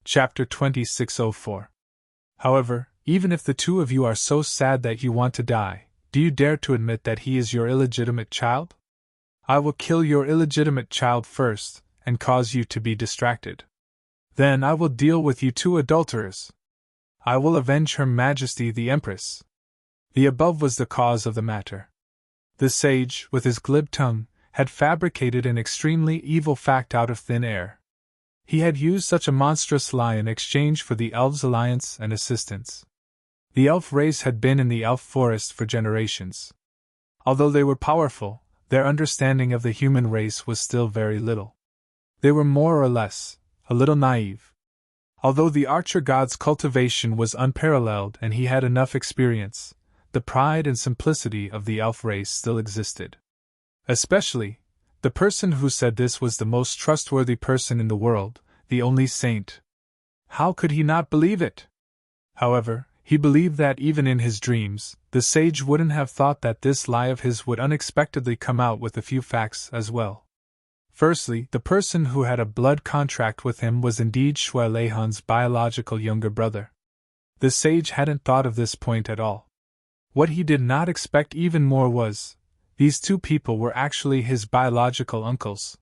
Chapter 2604. However, even if the two of you are so sad that you want to die, do you dare to admit that he is your illegitimate child? I will kill your illegitimate child first, and cause you to be distracted. Then I will deal with you two adulterers. I will avenge Her Majesty the Empress. The above was the cause of the matter. The sage, with his glib tongue, had fabricated an extremely evil fact out of thin air. He had used such a monstrous lie in exchange for the elves' alliance and assistance. The elf race had been in the elf forest for generations. Although they were powerful, their understanding of the human race was still very little. They were more or less, a little naive. Although the archer god's cultivation was unparalleled and he had enough experience, the pride and simplicity of the elf race still existed. Especially, the person who said this was the most trustworthy person in the world, the only saint. How could he not believe it? However, he believed that even in his dreams, the sage wouldn't have thought that this lie of his would unexpectedly come out with a few facts as well. Firstly, the person who had a blood contract with him was indeed Xue Leihan's biological younger brother. The sage hadn't thought of this point at all. What he did not expect even more was, these two people were actually his biological uncles.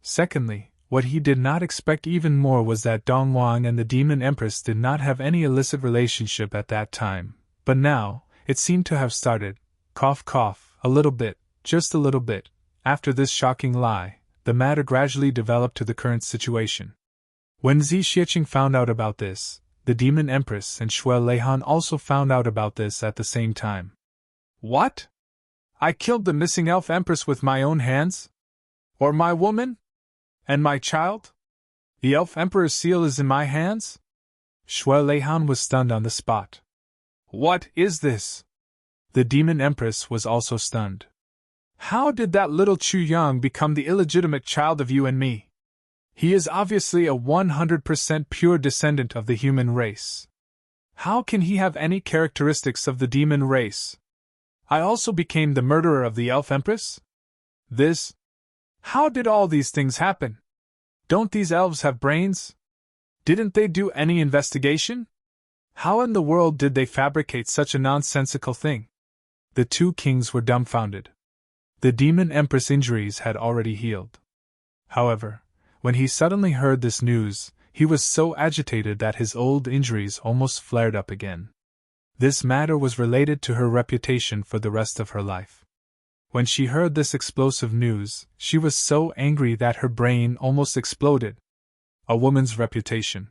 Secondly, what he did not expect even more was that Dong Wang and the Demon Empress did not have any illicit relationship at that time, but now, it seemed to have started, cough cough, a little bit, just a little bit. After this shocking lie, the matter gradually developed to the current situation. When Zi Xieching found out about this, the Demon Empress and Xue Leihan also found out about this at the same time. What? I killed the missing elf empress with my own hands? Or my woman? And my child? The elf emperor's seal is in my hands? Xue Leihan was stunned on the spot. What is this? The demon empress was also stunned. How did that little Chu Yang become the illegitimate child of you and me? He is obviously a 100% pure descendant of the human race. How can he have any characteristics of the demon race? I also became the murderer of the elf empress? This? How did all these things happen? Don't these elves have brains? Didn't they do any investigation? How in the world did they fabricate such a nonsensical thing? The two kings were dumbfounded. The demon empress' injuries had already healed. However, when he suddenly heard this news, he was so agitated that his old injuries almost flared up again. This matter was related to her reputation for the rest of her life. When she heard this explosive news, she was so angry that her brain almost exploded. A woman's reputation.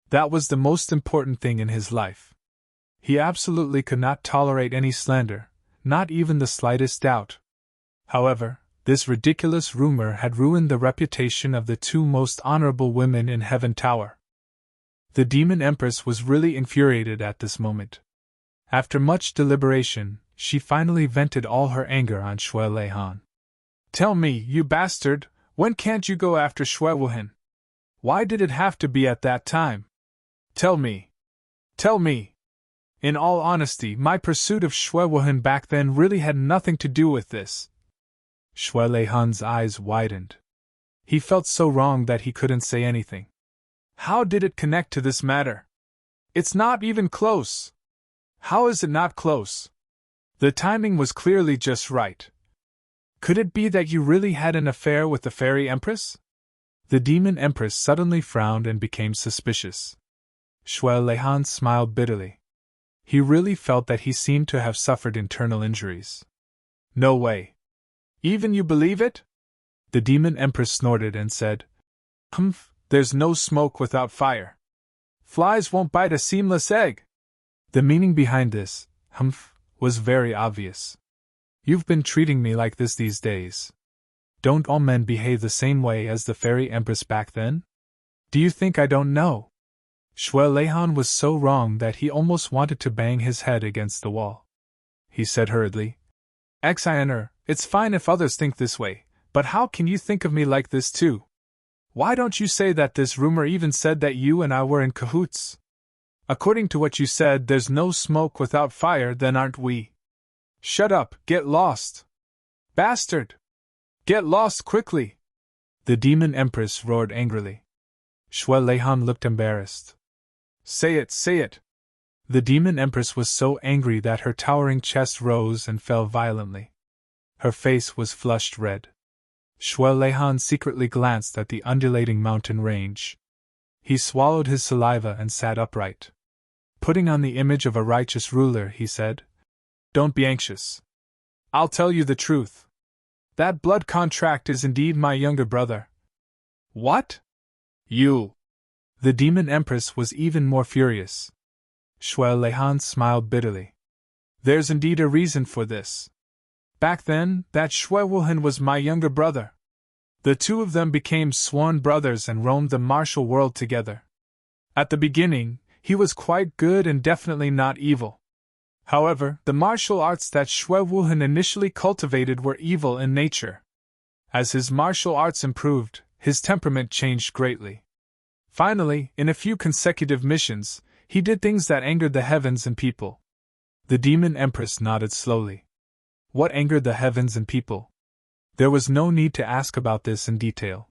That was the most important thing in his life. He absolutely could not tolerate any slander, not even the slightest doubt. However, this ridiculous rumor had ruined the reputation of the two most honorable women in Heaven Tower. The Demon Empress was really infuriated at this moment. After much deliberation, she finally vented all her anger on Xue Leihan. Tell me, you bastard, when can't you go after Xue Wuhan? Why did it have to be at that time? Tell me. Tell me. In all honesty, my pursuit of Xue Wuhan back then really had nothing to do with this. Xue Leihan's eyes widened. He felt so wrong that he couldn't say anything. How did it connect to this matter? It's not even close. How is it not close? The timing was clearly just right. Could it be that you really had an affair with the fairy empress? The demon empress suddenly frowned and became suspicious. Xue Leihan smiled bitterly. He really felt that he seemed to have suffered internal injuries. No way. Even you believe it? The demon empress snorted and said, Humph, there's no smoke without fire. Flies won't bite a seamless egg. The meaning behind this, humph, was very obvious. You've been treating me like this these days. Don't all men behave the same way as the fairy empress back then? Do you think I don't know? Xue Leihan was so wrong that he almost wanted to bang his head against the wall. He said hurriedly, Xiner, it's fine if others think this way, but how can you think of me like this too? Why don't you say that this rumor even said that you and I were in cahoots? According to what you said, there's no smoke without fire, then aren't we? Shut up, get lost. Bastard! Get lost quickly! The demon empress roared angrily. Shui Leihan looked embarrassed. Say it, say it! The demon empress was so angry that her towering chest rose and fell violently. Her face was flushed red. Shui Leihan secretly glanced at the undulating mountain range. He swallowed his saliva and sat upright. Putting on the image of a righteous ruler, he said, "Don't be anxious. I'll tell you the truth. That blood contract is indeed my younger brother." "What? You?" The demon empress was even more furious. Shui Leihan smiled bitterly. "There's indeed a reason for this. Back then, that Shui Wuhan was my younger brother. The two of them became sworn brothers and roamed the martial world together. At the beginning, he was quite good and definitely not evil. However, the martial arts that Shui Wuhan initially cultivated were evil in nature. As his martial arts improved, his temperament changed greatly. Finally, in a few consecutive missions, he did things that angered the heavens and people." The demon empress nodded slowly. What angered the heavens and people? There was no need to ask about this in detail.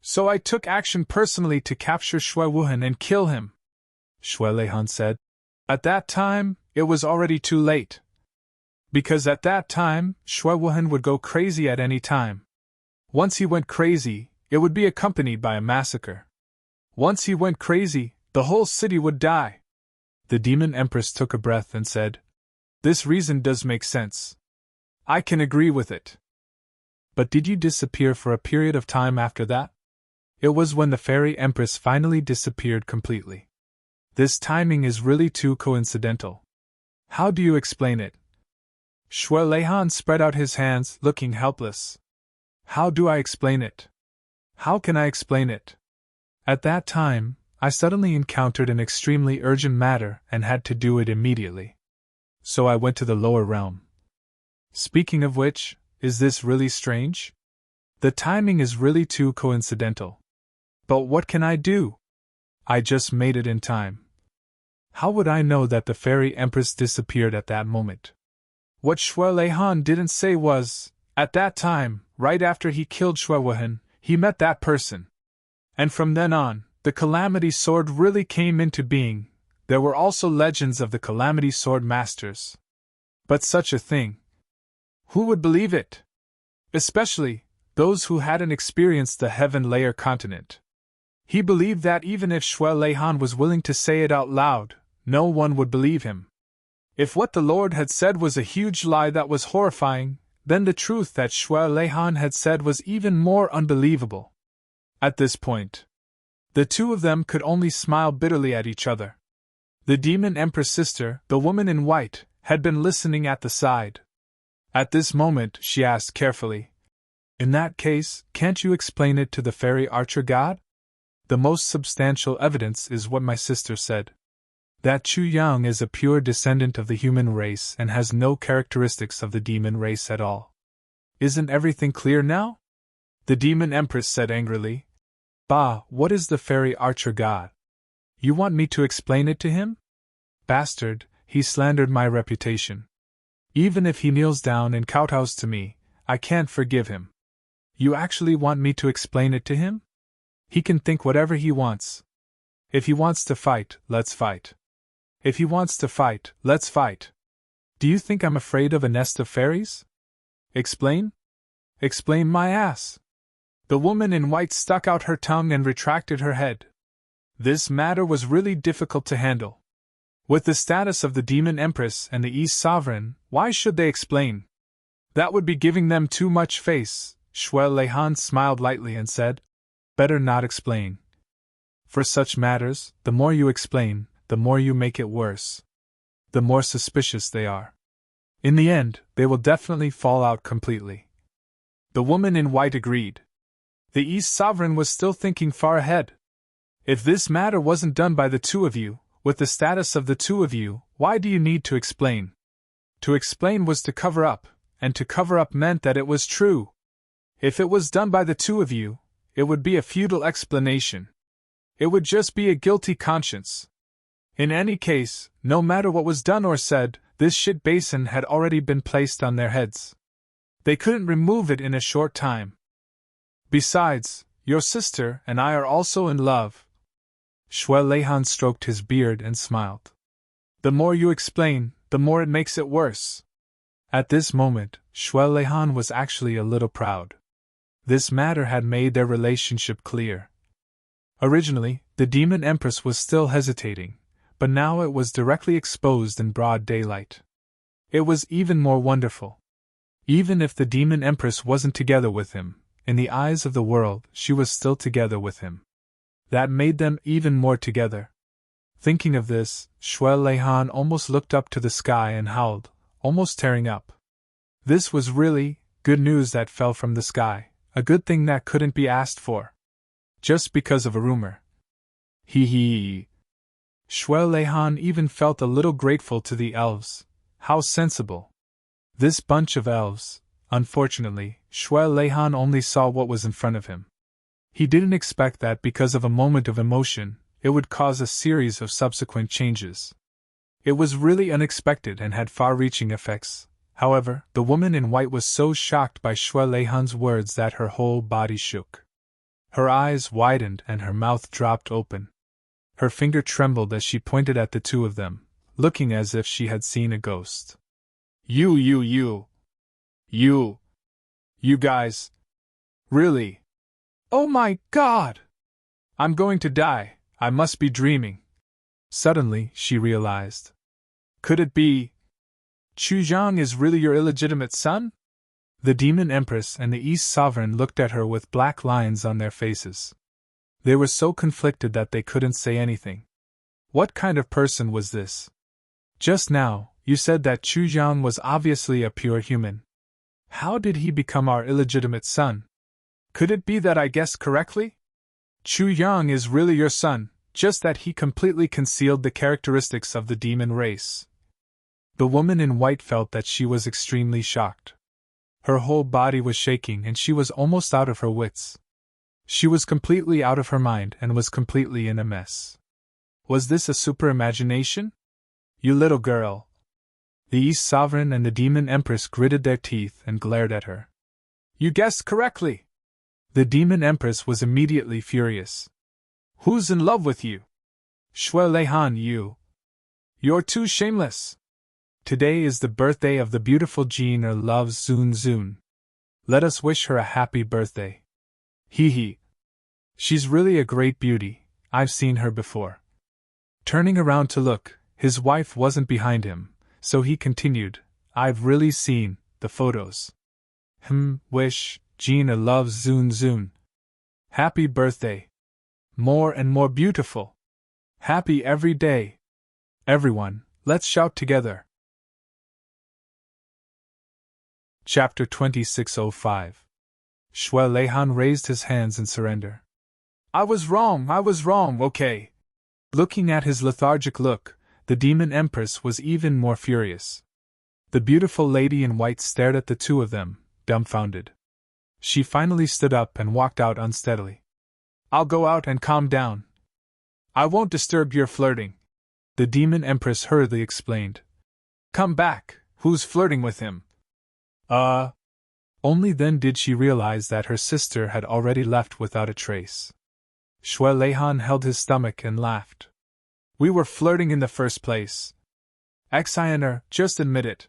"So I took action personally to capture Shui Wuhan and kill him," Shui Leihan said. "At that time, it was already too late. Because at that time, Shui Wuhan would go crazy at any time. Once he went crazy, it would be accompanied by a massacre. Once he went crazy, the whole city would die." The demon empress took a breath and said, "This reason does make sense. I can agree with it." "But did you disappear for a period of time after that?" "It was when the fairy empress finally disappeared completely. This timing is really too coincidental." "How do you explain it?" Shui Leihan spread out his hands, looking helpless. "How do I explain it? How can I explain it? At that time, I suddenly encountered an extremely urgent matter and had to do it immediately. So I went to the lower realm. Speaking of which, is this really strange? The timing is really too coincidental. But what can I do? I just made it in time. How would I know that the fairy empress disappeared at that moment?" What Shui Leihan didn't say was, at that time, right after he killed Shui Wuhan, he met that person. And from then on, the Calamity Sword really came into being. There were also legends of the Calamity Sword Masters. But such a thing, who would believe it? Especially those who hadn't experienced the Heaven Layer continent. He believed that even if Shui Leihan was willing to say it out loud, no one would believe him. If what the Lord had said was a huge lie that was horrifying, then the truth that Shui Leihan had said was even more unbelievable. At this point, the two of them could only smile bitterly at each other. The demon empress sister, the woman in white, had been listening at the side. At this moment, she asked carefully, "In that case, can't you explain it to the fairy archer god?" "The most substantial evidence is what my sister said. That Chu Yang is a pure descendant of the human race and has no characteristics of the demon race at all." "Isn't everything clear now?" the demon empress said angrily. "Bah, what is the fairy archer god? You want me to explain it to him? Bastard, he slandered my reputation. Even if he kneels down and kowtows to me, I can't forgive him. You actually want me to explain it to him? He can think whatever he wants. If he wants to fight, let's fight. If he wants to fight, let's fight. Do you think I'm afraid of a nest of fairies? Explain? Explain my ass." The woman in white stuck out her tongue and retracted her head. This matter was really difficult to handle. With the status of the Demon Empress and the East Sovereign, why should they explain? That would be giving them too much face. Shui Leihan smiled lightly and said, "Better not explain. For such matters, the more you explain, the more you make it worse. The more suspicious they are. In the end, they will definitely fall out completely." The woman in white agreed. The East Sovereign was still thinking far ahead. If this matter wasn't done by the two of you, with the status of the two of you, why do you need to explain? To explain was to cover up, and to cover up meant that it was true. If it was done by the two of you, it would be a futile explanation. It would just be a guilty conscience. In any case, no matter what was done or said, this shit basin had already been placed on their heads. They couldn't remove it in a short time. Besides, your sister and I are also in love, Shuai Leihan stroked his beard and smiled. The more you explain, the more it makes it worse. At this moment, Shuai Leihan was actually a little proud. This matter had made their relationship clear. Originally, the Demon Empress was still hesitating, but now it was directly exposed in broad daylight. It was even more wonderful. Even if the Demon Empress wasn't together with him, in the eyes of the world, she was still together with him. That made them even more together. Thinking of this, Shuai Leihan almost looked up to the sky and howled, almost tearing up. This was really good news that fell from the sky, a good thing that couldn't be asked for. Just because of a rumor. Hee. Shuai Leihan even felt a little grateful to the elves. How sensible. This bunch of elves. Unfortunately, Shuai Leihan only saw what was in front of him. He didn't expect that because of a moment of emotion, it would cause a series of subsequent changes. It was really unexpected and had far-reaching effects. However, the woman in white was so shocked by Shuai Leihan's words that her whole body shook. Her eyes widened and her mouth dropped open. Her finger trembled as she pointed at the two of them, looking as if she had seen a ghost. You guys. Really? Oh my God! I'm going to die, I must be dreaming. Suddenly, she realized. Could it be? Chu Zhang is really your illegitimate son? The Demon Empress and the East Sovereign looked at her with black lines on their faces. They were so conflicted that they couldn't say anything. What kind of person was this? Just now, you said that Chu Zhang was obviously a pure human. How did he become our illegitimate son? Could it be that I guessed correctly? Chu Yang is really your son, just that he completely concealed the characteristics of the demon race. The woman in white felt that she was extremely shocked. Her whole body was shaking and she was almost out of her wits. She was completely out of her mind and was completely in a mess. Was this a super imagination? You little girl. The East Sovereign and the Demon Empress gritted their teeth and glared at her. You guessed correctly. The Demon Empress was immediately furious. Who's in love with you? Shuai Leihan, You're too shameless. Today is the birthday of the beautiful Jean loves Zun Zun. Let us wish her a happy birthday. Hee. She's really a great beauty, I've seen her before. Turning around to look, his wife wasn't behind him, so he continued, I've really seen the photos. Wish Gina loves Zun Zun. Happy birthday. More and more beautiful. Happy every day. Everyone, let's shout together. Chapter 2605. Shuai Leihan raised his hands in surrender. I was wrong, okay. Looking at his lethargic look, the Demon Empress was even more furious. The beautiful lady in white stared at the two of them, dumbfounded. She finally stood up and walked out unsteadily. I'll go out and calm down. I won't disturb your flirting. The Demon Empress hurriedly explained. Come back, who's flirting with him? Only then did she realize that her sister had already left without a trace. Shuai Leihan held his stomach and laughed. We were flirting in the first place. Exhilarating, just admit it.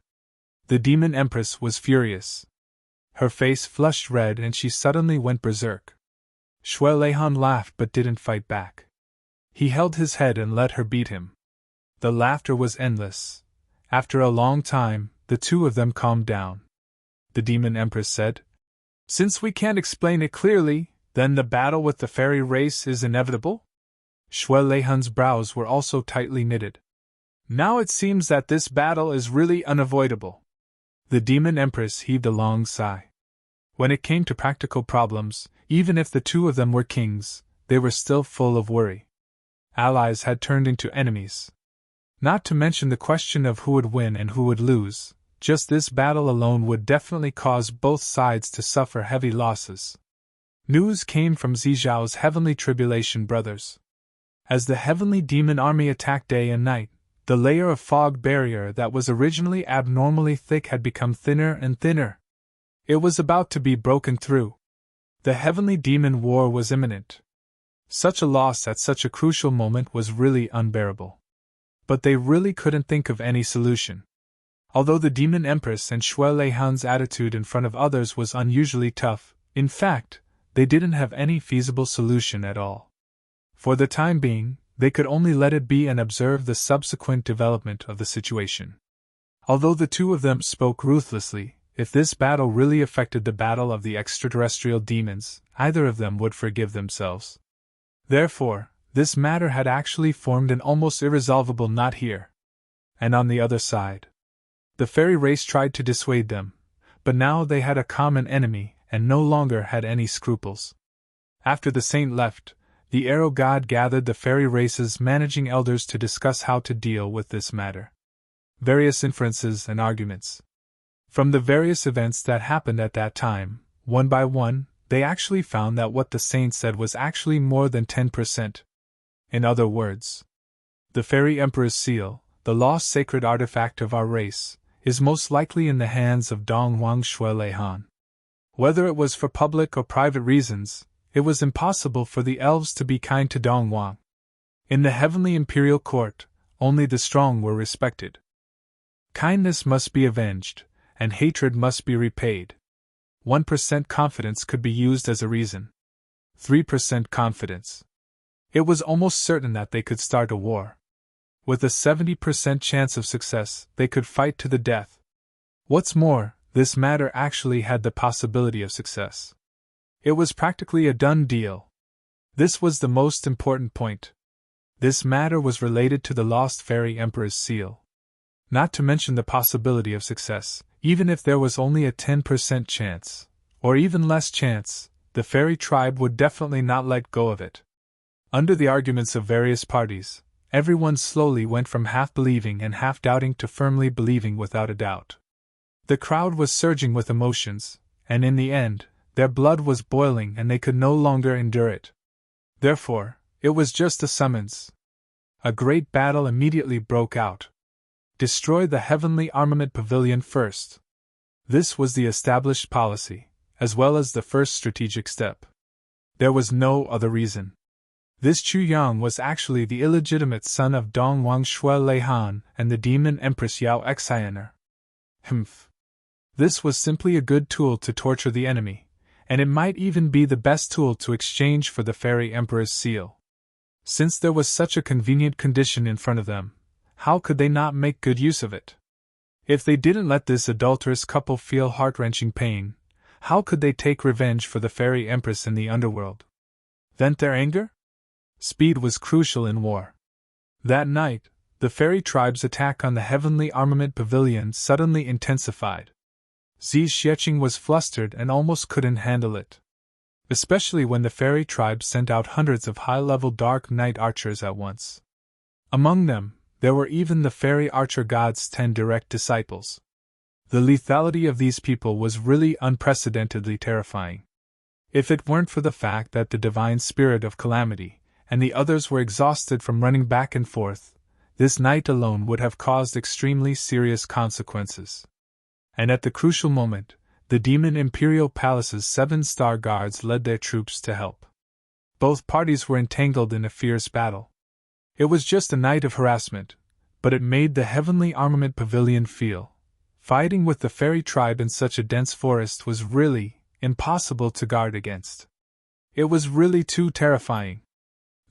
The Demon Empress was furious. Her face flushed red and she suddenly went berserk. Shuai Leihan laughed but didn't fight back. He held his head and let her beat him. The laughter was endless. After a long time, the two of them calmed down. The Demon Empress said, Since we can't explain it clearly, then the battle with the fairy race is inevitable? Shuai Leihan's brows were also tightly knitted. Now it seems that this battle is really unavoidable. The Demon Empress heaved a long sigh. When it came to practical problems, even if the two of them were kings, they were still full of worry. Allies had turned into enemies. Not to mention the question of who would win and who would lose, just this battle alone would definitely cause both sides to suffer heavy losses. News came from Zizhao's Heavenly Tribulation brothers. As the Heavenly Demon Army attacked day and night, the layer of fog barrier that was originally abnormally thick had become thinner and thinner. It was about to be broken through. The Heavenly Demon War was imminent. Such a loss at such a crucial moment was really unbearable. But they really couldn't think of any solution. Although the demon empress and Shui Leihan's attitude in front of others was unusually tough, in fact, they didn't have any feasible solution at all. For the time being, they could only let it be and observe the subsequent development of the situation. Although the two of them spoke ruthlessly, if this battle really affected the battle of the extraterrestrial demons, either of them would forgive themselves. Therefore, this matter had actually formed an almost irresolvable knot here. And on the other side, the fairy race tried to dissuade them, but now they had a common enemy and no longer had any scruples. After the saint left, the arrow god gathered the fairy race's managing elders to discuss how to deal with this matter. Various inferences and arguments. From the various events that happened at that time, one by one, they actually found that what the saint said was actually more than 10%. In other words, the fairy emperor's seal, the lost sacred artifact of our race, is most likely in the hands of Donghuang Shui Leihan. Whether it was for public or private reasons, it was impossible for the elves to be kind to Donghuang. In the heavenly imperial court, only the strong were respected. Kindness must be avenged, and hatred must be repaid. 1% confidence could be used as a reason. 3% confidence. It was almost certain that they could start a war. With a 70% chance of success, they could fight to the death. What's more, this matter actually had the possibility of success. It was practically a done deal. This was the most important point. This matter was related to the lost fairy emperor's seal. Not to mention the possibility of success, even if there was only a 10% chance, or even less chance, the fairy tribe would definitely not let go of it. Under the arguments of various parties, everyone slowly went from half believing and half doubting to firmly believing without a doubt. The crowd was surging with emotions, and in the end, their blood was boiling and they could no longer endure it. Therefore, it was just a summons. A great battle immediately broke out. Destroy the heavenly armament pavilion first. This was the established policy, as well as the first strategic step. There was no other reason. This Chu Yang was actually the illegitimate son of Donghuang Shui Leihan and the demon empress Yao Xianer. This was simply a good tool to torture the enemy, and it might even be the best tool to exchange for the fairy emperor's seal. Since there was such a convenient condition in front of them, how could they not make good use of it? If they didn't let this adulterous couple feel heart-wrenching pain, how could they take revenge for the fairy empress in the underworld? Vent their anger? Speed was crucial in war. That night, the fairy tribe's attack on the heavenly armament pavilion suddenly intensified. Xi Xieching was flustered and almost couldn't handle it. Especially when the fairy tribe sent out hundreds of high-level dark knight archers at once. Among them, there were even the fairy archer god's 10 direct disciples. The lethality of these people was really unprecedentedly terrifying. If it weren't for the fact that the divine spirit of calamity and the others were exhausted from running back and forth, this night alone would have caused extremely serious consequences. And at the crucial moment, the demon imperial palace's 7-star guards led their troops to help. Both parties were entangled in a fierce battle. It was just a night of harassment, but it made the heavenly armament pavilion feel. Fighting with the fairy tribe in such a dense forest was really impossible to guard against. It was really too terrifying.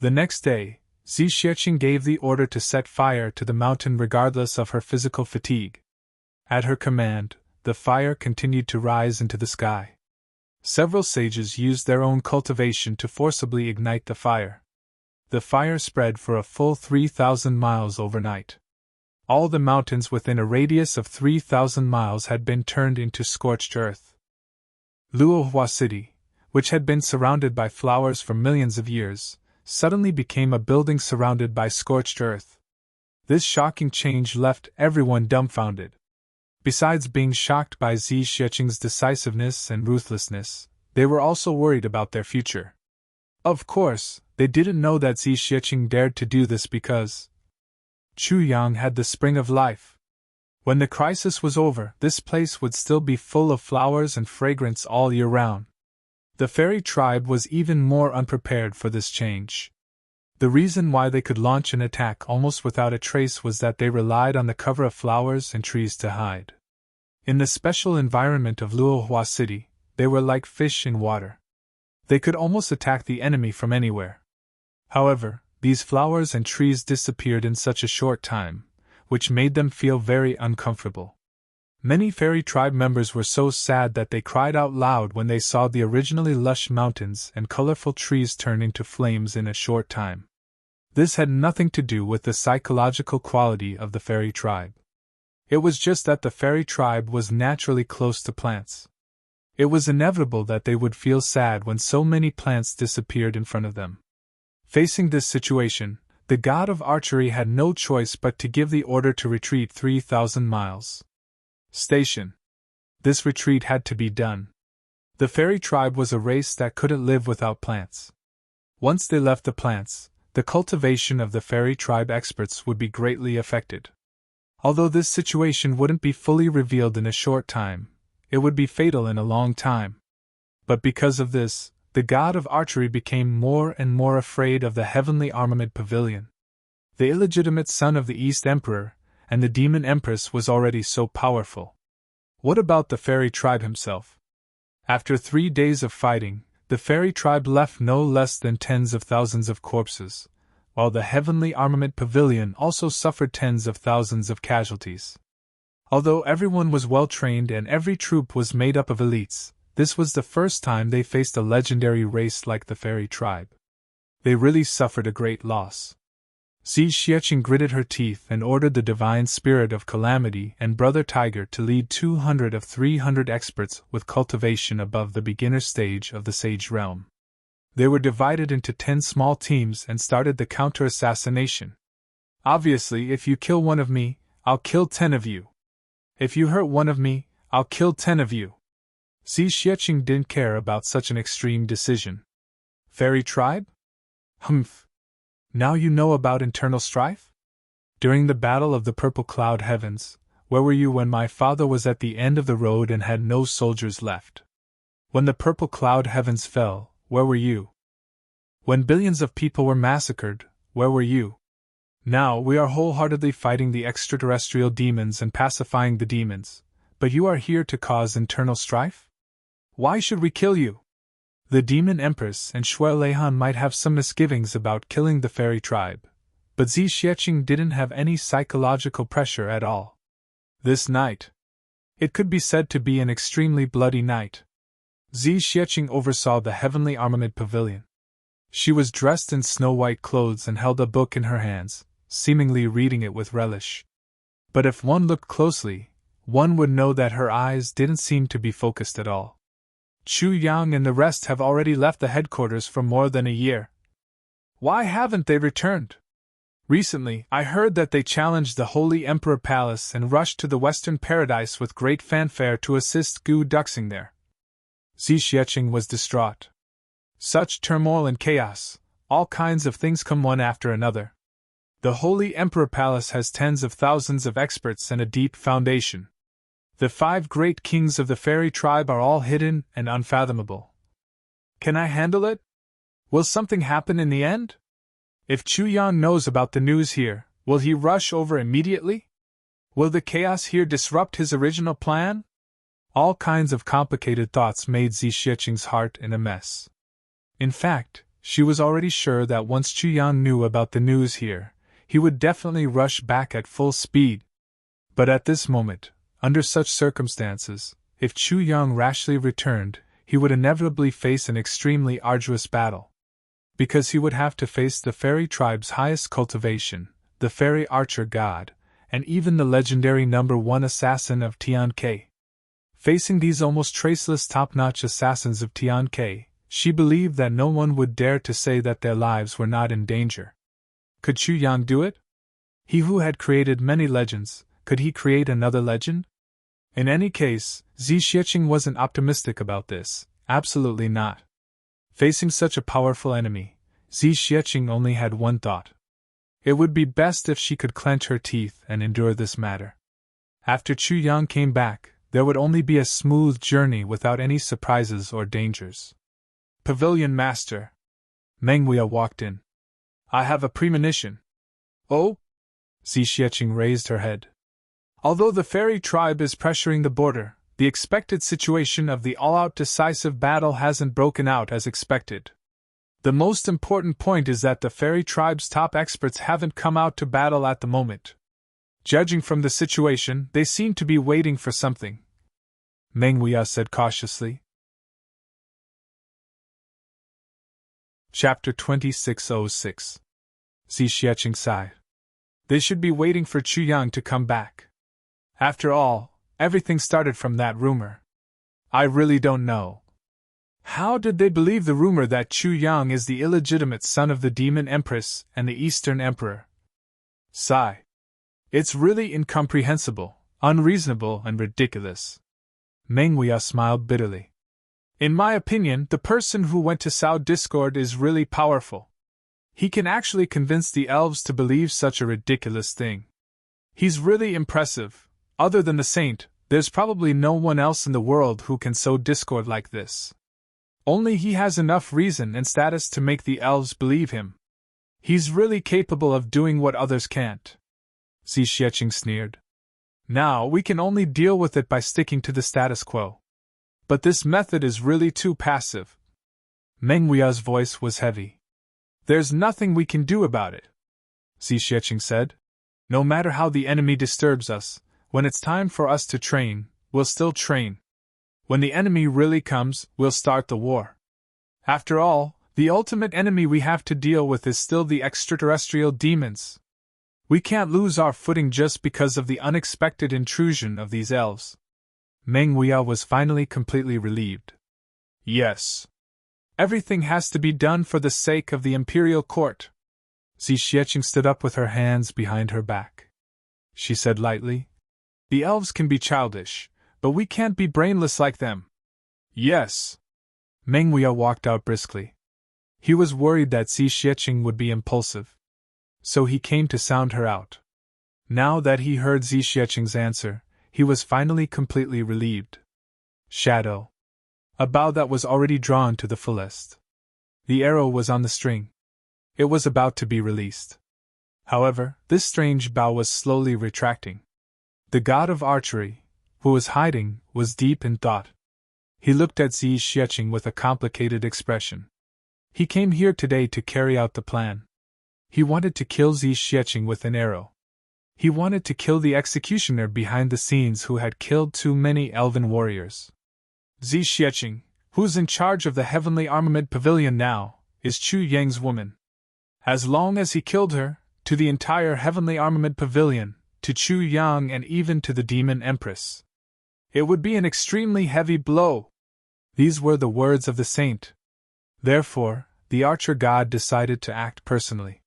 The next day, Xi Xieching gave the order to set fire to the mountain regardless of her physical fatigue. At her command, the fire continued to rise into the sky. Several sages used their own cultivation to forcibly ignite the fire. The fire spread for a full 3,000 miles overnight. All the mountains within a radius of 3,000 miles had been turned into scorched earth. Luohua City, which had been surrounded by flowers for millions of years, suddenly became a building surrounded by scorched earth. This shocking change left everyone dumbfounded. Besides being shocked by Xi Xieching's decisiveness and ruthlessness, they were also worried about their future. Of course, they didn't know that Xi Xieching dared to do this because Chu Yang had the spring of life. When the crisis was over, this place would still be full of flowers and fragrance all year round. The fairy tribe was even more unprepared for this change. The reason why they could launch an attack almost without a trace was that they relied on the cover of flowers and trees to hide. In the special environment of Luohua City, they were like fish in water. They could almost attack the enemy from anywhere. However, these flowers and trees disappeared in such a short time, which made them feel very uncomfortable. Many fairy tribe members were so sad that they cried out loud when they saw the originally lush mountains and colorful trees turn into flames in a short time. This had nothing to do with the psychological quality of the fairy tribe. It was just that the fairy tribe was naturally close to plants. It was inevitable that they would feel sad when so many plants disappeared in front of them. Facing this situation, the god of archery had no choice but to give the order to retreat 3,000 miles. Station. This retreat had to be done. The fairy tribe was a race that couldn't live without plants. Once they left the plants, the cultivation of the fairy tribe experts would be greatly affected. Although this situation wouldn't be fully revealed in a short time, it would be fatal in a long time. But because of this, the god of archery became more and more afraid of the heavenly armament pavilion. The illegitimate son of the East Emperor and the demon empress was already so powerful. What about the fairy tribe himself? After 3 days of fighting, the fairy tribe left no less than tens of thousands of corpses, while the heavenly armament pavilion also suffered tens of thousands of casualties. Although everyone was well trained and every troop was made up of elites, this was the first time they faced a legendary race like the fairy tribe. They really suffered a great loss. Xi Xiecheng gritted her teeth and ordered the divine spirit of calamity and Brother Tiger to lead 200 of 300 experts with cultivation above the beginner stage of the sage realm. They were divided into 10 small teams and started the counter-assassination. Obviously, if you kill one of me, I'll kill 10 of you. If you hurt one of me, I'll kill 10 of you. Xi Xiecheng didn't care about such an extreme decision. Fairy tribe? Humph. Now you know about internal strife? During the battle of the purple cloud heavens, where were you when my father was at the end of the road and had no soldiers left? When the purple cloud heavens fell, where were you? When billions of people were massacred, where were you? Now we are wholeheartedly fighting the extraterrestrial demons and pacifying the demons, but you are here to cause internal strife? Why should we kill you? The demon empress and Shui Leihan might have some misgivings about killing the fairy tribe, but Xi Xiecheng didn't have any psychological pressure at all. This night. It could be said to be an extremely bloody night. Xi Xiecheng oversaw the heavenly armament pavilion. She was dressed in snow-white clothes and held a book in her hands, seemingly reading it with relish. But if one looked closely, one would know that her eyes didn't seem to be focused at all. Chu Yang and the rest have already left the headquarters for more than a year. Why haven't they returned? Recently, I heard that they challenged the Holy Emperor Palace and rushed to the Western Paradise with great fanfare to assist Gu Duxing there. Xi Xiecheng was distraught. Such turmoil and chaos, all kinds of things come one after another. The Holy Emperor Palace has tens of thousands of experts and a deep foundation. The 5 great kings of the fairy tribe are all hidden and unfathomable. Can I handle it? Will something happen in the end? If Chu Yang knows about the news here, will he rush over immediately? Will the chaos here disrupt his original plan? All kinds of complicated thoughts made Xi Xiecheng's heart in a mess. In fact, she was already sure that once Chu Yang knew about the news here, he would definitely rush back at full speed. But at this moment, under such circumstances, if Chu Yang rashly returned, he would inevitably face an extremely arduous battle. Because he would have to face the fairy tribe's highest cultivation, the fairy archer god, and even the legendary #1 assassin of Tian Ke. Facing these almost traceless top-notch assassins of Tian Ke, she believed that no one would dare to say that their lives were not in danger. Could Chu Yang do it? He who had created many legends, could he create another legend? In any case, Xi Xiecheng wasn't optimistic about this, absolutely not. Facing such a powerful enemy, Xi Xiecheng only had one thought. It would be best if she could clench her teeth and endure this matter. After Chu Yang came back, there would only be a smooth journey without any surprises or dangers. pavilion, master. Mengwea walked in. I have a premonition. Oh? Xi Xieching raised her head. Although the fairy tribe is pressuring the border, the expected situation of the all-out decisive battle hasn't broken out as expected. The most important point is that the fairy tribe's top experts haven't come out to battle at the moment. Judging from the situation, they seem to be waiting for something, Mengwea said cautiously. Chapter 2606. Xi Xieching sighed. They should be waiting for Chu Yang to come back. After all, everything started from that rumor. I really don't know. How did they believe the rumor that Chu Yang is the illegitimate son of the Demon Empress and the Eastern Emperor? Sigh. It's really incomprehensible, unreasonable, and ridiculous. Mengwea smiled bitterly. In my opinion, the person who went to sow discord is really powerful. He can actually convince the elves to believe such a ridiculous thing. He's really impressive. Other than the saint, there's probably no one else in the world who can sow discord like this. Only he has enough reason and status to make the elves believe him. He's really capable of doing what others can't. Xi Xieching sneered. Now we can only deal with it by sticking to the status quo. But this method is really too passive. Mengwea's voice was heavy. There's nothing we can do about it, Xi Xieching said. No matter how the enemy disturbs us, when it's time for us to train, we'll still train. When the enemy really comes, we'll start the war. After all, the ultimate enemy we have to deal with is still the extraterrestrial demons. We can't lose our footing just because of the unexpected intrusion of these elves. Mengwea was finally completely relieved. Yes. Everything has to be done for the sake of the imperial court. Xi Xieching stood up with her hands behind her back. She said lightly, The elves can be childish, but we can't be brainless like them. Yes. Mengwea walked out briskly. He was worried that Xi Xieching would be impulsive. So he came to sound her out. Now that he heard Xi Xieching's answer, he was finally completely relieved. Shadow. A bow that was already drawn to the fullest. The arrow was on the string. It was about to be released. However, this strange bow was slowly retracting. The god of archery, who was hiding, was deep in thought. He looked at Xi Xieching with a complicated expression. He came here today to carry out the plan. He wanted to kill Xi Xieching with an arrow. He wanted to kill the executioner behind the scenes who had killed too many elven warriors. Xi Xieching, who's in charge of the Heavenly Armament Pavilion now, is Chu Yang's woman. As long as he killed her, to the entire Heavenly Armament Pavilion, to Chu Yang and even to the Demon Empress, it would be an extremely heavy blow. These were the words of the saint. Therefore, the archer god decided to act personally.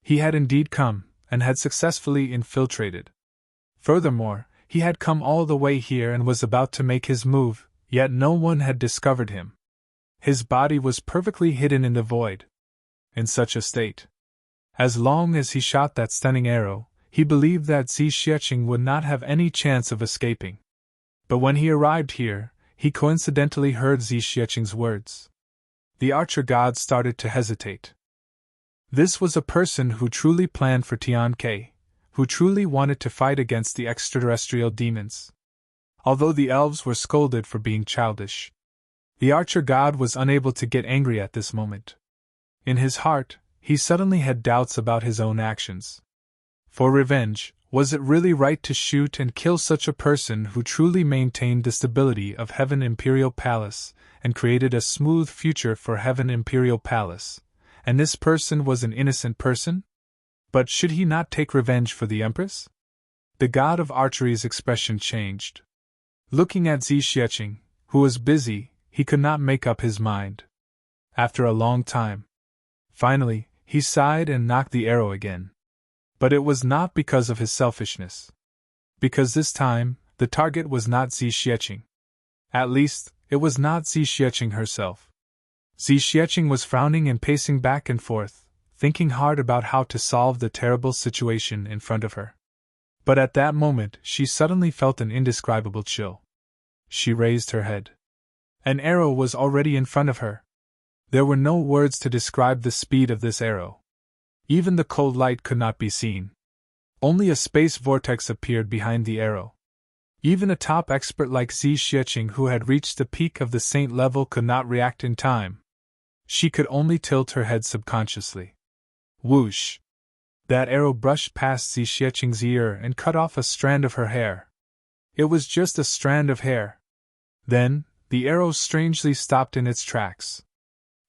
He had indeed come, and had successfully infiltrated. Furthermore, he had come all the way here and was about to make his move, yet no one had discovered him. His body was perfectly hidden in the void. In such a state, as long as he shot that stunning arrow, he believed that Xi Xieching would not have any chance of escaping. But when he arrived here, he coincidentally heard Xi Xieching's words. The archer god started to hesitate. This was a person who truly planned for Tian Ke, who truly wanted to fight against the extraterrestrial demons. Although the elves were scolded for being childish, the archer god was unable to get angry at this moment. In his heart, he suddenly had doubts about his own actions. For revenge, was it really right to shoot and kill such a person who truly maintained the stability of Heaven Imperial Palace and created a smooth future for Heaven Imperial Palace? And this person was an innocent person? But should he not take revenge for the Empress? The god of archery's expression changed. Looking at Xi Xieching, who was busy, he could not make up his mind. After a long time, finally, he sighed and knocked the arrow again. But it was not because of his selfishness. Because this time, the target was not Xi Xieching. At least, it was not Xi Xieching herself. Xi Xieching was frowning and pacing back and forth, thinking hard about how to solve the terrible situation in front of her. But at that moment, she suddenly felt an indescribable chill. She raised her head. An arrow was already in front of her. There were no words to describe the speed of this arrow. Even the cold light could not be seen. Only a space vortex appeared behind the arrow. Even a top expert like Xi Xieching, who had reached the peak of the saint level, could not react in time. She could only tilt her head subconsciously. Whoosh! That arrow brushed past Xi Xieching's ear and cut off a strand of her hair. It was just a strand of hair. Then, the arrow strangely stopped in its tracks.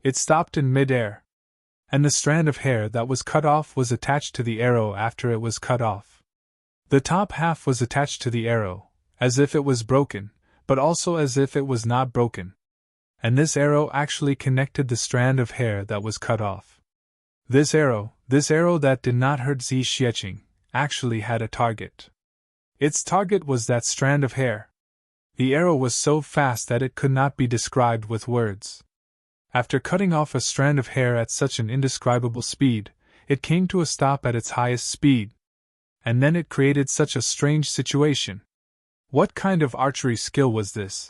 It stopped in mid-air. And the strand of hair that was cut off was attached to the arrow after it was cut off. The top half was attached to the arrow, as if it was broken, but also as if it was not broken. And this arrow actually connected the strand of hair that was cut off. This arrow that did not hurt Xi Xieching, actually had a target. Its target was that strand of hair. The arrow was so fast that it could not be described with words. After cutting off a strand of hair at such an indescribable speed, it came to a stop at its highest speed. And then it created such a strange situation. What kind of archery skill was this?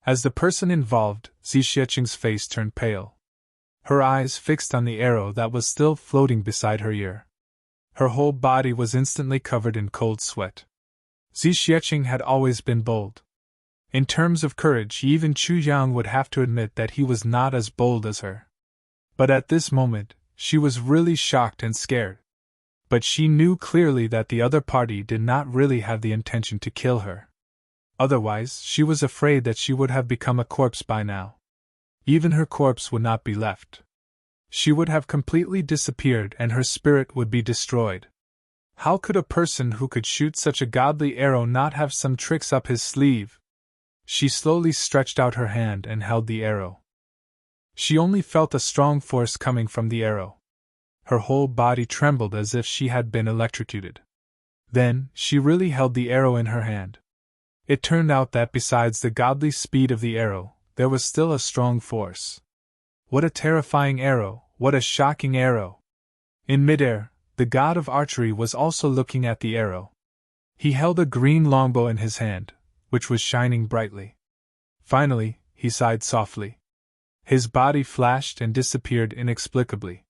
As the person involved, Xi Xieching's face turned pale. Her eyes fixed on the arrow that was still floating beside her ear. Her whole body was instantly covered in cold sweat. Xi Xieching had always been bold. In terms of courage, even Chu Yang would have to admit that he was not as bold as her. But at this moment, she was really shocked and scared. But she knew clearly that the other party did not really have the intention to kill her. Otherwise, she was afraid that she would have become a corpse by now. Even her corpse would not be left. She would have completely disappeared and her spirit would be destroyed. How could a person who could shoot such a godly arrow not have some tricks up his sleeve? She slowly stretched out her hand and held the arrow. She only felt a strong force coming from the arrow. Her whole body trembled as if she had been electrocuted. Then, she really held the arrow in her hand. It turned out that besides the godly speed of the arrow, there was still a strong force. What a terrifying arrow, what a shocking arrow! In midair, the god of archery was also looking at the arrow. He held a green longbow in his hand, which was shining brightly. Finally, he sighed softly. His body flashed and disappeared inexplicably.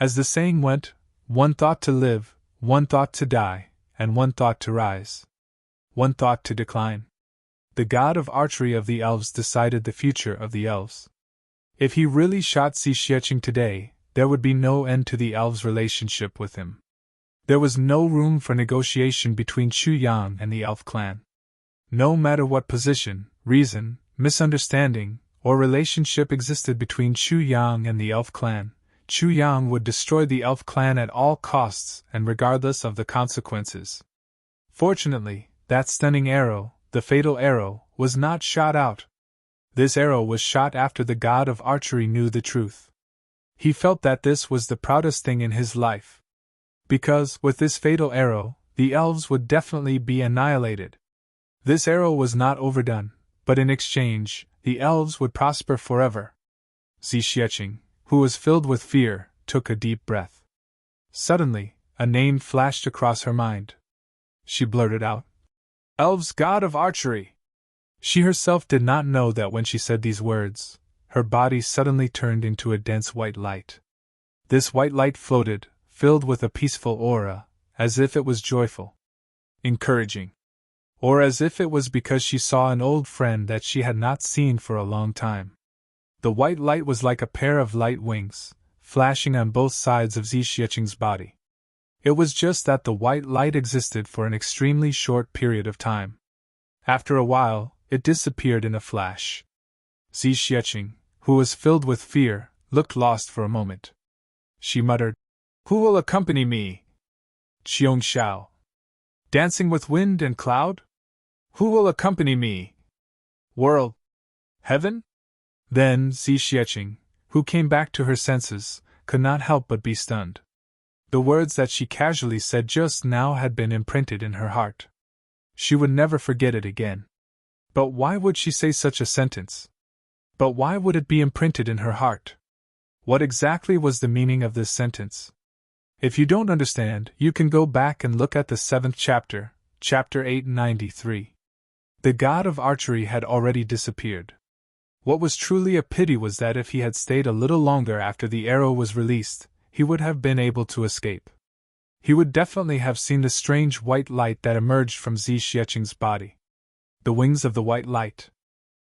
As the saying went, one thought to live, one thought to die, and one thought to rise. One thought to decline. The god of archery of the elves decided the future of the elves. If he really shot Xi Xieching today, there would be no end to the elves' relationship with him. There was no room for negotiation between Chu Yang and the elf clan. No matter what position, reason, misunderstanding, or relationship existed between Chu Yang and the elf clan, Chu Yang would destroy the elf clan at all costs and regardless of the consequences. Fortunately, that stunning arrow, the fatal arrow, was not shot out. This arrow was shot after the god of archery knew the truth. He felt that this was the proudest thing in his life. Because, with this fatal arrow, the elves would definitely be annihilated. This arrow was not overdone, but in exchange, the elves would prosper forever. Xi Xieching, who was filled with fear, took a deep breath. Suddenly, a name flashed across her mind. She blurted out, "Elves' god of archery!" She herself did not know that when she said these words, her body suddenly turned into a dense white light. This white light floated, filled with a peaceful aura, as if it was joyful, encouraging, or as if it was because she saw an old friend that she had not seen for a long time. The white light was like a pair of light wings, flashing on both sides of Xi Xieching's body. It was just that the white light existed for an extremely short period of time. After a while, it disappeared in a flash. Xi Xieching, who was filled with fear, looked lost for a moment. She muttered, "Who will accompany me? Qiong Xiao. Dancing with wind and cloud? Who will accompany me? World? Heaven?" Then Xi Xieching, who came back to her senses, could not help but be stunned. The words that she casually said just now had been imprinted in her heart. She would never forget it again. But why would she say such a sentence? But why would it be imprinted in her heart? What exactly was the meaning of this sentence? If you don't understand, you can go back and look at the 7th chapter, chapter 893. The god of archery had already disappeared. What was truly a pity was that if he had stayed a little longer after the arrow was released, he would have been able to escape. He would definitely have seen the strange white light that emerged from Zhiqiang's body. The wings of the white light.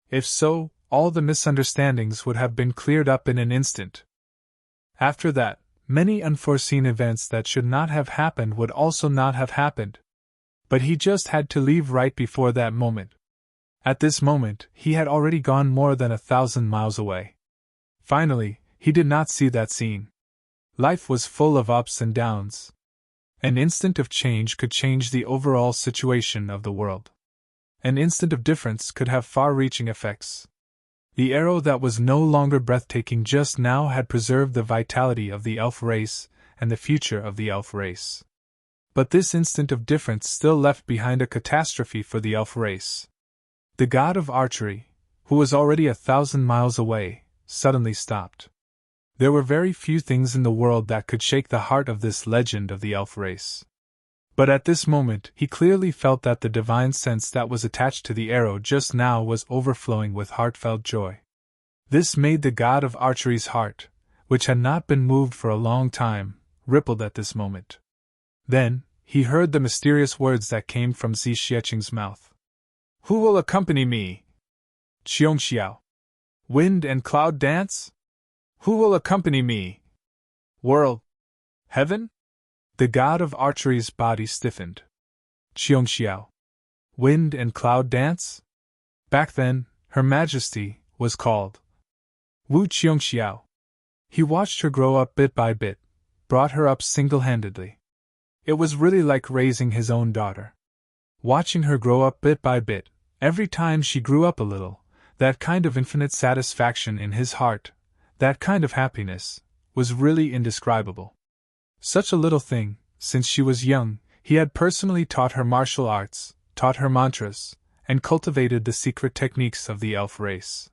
If so, all the misunderstandings would have been cleared up in an instant. After that, many unforeseen events that should not have happened would also not have happened. But he just had to leave right before that moment. At this moment, he had already gone more than 1,000 miles away. Finally, he did not see that scene. Life was full of ups and downs. An instant of change could change the overall situation of the world. An instant of difference could have far-reaching effects. The arrow that was no longer breathtaking just now had preserved the vitality of the elf race and the future of the elf race. But this instant of difference still left behind a catastrophe for the elf race. The god of archery, who was already 1,000 miles away, suddenly stopped. There were very few things in the world that could shake the heart of this legend of the elf race. But at this moment he clearly felt that the divine sense that was attached to the arrow just now was overflowing with heartfelt joy. This made the god of archery's heart, which had not been moved for a long time, rippled at this moment. Then, he heard the mysterious words that came from Zhiqiang's mouth. "Who will accompany me?" Qiongxiao. "Wind and cloud dance? Who will accompany me? World? Heaven?" The god of archery's body stiffened. Qiongxiao. Wind and cloud dance? Back then, Her Majesty was called Wu Qiongxiao. He watched her grow up bit by bit, brought her up single-handedly. It was really like raising his own daughter. Watching her grow up bit by bit, every time she grew up a little, that kind of infinite satisfaction in his heart, that kind of happiness, was really indescribable. Such a little thing, since she was young, he had personally taught her martial arts, taught her mantras, and cultivated the secret techniques of the elf race.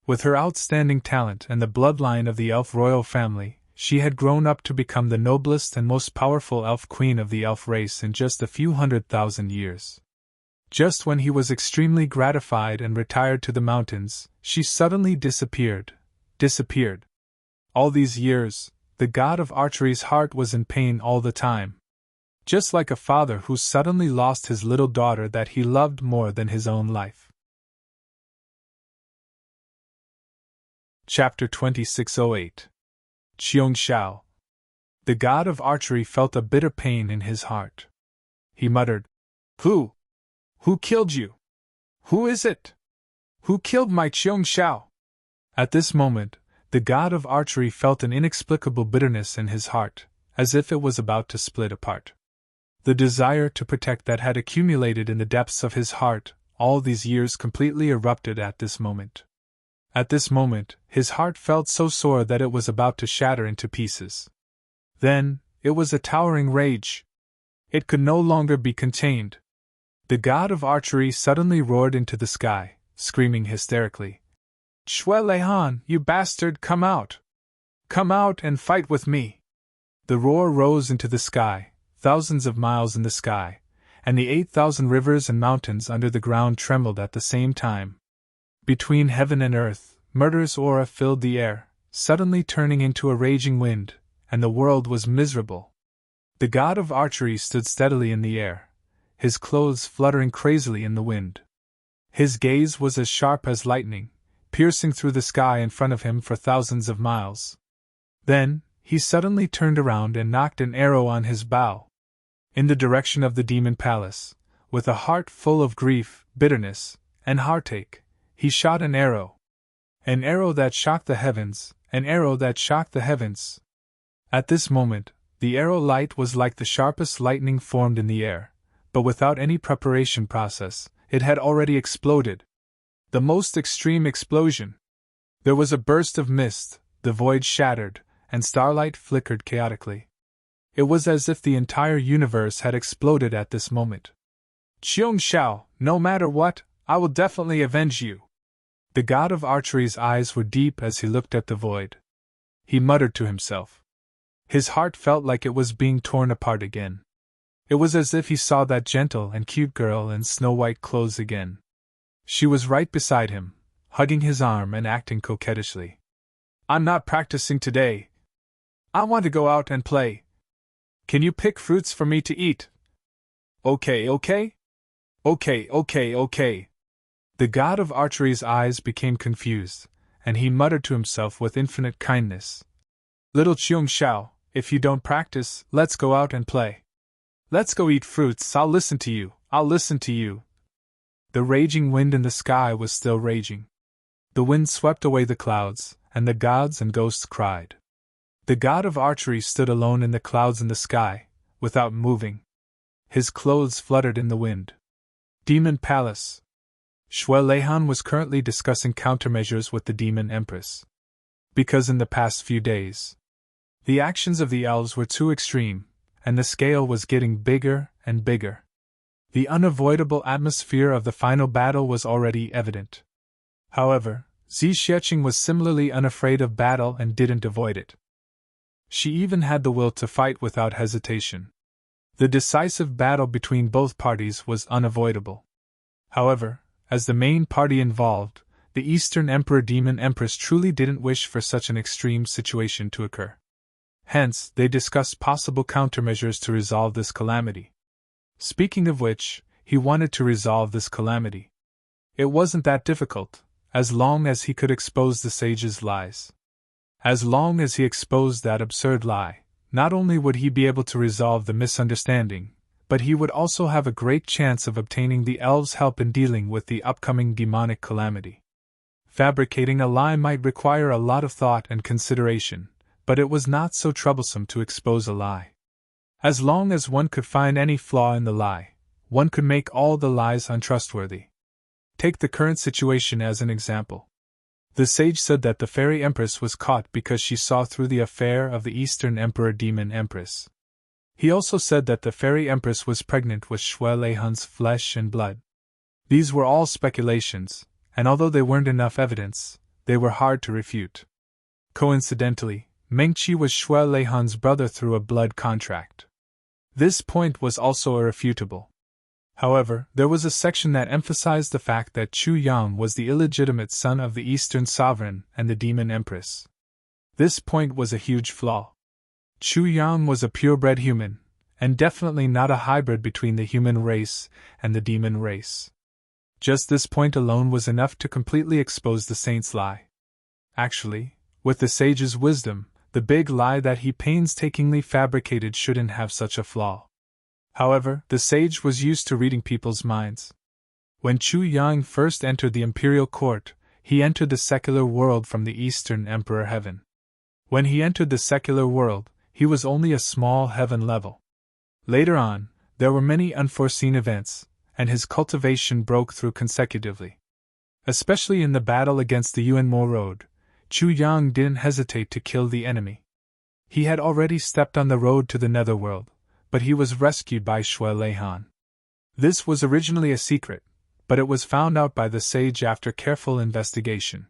With her outstanding talent and the bloodline of the elf royal family, she had grown up to become the noblest and most powerful elf queen of the elf race in just a few 100,000 years. Just when he was extremely gratified and retired to the mountains, she suddenly disappeared. All these years, the god of archery's heart was in pain all the time. Just like a father who suddenly lost his little daughter that he loved more than his own life. Chapter 2608. Qiongxiao. The god of archery felt a bitter pain in his heart. He muttered, Who killed you? Who is it? Who killed my Qiongxiao?" At this moment, the god of archery felt an inexplicable bitterness in his heart, as if it was about to split apart. The desire to protect that had accumulated in the depths of his heart all these years completely erupted at this moment. At this moment, his heart felt so sore that it was about to shatter into pieces. Then, it was a towering rage. It could no longer be contained. The god of archery suddenly roared into the sky, screaming hysterically, "Shui Leihan, you bastard, come out! Come out and fight with me!" The roar rose into the sky, thousands of miles in the sky, and the 8,000 rivers and mountains under the ground trembled at the same time. Between heaven and earth, murderous aura filled the air, suddenly turning into a raging wind, and the world was miserable. The god of archery stood steadily in the air, his clothes fluttering crazily in the wind. His gaze was as sharp as lightning, piercing through the sky in front of him for thousands of miles. Then, he suddenly turned around and knocked an arrow on his bow. In the direction of the demon palace, with a heart full of grief, bitterness, and heartache, he shot an arrow. An arrow that shocked the heavens, an arrow that shocked the heavens. At this moment, the arrow light was like the sharpest lightning formed in the air, but without any preparation process, it had already exploded. The most extreme explosion. There was a burst of mist, the void shattered, and starlight flickered chaotically. It was as if the entire universe had exploded at this moment. "Qiongxiao, no matter what, I will definitely avenge you." The god of archery's eyes were deep as he looked at the void. He muttered to himself. His heart felt like it was being torn apart again. It was as if he saw that gentle and cute girl in snow-white clothes again. She was right beside him, hugging his arm and acting coquettishly. I'm not practicing today. I want to go out and play. Can you pick fruits for me to eat? Okay. The god of archery's eyes became confused, and he muttered to himself with infinite kindness. Little Cheung Shao, if you don't practice, let's go out and play. Let's go eat fruits, I'll listen to you. The raging wind in the sky was still raging. The wind swept away the clouds, and the gods and ghosts cried. The god of archery stood alone in the clouds in the sky, without moving. His clothes fluttered in the wind. Demon Palace. Shui Leihan was currently discussing countermeasures with the Demon Empress. Because in the past few days, the actions of the elves were too extreme, and the scale was getting bigger and bigger. The unavoidable atmosphere of the final battle was already evident. However, Xi Xiaoqing was similarly unafraid of battle and didn't avoid it. She even had the will to fight without hesitation. The decisive battle between both parties was unavoidable. However, as the main party involved, the Eastern Emperor Demon Empress truly didn't wish for such an extreme situation to occur. Hence, they discussed possible countermeasures to resolve this calamity. Speaking of which, he wanted to resolve this calamity. It wasn't that difficult, as long as he could expose the sage's lies. As long as he exposed that absurd lie, not only would he be able to resolve the misunderstanding, but he would also have a great chance of obtaining the elves' help in dealing with the upcoming demonic calamity. Fabricating a lie might require a lot of thought and consideration, but it was not so troublesome to expose a lie. As long as one could find any flaw in the lie, one could make all the lies untrustworthy. Take the current situation as an example. The sage said that the Fairy Empress was caught because she saw through the affair of the Eastern Emperor Demon Empress. He also said that the Fairy Empress was pregnant with Shui Leihan's flesh and blood. These were all speculations, and although they weren't enough evidence, they were hard to refute. Coincidentally, Mengqi was Shui Leihan's brother through a blood contract. This point was also irrefutable. However, there was a section that emphasized the fact that Chu Yang was the illegitimate son of the Eastern Sovereign and the Demon Empress. This point was a huge flaw. Chu Yang was a purebred human, and definitely not a hybrid between the human race and the demon race. Just this point alone was enough to completely expose the saint's lie. Actually, with the sage's wisdom, the big lie that he painstakingly fabricated shouldn't have such a flaw. However, the sage was used to reading people's minds. When Chu Yang first entered the imperial court, he entered the secular world from the Eastern Emperor Heaven. When he entered the secular world, he was only a small heaven level. Later on, there were many unforeseen events, and his cultivation broke through consecutively. Especially in the battle against the Yuanmo Road, Chu Yang didn't hesitate to kill the enemy. He had already stepped on the road to the netherworld, but he was rescued by Shui Leihan. This was originally a secret, but it was found out by the sage after careful investigation.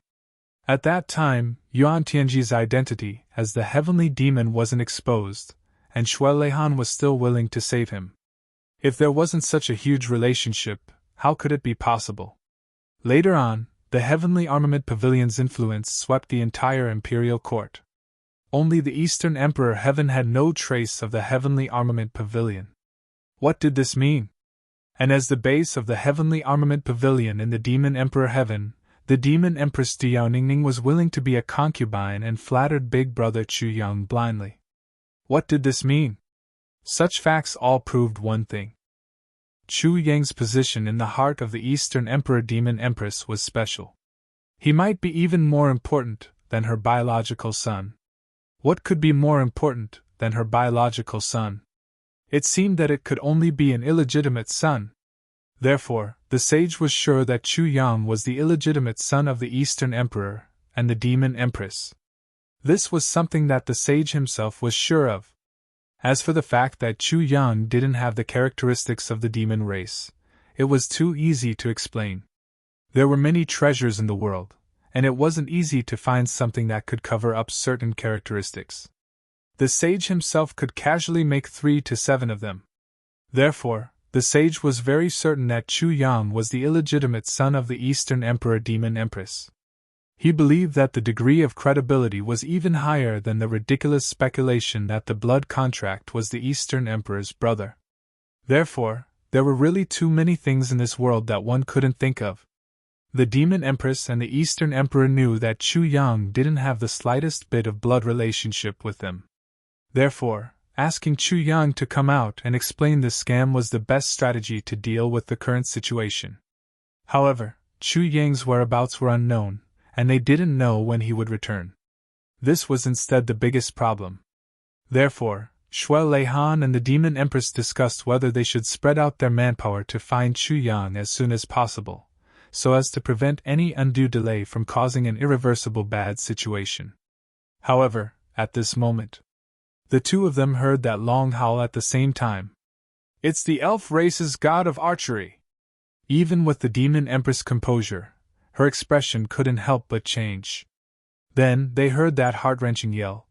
At that time, Yuan Tianji's identity as the heavenly demon wasn't exposed, and Shui Leihan was still willing to save him. If there wasn't such a huge relationship, how could it be possible? Later on, the heavenly armament pavilion's influence swept the entire imperial court. Only the Eastern Emperor Heaven had no trace of the heavenly armament pavilion. What did this mean? And as the base of the heavenly armament pavilion in the Demon Emperor Heaven, the Demon Empress Diao Ningning was willing to be a concubine and flattered Big Brother Chu Yang blindly. What did this mean? Such facts all proved one thing. Chu Yang's position in the heart of the Eastern Emperor Demon Empress was special. He might be even more important than her biological son. What could be more important than her biological son? It seemed that it could only be an illegitimate son. Therefore, the sage was sure that Chu Yang was the illegitimate son of the Eastern Emperor and the Demon Empress. This was something that the sage himself was sure of. As for the fact that Chu Yang didn't have the characteristics of the demon race, it was too easy to explain. There were many treasures in the world, and it wasn't easy to find something that could cover up certain characteristics. The sage himself could casually make 3 to 7 of them. Therefore, The sage was very certain that Chu Yang was the illegitimate son of the Eastern Emperor Demon Empress. He believed that the degree of credibility was even higher than the ridiculous speculation that the blood contract was the Eastern Emperor's brother. Therefore, there were really too many things in this world that one couldn't think of. The Demon Empress and the Eastern Emperor knew that Chu Yang didn't have the slightest bit of blood relationship with them. Therefore, asking Chu Yang to come out and explain this scam was the best strategy to deal with the current situation. However, Chu Yang's whereabouts were unknown, and they didn't know when he would return. This was instead the biggest problem. Therefore, Shui Leihan and the Demon Empress discussed whether they should spread out their manpower to find Chu Yang as soon as possible, so as to prevent any undue delay from causing an irreversible bad situation. However, at this moment, the two of them heard that long howl at the same time. "It's the elf race's god of archery!" Even with the Demon Empress' composure, her expression couldn't help but change. Then they heard that heart-wrenching yell.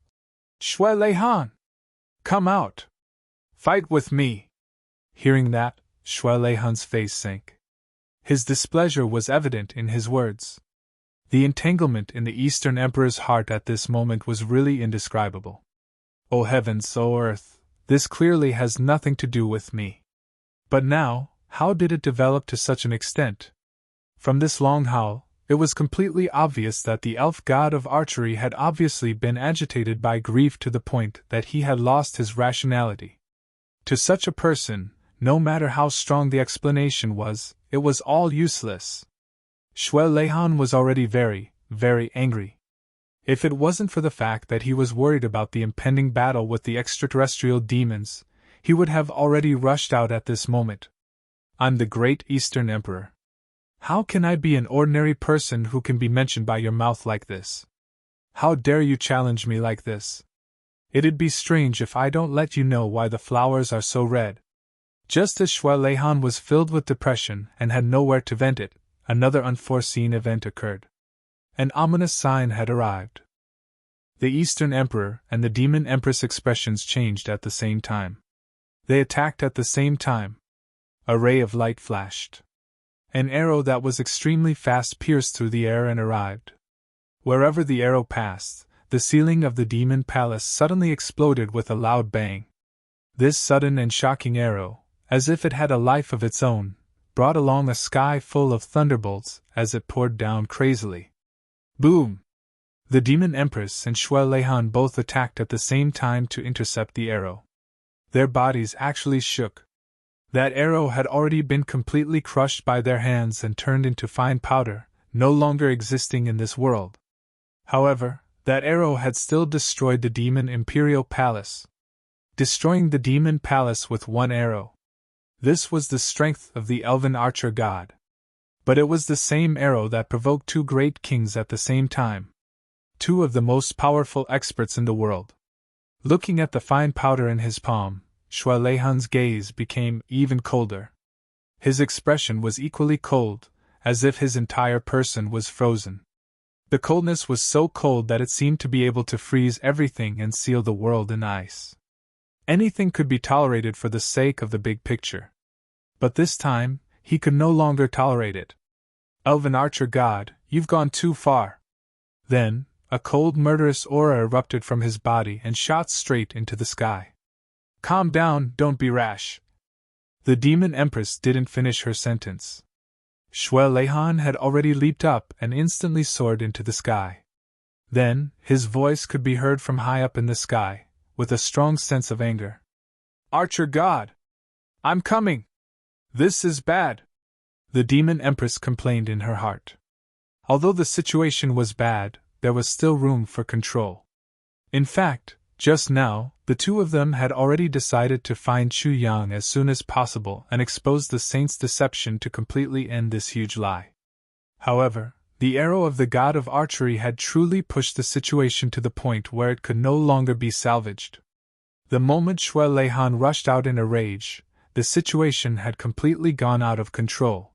"Shui Leihan! Come out! Fight with me!" Hearing that, Shui Leihan's face sank. His displeasure was evident in his words. The entanglement in the Eastern Emperor's heart at this moment was really indescribable. "O heavens, O earth, this clearly has nothing to do with me." But now, how did it develop to such an extent? From this long howl, it was completely obvious that the elf god of archery had obviously been agitated by grief to the point that he had lost his rationality. To such a person, no matter how strong the explanation was, it was all useless. Shui Leihan was already very, very angry. If it wasn't for the fact that he was worried about the impending battle with the extraterrestrial demons, he would have already rushed out at this moment. "I'm the great Eastern Emperor. How can I be an ordinary person who can be mentioned by your mouth like this? How dare you challenge me like this? It'd be strange if I don't let you know why the flowers are so red." Just as Shui Leihan was filled with depression and had nowhere to vent it, another unforeseen event occurred. An ominous sign had arrived. The Eastern Emperor and the Demon Empress' expressions changed at the same time. They attacked at the same time. A ray of light flashed. An arrow that was extremely fast pierced through the air and arrived. Wherever the arrow passed, the ceiling of the demon palace suddenly exploded with a loud bang. This sudden and shocking arrow, as if it had a life of its own, brought along a sky full of thunderbolts as it poured down crazily. Boom! The Demon Empress and Shui Leihan both attacked at the same time to intercept the arrow. Their bodies actually shook. That arrow had already been completely crushed by their hands and turned into fine powder, no longer existing in this world. However, that arrow had still destroyed the Demon Imperial Palace. Destroying the Demon Palace with one arrow. This was the strength of the elven archer god. But it was the same arrow that provoked two great kings at the same time. Two of the most powerful experts in the world. Looking at the fine powder in his palm, Shui Leihan's gaze became even colder. His expression was equally cold, as if his entire person was frozen. The coldness was so cold that it seemed to be able to freeze everything and seal the world in ice. Anything could be tolerated for the sake of the big picture. But this time, he could no longer tolerate it. "Elven archer god, you've gone too far." Then, a cold murderous aura erupted from his body and shot straight into the sky. "Calm down, don't be rash." The Demon Empress didn't finish her sentence. Shui Leihan had already leaped up and instantly soared into the sky. Then, his voice could be heard from high up in the sky, with a strong sense of anger. "Archer god! I'm coming! This is bad!" The Demon Empress complained in her heart. Although the situation was bad, there was still room for control. In fact, just now, the two of them had already decided to find Chu Yang as soon as possible and expose the saint's deception to completely end this huge lie. However, the arrow of the god of archery had truly pushed the situation to the point where it could no longer be salvaged. The moment Shui Leihan rushed out in a rage, the situation had completely gone out of control.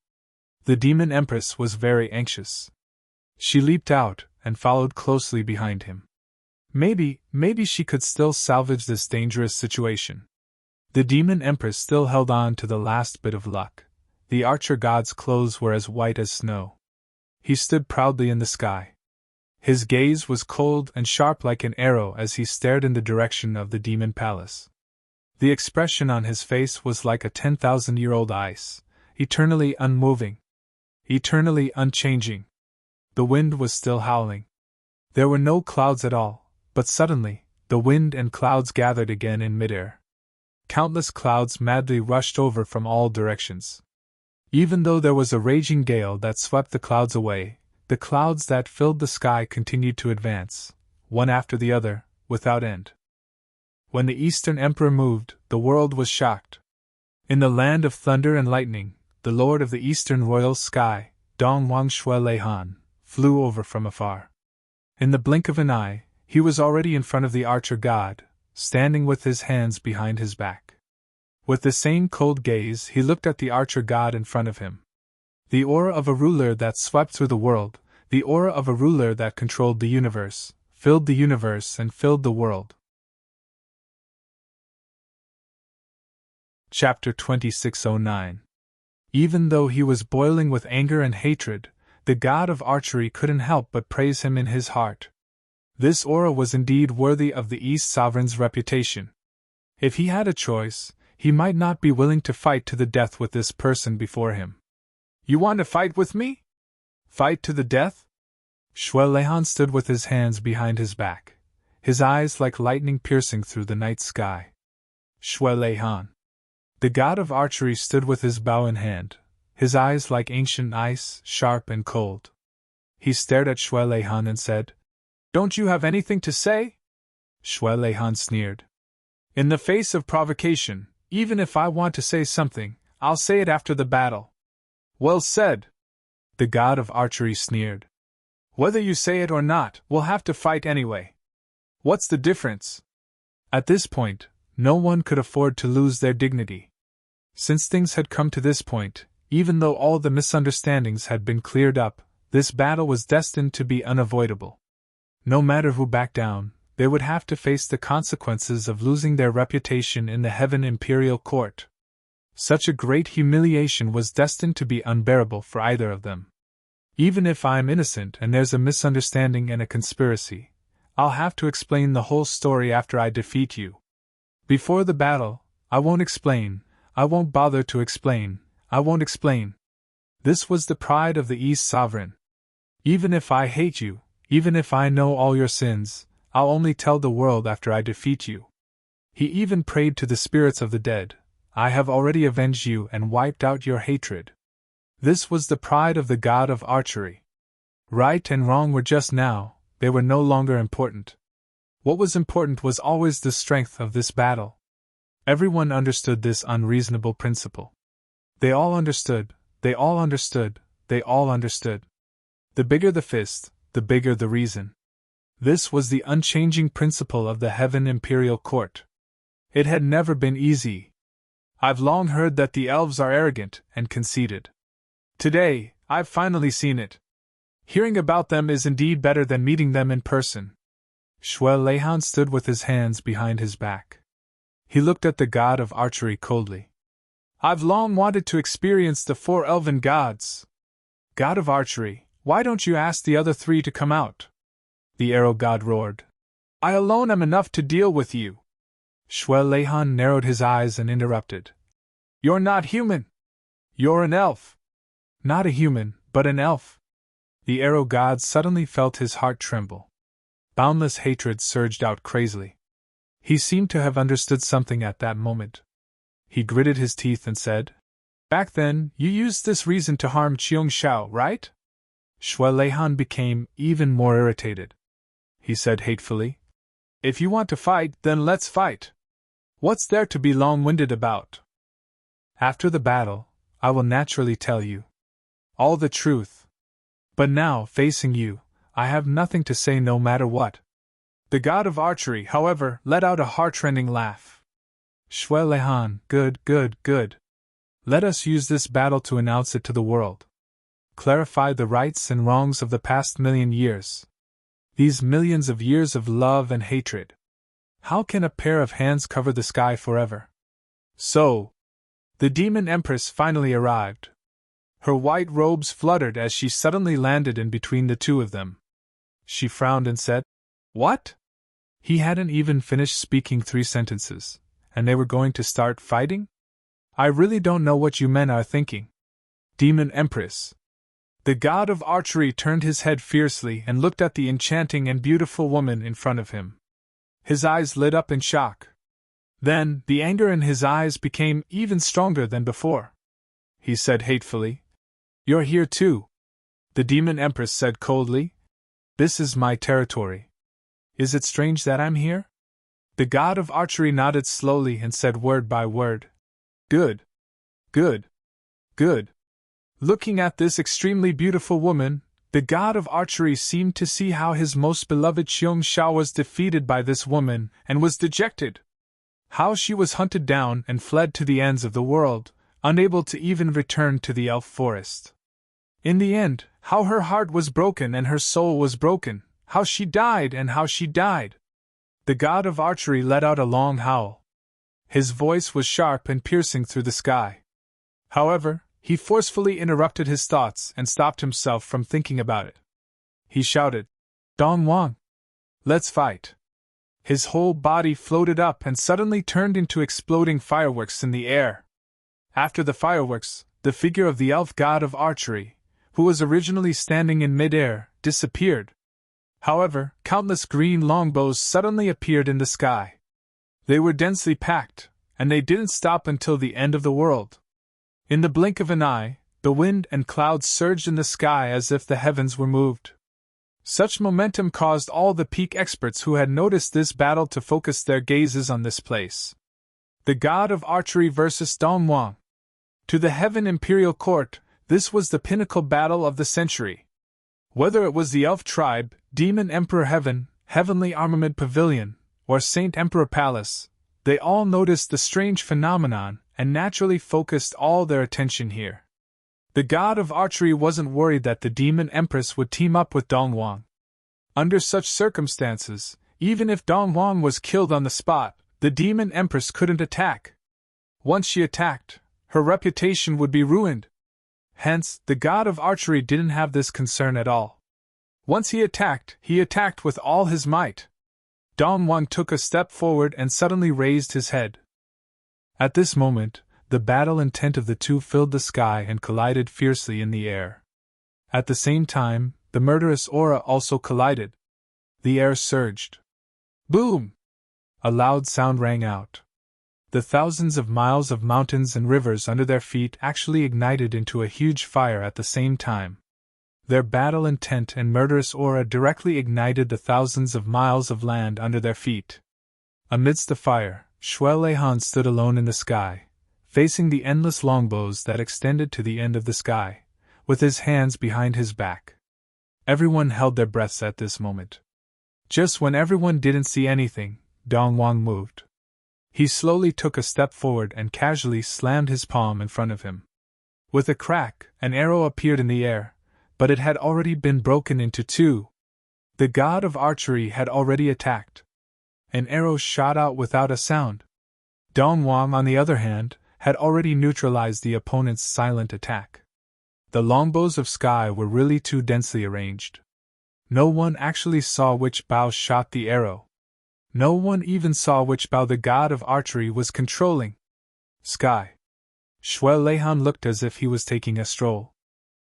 The Demon Empress was very anxious. She leaped out and followed closely behind him. Maybe she could still salvage this dangerous situation. The demon empress still held on to the last bit of luck. The archer god's clothes were as white as snow. He stood proudly in the sky. His gaze was cold and sharp like an arrow as he stared in the direction of the demon palace. The expression on his face was like a 10,000-year-old ice, eternally unmoving, eternally unchanging. The wind was still howling. There were no clouds at all, but suddenly, the wind and clouds gathered again in midair. Countless clouds madly rushed over from all directions. Even though there was a raging gale that swept the clouds away, the clouds that filled the sky continued to advance, one after the other, without end. When the Eastern Emperor moved, the world was shocked. In the land of thunder and lightning, the lord of the Eastern royal sky, Dong Wang Shui Lei Han, flew over from afar. In the blink of an eye, he was already in front of the archer god, standing with his hands behind his back. With the same cold gaze, he looked at the archer god in front of him. The aura of a ruler that swept through the world, the aura of a ruler that controlled the universe, filled the universe and filled the world. Chapter 2609. Even though he was boiling with anger and hatred, the god of archery couldn't help but praise him in his heart. This aura was indeed worthy of the East Sovereign's reputation. If he had a choice, he might not be willing to fight to the death with this person before him. You want to fight with me? Fight to the death? Shui Leihan stood with his hands behind his back, his eyes like lightning piercing through the night sky. Shui Leihan. The god of archery stood with his bow in hand, his eyes like ancient ice, sharp and cold. He stared at Shui Leihan and said, "Don't you have anything to say?" Shui Leihan sneered. "In the face of provocation, even if I want to say something, I'll say it after the battle." "Well said." The god of archery sneered. "Whether you say it or not, we'll have to fight anyway. What's the difference?" At this point, no one could afford to lose their dignity. Since things had come to this point, even though all the misunderstandings had been cleared up, this battle was destined to be unavoidable. No matter who backed down, they would have to face the consequences of losing their reputation in the Heaven Imperial Court. Such a great humiliation was destined to be unbearable for either of them. Even if I'm innocent and there's a misunderstanding and a conspiracy, I'll have to explain the whole story after I defeat you. Before the battle, I won't explain, I won't bother to explain, I won't explain. This was the pride of the East Sovereign. Even if I hate you, even if I know all your sins, I'll only tell the world after I defeat you. He even prayed to the spirits of the dead, I have already avenged you and wiped out your hatred. This was the pride of the god of archery. Right and wrong were just now, they were no longer important. What was important was always the strength of this battle. Everyone understood this unreasonable principle. They all understood, they all understood, they all understood. The bigger the fist, the bigger the reason. This was the unchanging principle of the Heaven Imperial Court. It had never been easy. I've long heard that the elves are arrogant and conceited. Today, I've finally seen it. Hearing about them is indeed better than meeting them in person. Shui Leihan stood with his hands behind his back. He looked at the god of archery coldly. I've long wanted to experience the 4 elven gods. God of archery, why don't you ask the other 3 to come out? The arrow god roared. I alone am enough to deal with you. Shui Leihan narrowed his eyes and interrupted. You're not human. You're an elf. Not a human, but an elf. The arrow god suddenly felt his heart tremble. Boundless hatred surged out crazily. He seemed to have understood something at that moment. He gritted his teeth and said, Back then, you used this reason to harm Qiong Xiao, right? Shui Leihan became even more irritated. He said hatefully, If you want to fight, then let's fight. What's there to be long-winded about? After the battle, I will naturally tell you all the truth. But now, facing you, I have nothing to say no matter what. The god of archery, however, let out a heart-rending laugh. Shui Leihan, good, good, good. Let us use this battle to announce it to the world. Clarify the rights and wrongs of the past 1,000,000 years. These millions of years of love and hatred. How can a pair of hands cover the sky forever? So, the demon empress finally arrived. Her white robes fluttered as she suddenly landed in between the two of them. She frowned and said, "What?" He hadn't even finished speaking 3 sentences, and they were going to start fighting? "I really don't know what you men are thinking. Demon Empress." The god of archery turned his head fiercely and looked at the enchanting and beautiful woman in front of him. His eyes lit up in shock. Then, the anger in his eyes became even stronger than before. He said hatefully, "You're here too." The demon empress said coldly, "This is my territory. Is it strange that I'm here?" The god of archery nodded slowly and said word by word, "Good. Good. Good." Looking at this extremely beautiful woman, the god of archery seemed to see how his most beloved Xiong Xiao was defeated by this woman and was dejected. How she was hunted down and fled to the ends of the world, unable to even return to the elf forest. In the end, how her heart was broken and her soul was broken, how she died and how she died. The god of archery let out a long howl. His voice was sharp and piercing through the sky. However, he forcefully interrupted his thoughts and stopped himself from thinking about it. He shouted, "Dong Wang! Let's fight!" His whole body floated up and suddenly turned into exploding fireworks in the air. After the fireworks, the figure of the elf god of archery, who was originally standing in mid-air, disappeared. However, countless green longbows suddenly appeared in the sky. They were densely packed, and they didn't stop until the end of the world. In the blink of an eye, the wind and clouds surged in the sky as if the heavens were moved. Such momentum caused all the peak experts who had noticed this battle to focus their gazes on this place. The god of archery versus Dong Wang. To the Heaven Imperial Court, this was the pinnacle battle of the century. Whether it was the elf tribe, Demon Emperor Heaven, Heavenly Armament Pavilion, or Saint Emperor Palace, they all noticed the strange phenomenon and naturally focused all their attention here. The god of archery wasn't worried that the demon empress would team up with Dong Wang. Under such circumstances, even if Dong Wang was killed on the spot, the demon empress couldn't attack. Once she attacked, her reputation would be ruined. Hence, the god of archery didn't have this concern at all. Once he attacked with all his might. Dong Wang took a step forward and suddenly raised his head. At this moment, the battle intent of the two filled the sky and collided fiercely in the air. At the same time, the murderous aura also collided. The air surged. Boom! A loud sound rang out. The thousands of miles of mountains and rivers under their feet actually ignited into a huge fire at the same time. Their battle intent and murderous aura directly ignited the thousands of miles of land under their feet. Amidst the fire, Shuai Leihan stood alone in the sky, facing the endless longbows that extended to the end of the sky, with his hands behind his back. Everyone held their breaths at this moment. Just when everyone didn't see anything, Dong Wang moved. He slowly took a step forward and casually slammed his palm in front of him. With a crack, an arrow appeared in the air, but it had already been broken into 2. The god of archery had already attacked. An arrow shot out without a sound. Dong Wang, on the other hand, had already neutralized the opponent's silent attack. The longbows of sky were really too densely arranged. No one actually saw which bow shot the arrow. No one even saw which bow the god of archery was controlling. Sky. Shuai Leihan looked as if he was taking a stroll.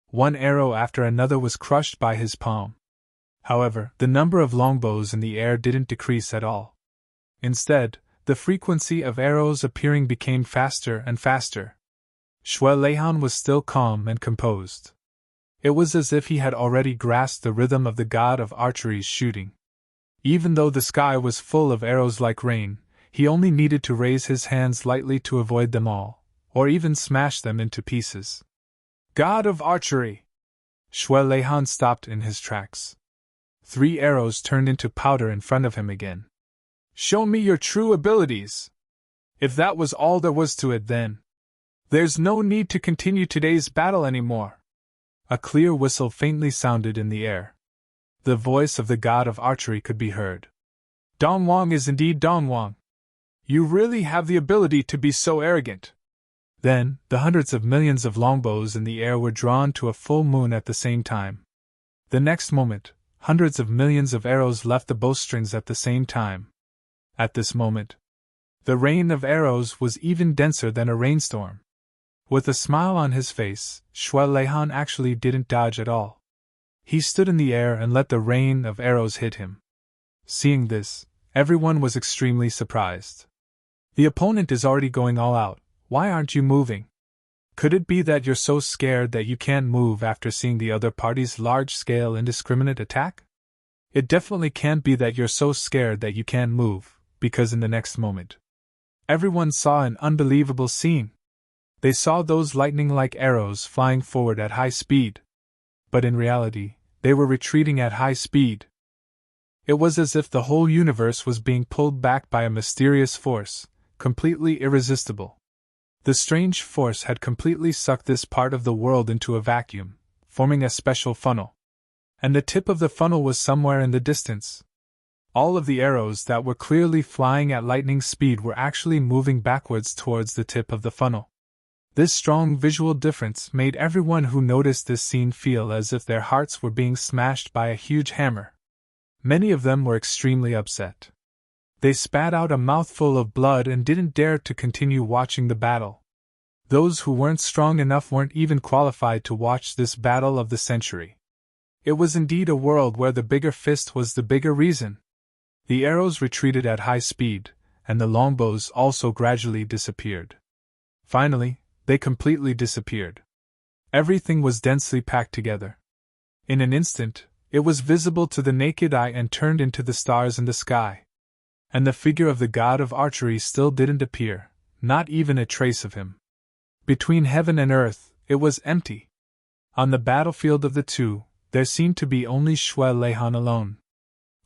One arrow after another was crushed by his palm. However, the number of longbows in the air didn't decrease at all. Instead, the frequency of arrows appearing became faster and faster. Shuai Leihan was still calm and composed. It was as if he had already grasped the rhythm of the god of archery's shooting. Even though the sky was full of arrows like rain, he only needed to raise his hands lightly to avoid them all, or even smash them into pieces. God of archery! Shuai Leihan stopped in his tracks. 3 arrows turned into powder in front of him again. Show me your true abilities! If that was all there was to it, then there's no need to continue today's battle anymore. A clear whistle faintly sounded in the air. The voice of the god of archery could be heard. Dong Wang is indeed Dong Wang. You really have the ability to be so arrogant. Then, the hundreds of millions of longbows in the air were drawn to a full moon at the same time. The next moment, hundreds of millions of arrows left the bowstrings at the same time. At this moment, the rain of arrows was even denser than a rainstorm. With a smile on his face, Shuai actually didn't dodge at all. He stood in the air and let the rain of arrows hit him. Seeing this, everyone was extremely surprised. The opponent is already going all out. Why aren't you moving? Could it be that you're so scared that you can't move after seeing the other party's large-scale indiscriminate attack? It definitely can't be that you're so scared that you can't move, because in the next moment, everyone saw an unbelievable scene. They saw those lightning-like arrows flying forward at high speed. But in reality, they were retreating at high speed. It was as if the whole universe was being pulled back by a mysterious force, completely irresistible. The strange force had completely sucked this part of the world into a vacuum, forming a special funnel. And the tip of the funnel was somewhere in the distance. All of the arrows that were clearly flying at lightning speed were actually moving backwards towards the tip of the funnel. This strong visual difference made everyone who noticed this scene feel as if their hearts were being smashed by a huge hammer. Many of them were extremely upset. They spat out a mouthful of blood and didn't dare to continue watching the battle. Those who weren't strong enough weren't even qualified to watch this battle of the century. It was indeed a world where the bigger fist was the bigger reason. The arrows retreated at high speed, and the longbows also gradually disappeared. Finally, they completely disappeared. Everything was densely packed together. In an instant, it was visible to the naked eye and turned into the stars in the sky. And the figure of the god of archery still didn't appear, not even a trace of him. Between heaven and earth, it was empty. On the battlefield of the two, there seemed to be only Shuai alone.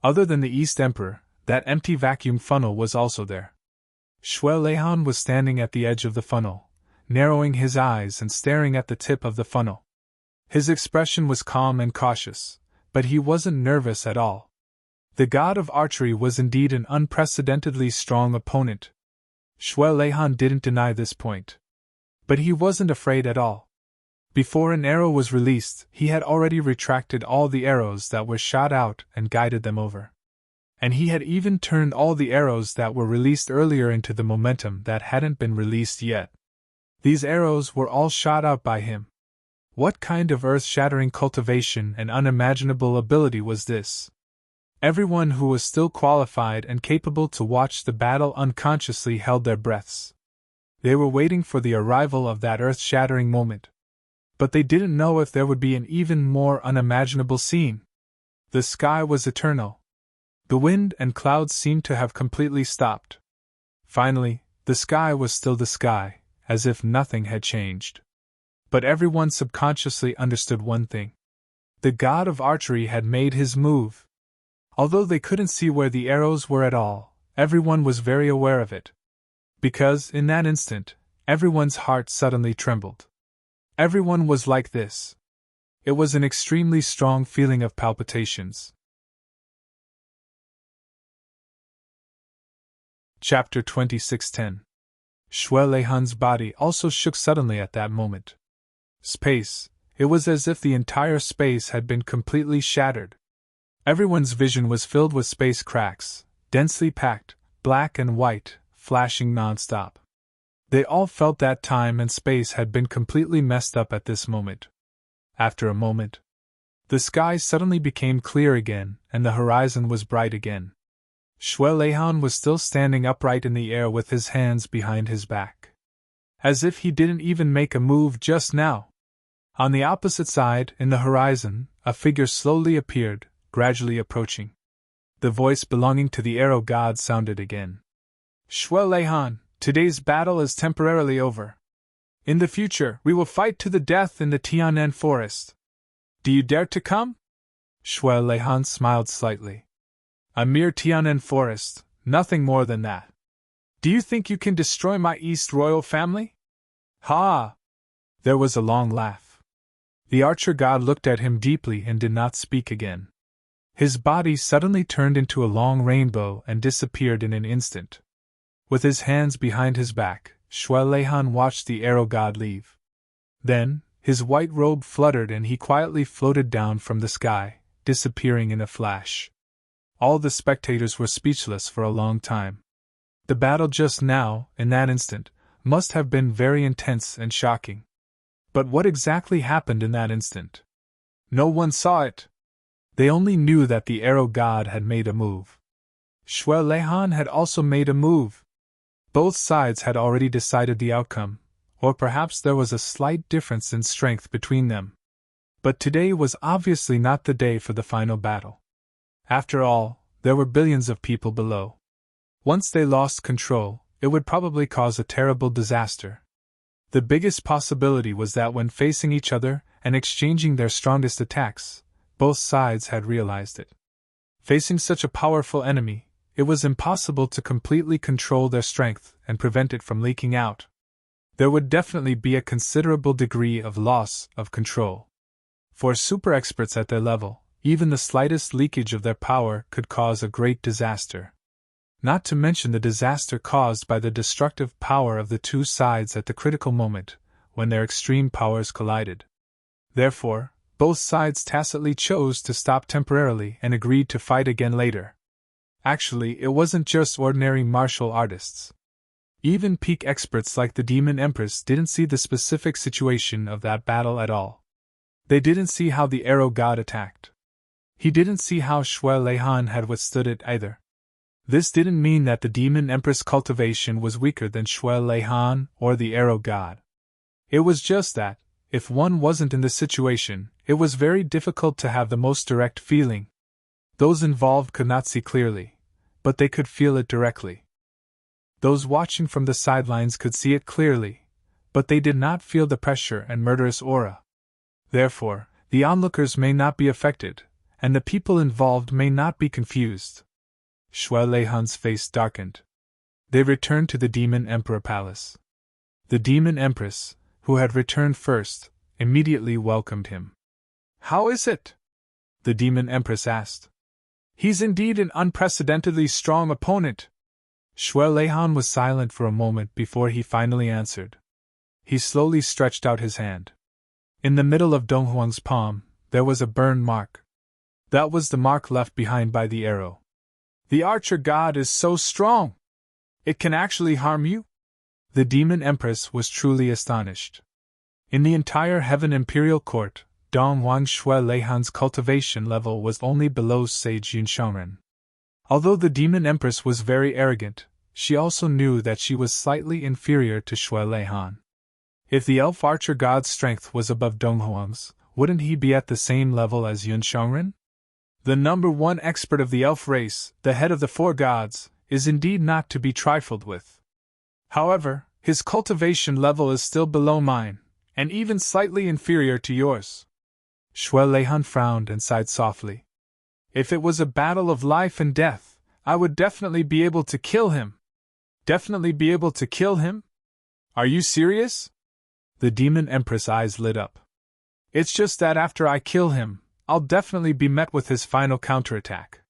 Other than the East Emperor, that empty vacuum funnel was also there. Shuai was standing at the edge of the funnel, narrowing his eyes and staring at the tip of the funnel. His expression was calm and cautious, but he wasn't nervous at all. The god of archery was indeed an unprecedentedly strong opponent. Shuai didn't deny this point. But he wasn't afraid at all. Before an arrow was released, he had already retracted all the arrows that were shot out and guided them over. And he had even turned all the arrows that were released earlier into the momentum that hadn't been released yet. These arrows were all shot out by him. What kind of earth-shattering cultivation and unimaginable ability was this? Everyone who was still qualified and capable to watch the battle unconsciously held their breaths. They were waiting for the arrival of that earth-shattering moment. But they didn't know if there would be an even more unimaginable scene. The sky was eternal. The wind and clouds seemed to have completely stopped. Finally, the sky was still the sky, as if nothing had changed. But everyone subconsciously understood one thing. The god of archery had made his move. Although they couldn't see where the arrows were at all, everyone was very aware of it. Because, in that instant, everyone's heart suddenly trembled. Everyone was like this. It was an extremely strong feeling of palpitations. Chapter 26:10. Shuai body also shook suddenly at that moment. Space, it was as if the entire space had been completely shattered. Everyone's vision was filled with space cracks, densely packed, black and white, flashing non-stop. They all felt that time and space had been completely messed up at this moment. After a moment, the sky suddenly became clear again, and the horizon was bright again. Shuai was still standing upright in the air with his hands behind his back. As if he didn't even make a move just now. On the opposite side, in the horizon, a figure slowly appeared, gradually approaching. The voice belonging to the arrow god sounded again. Shuai, today's battle is temporarily over. In the future, we will fight to the death in the Tianan forest. Do you dare to come? Shuai smiled slightly. A mere Tianan forest, nothing more than that. Do you think you can destroy my East royal family? Ha! There was a long laugh. The archer god looked at him deeply and did not speak again. His body suddenly turned into a long rainbow and disappeared in an instant. With his hands behind his back, Shuai Leihan watched the arrow god leave. Then, his white robe fluttered and he quietly floated down from the sky, disappearing in a flash. All the spectators were speechless for a long time. The battle just now, in that instant, must have been very intense and shocking. But what exactly happened in that instant? No one saw it. They only knew that the arrow god had made a move. Shuai Leihan had also made a move. Both sides had already decided the outcome, or perhaps there was a slight difference in strength between them. But today was obviously not the day for the final battle. After all, there were billions of people below. Once they lost control, it would probably cause a terrible disaster. The biggest possibility was that when facing each other and exchanging their strongest attacks, both sides had realized it. Facing such a powerful enemy, it was impossible to completely control their strength and prevent it from leaking out. There would definitely be a considerable degree of loss of control. For super experts at their level, even the slightest leakage of their power could cause a great disaster. Not to mention the disaster caused by the destructive power of the two sides at the critical moment, when their extreme powers collided. Therefore, both sides tacitly chose to stop temporarily and agreed to fight again later. Actually, it wasn't just ordinary martial artists. Even peak experts like the Demon Empress didn't see the specific situation of that battle at all. They didn't see how the arrow god attacked. He didn't see how Shuai Leihan had withstood it either. This didn't mean that the Demon Empress cultivation was weaker than Shuai Leihan or the arrow god. It was just that, if one wasn't in the situation, it was very difficult to have the most direct feeling. Those involved could not see clearly, but they could feel it directly. Those watching from the sidelines could see it clearly, but they did not feel the pressure and murderous aura. Therefore, the onlookers may not be affected, and the people involved may not be confused. Shuai Leihan's face darkened. They returned to the Demon Emperor Palace. The Demon Empress, who had returned first, immediately welcomed him. "How is it?" the Demon Empress asked. "He's indeed an unprecedentedly strong opponent." Shuai Leihan was silent for a moment before he finally answered. He slowly stretched out his hand. In the middle of Dong Huang's palm, there was a burn mark. That was the mark left behind by the arrow. "The archer god is so strong! It can actually harm you?" The Demon Empress was truly astonished. In the entire Heaven Imperial Court, Dong Huang Shuai Leihan's cultivation level was only below Sage Yunxiangren. Although the Demon Empress was very arrogant, she also knew that she was slightly inferior to Shuai Leihan. If the elf archer god's strength was above Dong Huang's, wouldn't he be at the same level as Yunxiangren? The number one expert of the elf race, the head of the four gods, is indeed not to be trifled with. However, his cultivation level is still below mine, and even slightly inferior to yours. Shuai Leihan frowned and sighed softly. If it was a battle of life and death, I would definitely be able to kill him. Definitely be able to kill him? Are you serious? The Demon Empress' eyes lit up. It's just that after I kill him, I'll definitely be met with his final counterattack.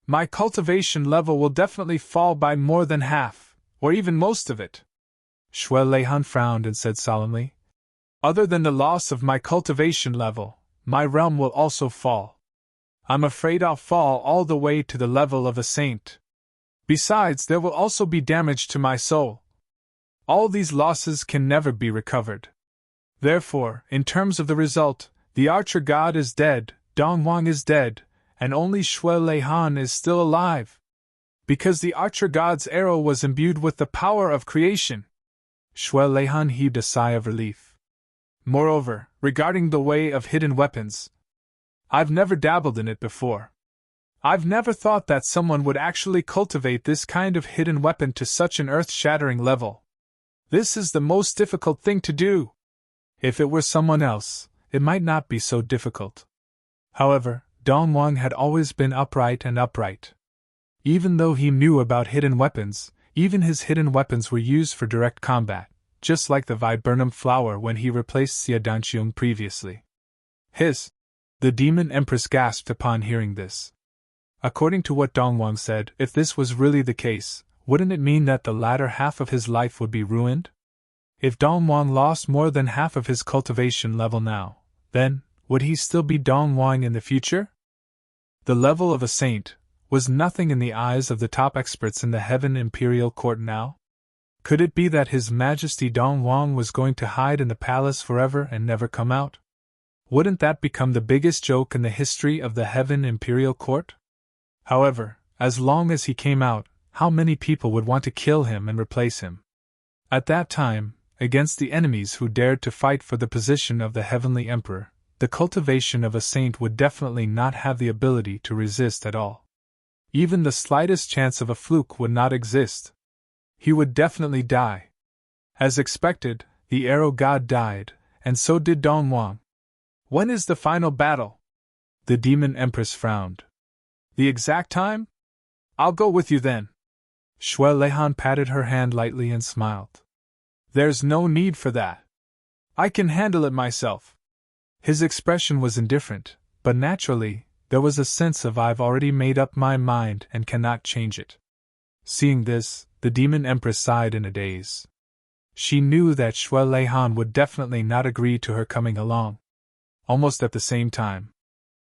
My cultivation level will definitely fall by more than half, or even most of it. Shuai Leihan frowned and said solemnly, "Other than the loss of my cultivation level, my realm will also fall. I'm afraid I'll fall all the way to the level of a saint. Besides, there will also be damage to my soul. All these losses can never be recovered. Therefore, in terms of the result, the archer god is dead, Dong Huang is dead, and only Shuai Leihan is still alive. Because the archer god's arrow was imbued with the power of creation." Shuai Leihan heaved a sigh of relief. "Moreover, regarding the way of hidden weapons, I've never dabbled in it before. I've never thought that someone would actually cultivate this kind of hidden weapon to such an earth-shattering level. This is the most difficult thing to do. If it were someone else, it might not be so difficult." However, Dong Huang had always been upright. Even though he knew about hidden weapons, even his hidden weapons were used for direct combat, just like the viburnum flower when he replaced Xia Danqiong previously. The Demon Empress gasped upon hearing this. According to what Dong Huang said, if this was really the case, wouldn't it mean that the latter half of his life would be ruined? If Dong Wang lost more than half of his cultivation level now, then, would he still be Dong Wang in the future? The level of a saint was nothing in the eyes of the top experts in the Heaven Imperial Court now. Could it be that His Majesty Dong Wang was going to hide in the palace forever and never come out? Wouldn't that become the biggest joke in the history of the Heaven Imperial Court? However, as long as he came out, how many people would want to kill him and replace him? At that time, against the enemies who dared to fight for the position of the Heavenly Emperor, the cultivation of a saint would definitely not have the ability to resist at all. Even the slightest chance of a fluke would not exist. He would definitely die. As expected, the arrow god died, and so did Dong Wang. When is the final battle? The demon empress frowned. The exact time? I'll go with you then. Shui Leihan patted her hand lightly and smiled. There's no need for that. I can handle it myself. His expression was indifferent, but naturally, there was a sense of I've already made up my mind and cannot change it. Seeing this, the demon empress sighed in a daze. She knew that Shui Leihan would definitely not agree to her coming along. Almost at the same time,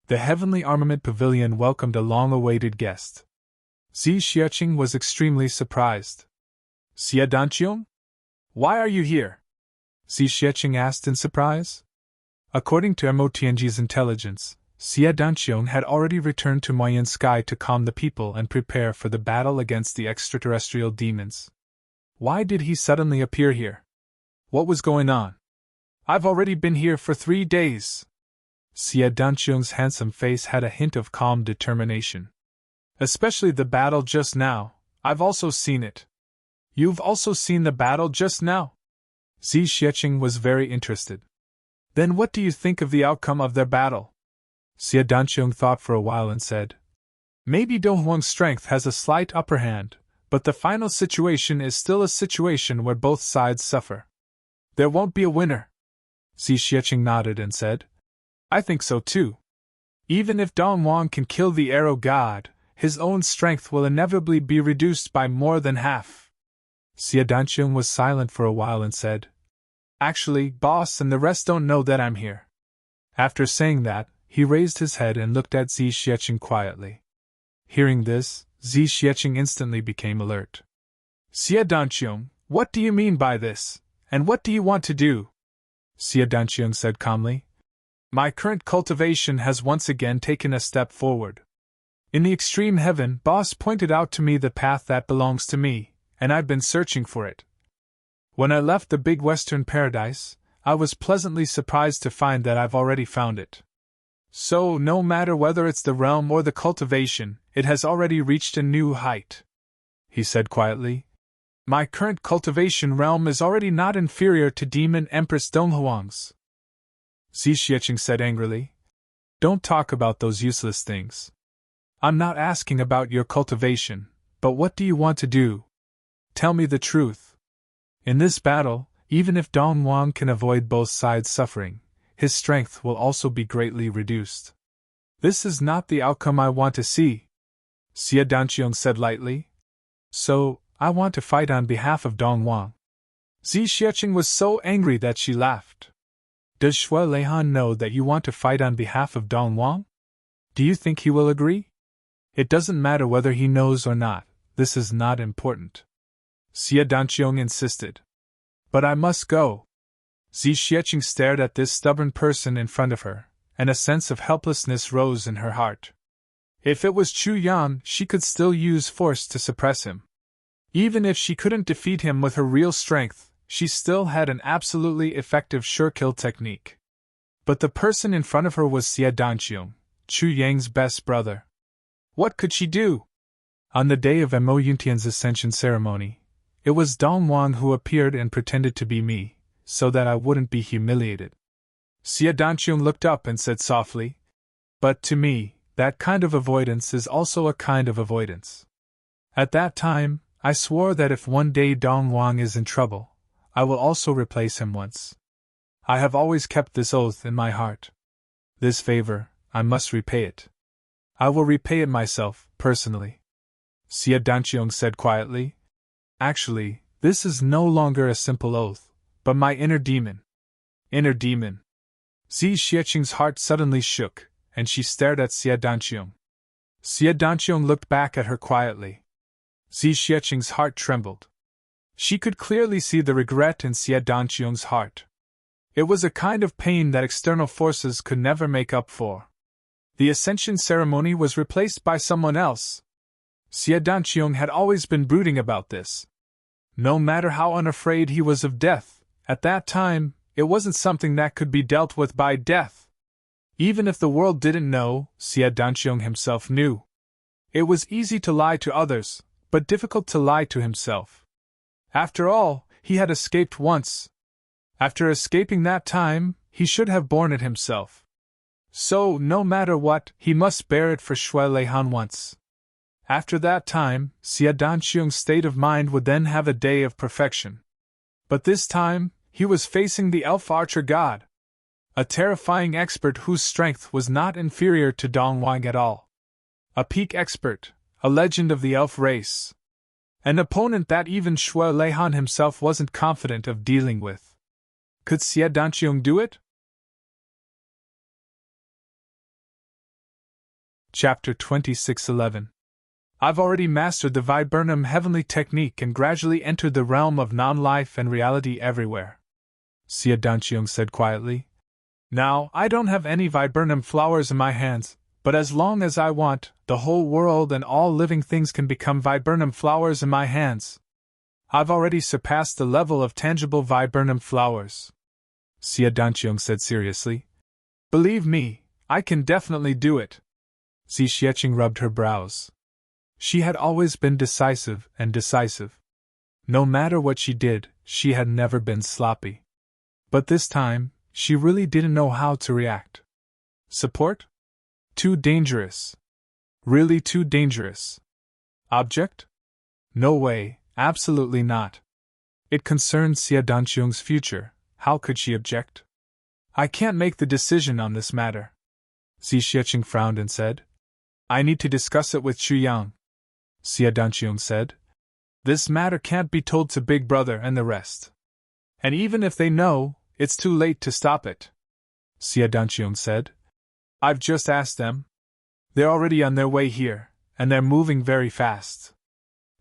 the Heavenly Armament Pavilion welcomed a long-awaited guest. Zi Xiaqing was extremely surprised. Xie Danqiong? Why are you here? Zi Xiaqing asked in surprise. According to Mo Tianji's intelligence, Xie Danqiong had already returned to Moyen Sky to calm the people and prepare for the battle against the extraterrestrial demons. Why did he suddenly appear here? What was going on? I've already been here for 3 days. Xie Danqiong's handsome face had a hint of calm determination. Especially the battle just now, I've also seen it. You've also seen the battle just now? Zi Xiaqing was very interested. Then what do you think of the outcome of their battle? Xie Danqiong thought for a while and said, Maybe Dong Wang's strength has a slight upper hand, but the final situation is still a situation where both sides suffer. There won't be a winner. Zi Xiaqing nodded and said, I think so too. Even if Dong Wang can kill the arrow god, his own strength will inevitably be reduced by more than half. Xie Danqiong was silent for a while and said, Actually, boss and the rest don't know that I'm here. After saying that, he raised his head and looked at Zi Xiaqing quietly. Hearing this, Zi Xiaqing instantly became alert. Xie Danqiong, what do you mean by this, and what do you want to do? Xie Danqiong said calmly. My current cultivation has once again taken a step forward. In the extreme heaven, boss pointed out to me the path that belongs to me, and I've been searching for it. When I left the big western paradise, I was pleasantly surprised to find that I've already found it. So, no matter whether it's the realm or the cultivation, it has already reached a new height. He said quietly. My current cultivation realm is already not inferior to Demon Empress Donghuang's. Zi Xiaqing said angrily. Don't talk about those useless things. I'm not asking about your cultivation, but what do you want to do? Tell me the truth. In this battle, even if Dong Wang can avoid both sides suffering, his strength will also be greatly reduced. This is not the outcome I want to see. Xie Danqiong said lightly. So, I want to fight on behalf of Dong Wang. Zi Xiaqing was so angry that she laughed. Does Shui Leihan know that you want to fight on behalf of Dong Wang? Do you think he will agree? It doesn't matter whether he knows or not, this is not important. Xie Danqiong insisted. But I must go. Zi Xiaqing stared at this stubborn person in front of her, and a sense of helplessness rose in her heart. If it was Chu Yan, she could still use force to suppress him. Even if she couldn't defeat him with her real strength, she still had an absolutely effective sure-kill technique. But the person in front of her was Xie Danqiong, Chu Yang's best brother. What could she do? On the day of Mo Yuntian's ascension ceremony, it was Dong Wang who appeared and pretended to be me, so that I wouldn't be humiliated. Xie Danqiong looked up and said softly, But to me, that kind of avoidance is also a kind of avoidance. At that time, I swore that if one day Dong Wang is in trouble, I will also replace him once. I have always kept this oath in my heart. This favor, I must repay it. I will repay it myself, personally. Xie Danqiong said quietly. Actually, this is no longer a simple oath, but my inner demon. Inner demon. Xi Xiecheng's heart suddenly shook, and she stared at Xie Danqiong. Xie Danqiong looked back at her quietly. Xi Xiecheng's heart trembled. She could clearly see the regret in Xie Danqiong's heart. It was a kind of pain that external forces could never make up for. The ascension ceremony was replaced by someone else. Xie Danqiong had always been brooding about this. No matter how unafraid he was of death, at that time, it wasn't something that could be dealt with by death. Even if the world didn't know, Xie Danqiong himself knew. It was easy to lie to others, but difficult to lie to himself. After all, he had escaped once. After escaping that time, he should have borne it himself. So, no matter what, he must bear it for Shui Leihan once. After that time, Xie Danqiong's state of mind would then have a day of perfection. But this time, he was facing the elf archer god. A terrifying expert whose strength was not inferior to Dong Wang at all. A peak expert, a legend of the elf race. An opponent that even Shui Leihan himself wasn't confident of dealing with. Could Xie Danqiong do it? Chapter 26:11. I've already mastered the Viburnum heavenly technique and gradually entered the realm of non-life and reality everywhere. Xie Danqiong said quietly. Now, I don't have any Viburnum flowers in my hands, but as long as I want, the whole world and all living things can become Viburnum flowers in my hands. I've already surpassed the level of tangible Viburnum flowers. Xie Danqiong said seriously. Believe me, I can definitely do it. Xi Xiecheng rubbed her brows. She had always been decisive and decisive. No matter what she did, she had never been sloppy. But this time, she really didn't know how to react. Support? Too dangerous. Really too dangerous. Object? No way, absolutely not. It concerned Xie Danqiong's future. How could she object? I can't make the decision on this matter. Xi Xiecheng frowned and said. I need to discuss it with Xu Yang. Xie Danqiong said. This matter can't be told to Big Brother and the rest. And even if they know, it's too late to stop it. Xie Danqiong said. I've just asked them. They're already on their way here, and they're moving very fast.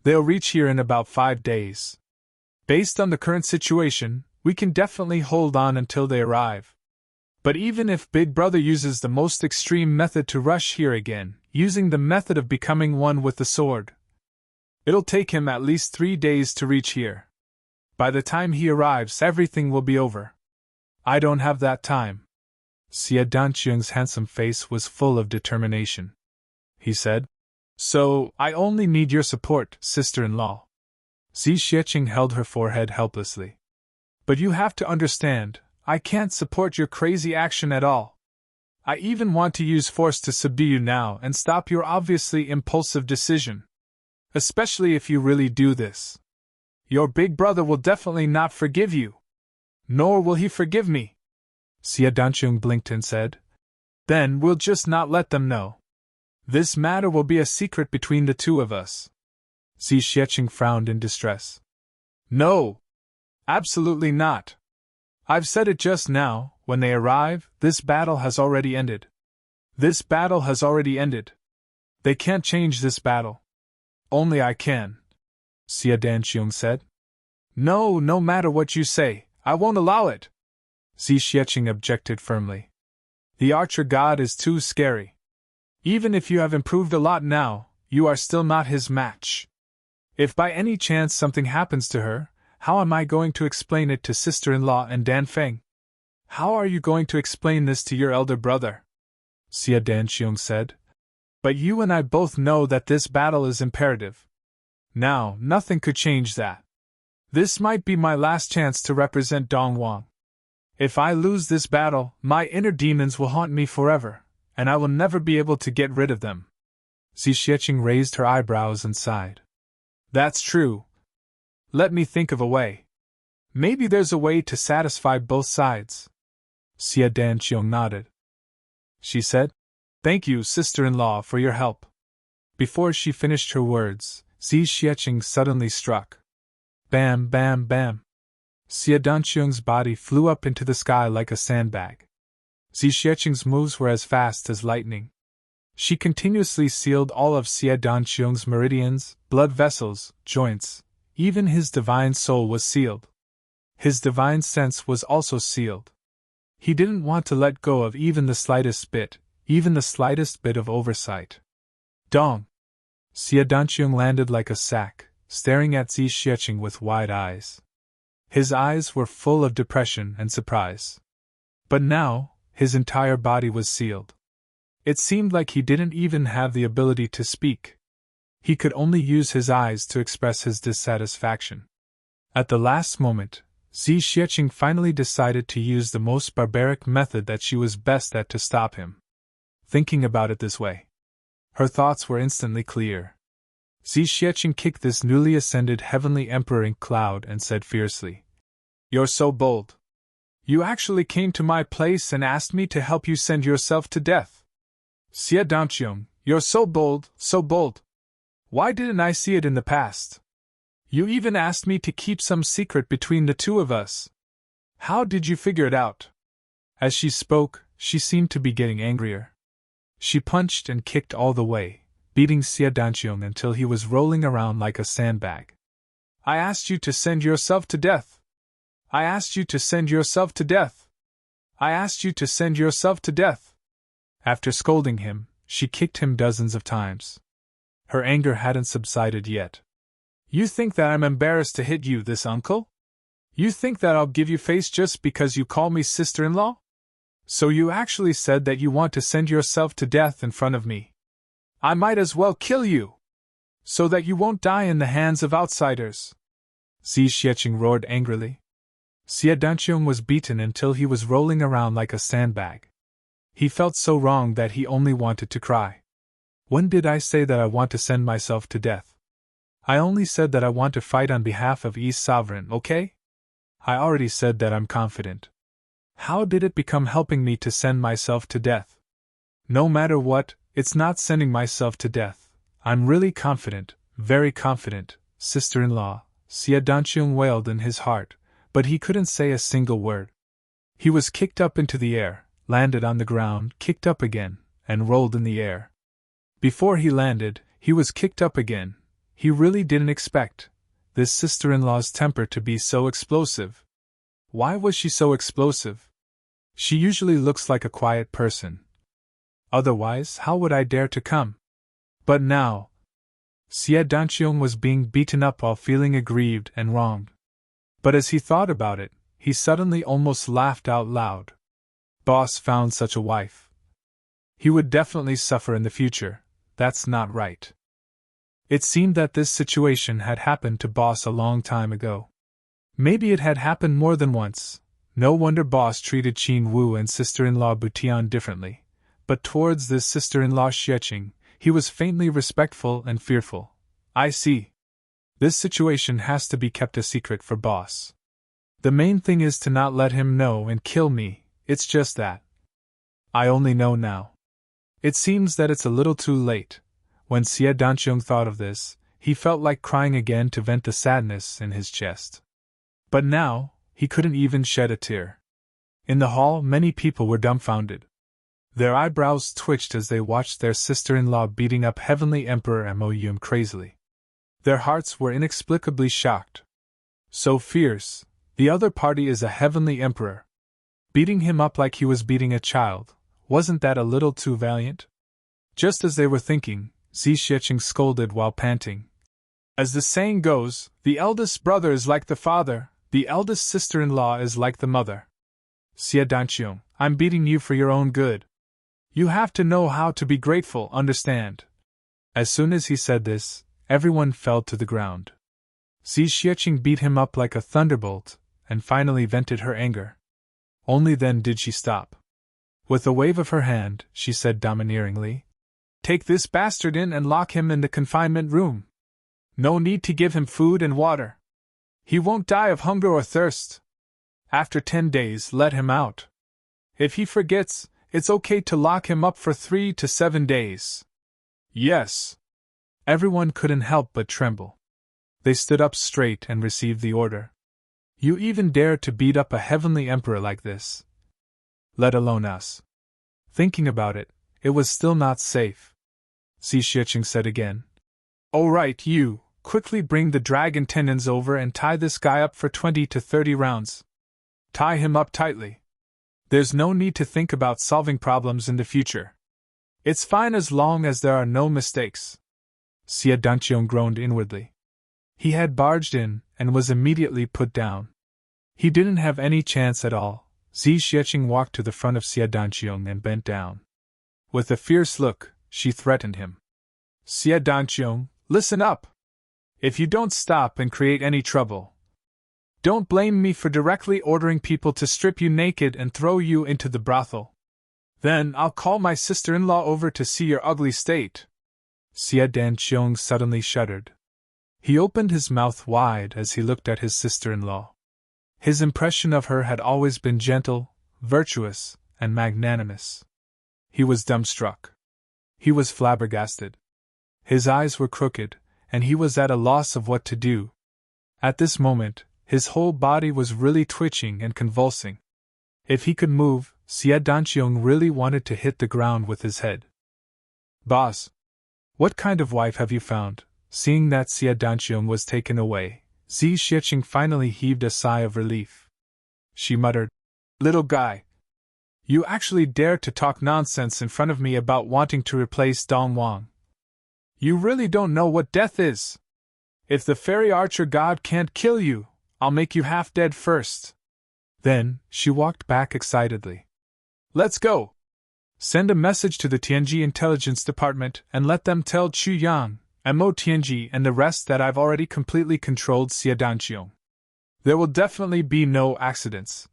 They'll reach here in about 5 days. Based on the current situation, we can definitely hold on until they arrive. But even if Big Brother uses the most extreme method to rush here again, using the method of becoming one with the sword, it'll take him at least 3 days to reach here. By the time he arrives, everything will be over. I don't have that time. Xie Danqiong's handsome face was full of determination. He said. So, I only need your support, sister-in-law. Xi Xiecheng held her forehead helplessly. But you have to understand, I can't support your crazy action at all. I even want to use force to subdue you now and stop your obviously impulsive decision. Especially if you really do this. Your big brother will definitely not forgive you. Nor will he forgive me. Xie Danqiong blinked and said. Then we'll just not let them know. This matter will be a secret between the two of us. Xi Xiecheng frowned in distress. No! Absolutely not. I've said it just now, when they arrive, this battle has already ended. This battle has already ended. They can't change this battle. Only I can. Xie Danqiong said. No, no matter what you say, I won't allow it. Xi Xiecheng objected firmly. The archer god is too scary. Even if you have improved a lot now, you are still not his match. If by any chance something happens to her, how am I going to explain it to sister-in-law and Dan Feng? How are you going to explain this to your elder brother? Xie Danqiong said. But you and I both know that this battle is imperative. Now, nothing could change that. This might be my last chance to represent Dong Wang. If I lose this battle, my inner demons will haunt me forever, and I will never be able to get rid of them. Xi Xiecheng raised her eyebrows and sighed. That's true. Let me think of a way. Maybe there's a way to satisfy both sides. Xie Danqiong nodded. She said, Thank you, sister-in-law, for your help. Before she finished her words, Xi Xiecheng suddenly struck. Bam, bam, bam. Xie Danqiang's body flew up into the sky like a sandbag. Xi Xiecheng's moves were as fast as lightning. She continuously sealed all of Xie Danqiang's meridians, blood vessels, joints. Even his divine soul was sealed. His divine sense was also sealed. He didn't want to let go of even the slightest bit of oversight. Dong! Xie Danqiang landed like a sack, staring at Xi Xiecheng with wide eyes. His eyes were full of depression and surprise. But now, his entire body was sealed. It seemed like he didn't even have the ability to speak. He could only use his eyes to express his dissatisfaction. At the last moment, Xi Xiecheng finally decided to use the most barbaric method that she was best at to stop him. Thinking about it this way, her thoughts were instantly clear. Xi Xiecheng kicked this newly ascended heavenly emperor in cloud and said fiercely, "You're so bold. You actually came to my place and asked me to help you send yourself to death. Xie Danqiang, you're so bold, so bold. Why didn't I see it in the past? You even asked me to keep some secret between the two of us. How did you figure it out?" As she spoke, she seemed to be getting angrier. She punched and kicked all the way, beating Xie Danqiang until he was rolling around like a sandbag. "I asked you to send yourself to death. I asked you to send yourself to death. I asked you to send yourself to death." After scolding him, she kicked him dozens of times. Her anger hadn't subsided yet. "You think that I'm embarrassed to hit you, this uncle? You think that I'll give you face just because you call me sister-in-law? So you actually said that you want to send yourself to death in front of me. I might as well kill you, so that you won't die in the hands of outsiders." Xi Xiecheng roared angrily. Xie Danqiang was beaten until he was rolling around like a sandbag. He felt so wrong that he only wanted to cry. "When did I say that I want to send myself to death? I only said that I want to fight on behalf of East Sovereign, okay? I already said that I'm confident. How did it become helping me to send myself to death? No matter what, it's not sending myself to death. I'm really confident, very confident, sister-in-law," Xie Danqiang wailed in his heart, but he couldn't say a single word. He was kicked up into the air, landed on the ground, kicked up again, and rolled in the air. Before he landed, he was kicked up again. He really didn't expect this sister-in-law's temper to be so explosive. Why was she so explosive? She usually looks like a quiet person. Otherwise, how would I dare to come? But now, Xie Danqiang was being beaten up while feeling aggrieved and wronged. But as he thought about it, he suddenly almost laughed out loud. Boss found such a wife. He would definitely suffer in the future. That's not right. It seemed that this situation had happened to Boss a long time ago. Maybe it had happened more than once. No wonder Boss treated Qin Wu and sister-in-law Butian differently. But towards this sister-in-law Xiecheng, he was faintly respectful and fearful. "I see. This situation has to be kept a secret for Boss. The main thing is to not let him know and kill me, it's just that. I only know now. It seems that it's a little too late." When Xie Danqiang thought of this, he felt like crying again to vent the sadness in his chest. But now, he couldn't even shed a tear. In the hall, many people were dumbfounded. Their eyebrows twitched as they watched their sister-in-law beating up Heavenly Emperor Mo crazily. Their hearts were inexplicably shocked. So fierce, the other party is a Heavenly Emperor. Beating him up like he was beating a child, wasn't that a little too valiant? Just as they were thinking, Xi Xiecheng scolded while panting. "As the saying goes, the eldest brother is like the father, the eldest sister-in-law is like the mother. Xie Danqiang, I'm beating you for your own good. You have to know how to be grateful, understand?" As soon as he said this, everyone fell to the ground. Xi Xiecheng beat him up like a thunderbolt, and finally vented her anger. Only then did she stop. With a wave of her hand, she said domineeringly, "Take this bastard in and lock him in the confinement room. No need to give him food and water. He won't die of hunger or thirst. After 10 days, let him out. If he forgets, it's okay to lock him up for 3 to 7 days. Yes." Everyone couldn't help but tremble. They stood up straight and received the order. You even dare to beat up a heavenly emperor like this? Let alone us. Thinking about it, it was still not safe. Xi Shiqing said again. All right, you, quickly bring the dragon tendons over and tie this guy up for 20 to 30 rounds. Tie him up tightly. There's no need to think about solving problems in the future. It's fine as long as there are no mistakes. Xie Danqiong groaned inwardly. He had barged in and was immediately put down. He didn't have any chance at all. Xi Shiqing walked to the front of Xie Danqiong and bent down. With a fierce look, she threatened him. Xie Danqiong, listen up! If you don't stop and create any trouble, don't blame me for directly ordering people to strip you naked and throw you into the brothel. Then I'll call my sister-in-law over to see your ugly state. Xie Danqiong suddenly shuddered. He opened his mouth wide as he looked at his sister-in-law. His impression of her had always been gentle, virtuous, and magnanimous. He was dumbstruck. He was flabbergasted. His eyes were crooked, and he was at a loss of what to do. At this moment, his whole body was really twitching and convulsing. If he could move, Xie Danqiong really wanted to hit the ground with his head. Boss, what kind of wife have you found? Seeing that Xie Danqiong was taken away, Xi Shiqing finally heaved a sigh of relief. She muttered, Little guy, you actually dare to talk nonsense in front of me about wanting to replace Dong Wang. You really don't know what death is. If the fairy archer god can't kill you, I'll make you half dead first. Then, she walked back excitedly. Let's go! Send a message to the Tianji Intelligence Department and let them tell Chu Yang, Mo Tianji and the rest that I've already completely controlled Xie Danqiong. There will definitely be no accidents.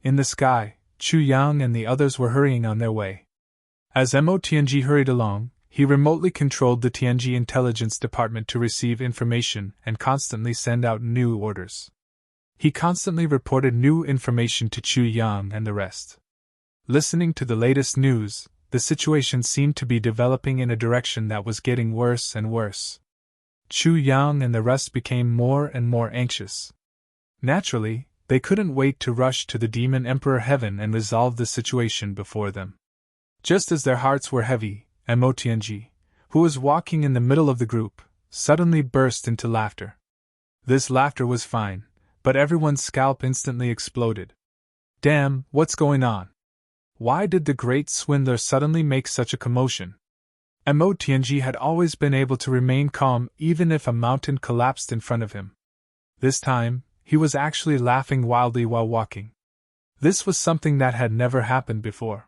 In the sky, Chu Yang and the others were hurrying on their way. As Mo Tianji hurried along, he remotely controlled the Tianji Intelligence Department to receive information and constantly send out new orders. He constantly reported new information to Chu Yang and the rest. Listening to the latest news, the situation seemed to be developing in a direction that was getting worse and worse. Chu Yang and the rest became more and more anxious. Naturally, they couldn't wait to rush to the Demon Emperor Heaven and resolve the situation before them. Just as their hearts were heavy, Mo Tianji, who was walking in the middle of the group, suddenly burst into laughter. This laughter was fine, but everyone's scalp instantly exploded. Damn, what's going on? Why did the great swindler suddenly make such a commotion? Mo Tianji had always been able to remain calm even if a mountain collapsed in front of him. This time, he was actually laughing wildly while walking. This was something that had never happened before.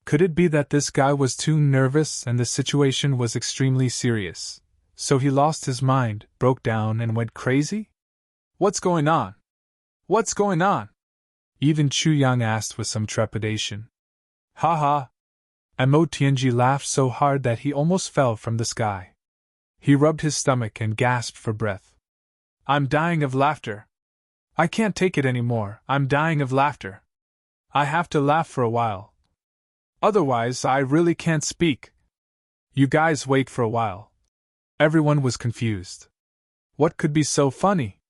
Could it be that this guy was too nervous and the situation was extremely serious, so he lost his mind, broke down, and went crazy? What's going on? What's going on? Even Chu Yang asked with some trepidation. Ha ha! Mo Tianji laughed so hard that he almost fell from the sky. He rubbed his stomach and gasped for breath. I'm dying of laughter. I can't take it anymore, I'm dying of laughter. I have to laugh for a while. Otherwise, I really can't speak. You guys wait for a while. Everyone was confused. What could be so funny?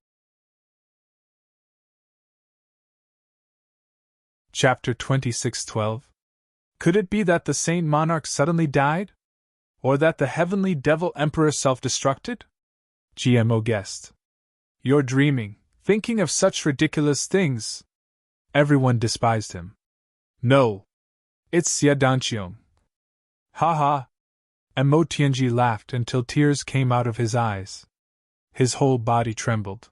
Chapter 26:12. Could it be that the Saint Monarch suddenly died? Or that the heavenly devil emperor self-destructed? GMO guessed. You're dreaming, thinking of such ridiculous things. Everyone despised him. No. It's Xie Danqiong. Ha ha! Mo Tianji laughed until tears came out of his eyes. His whole body trembled.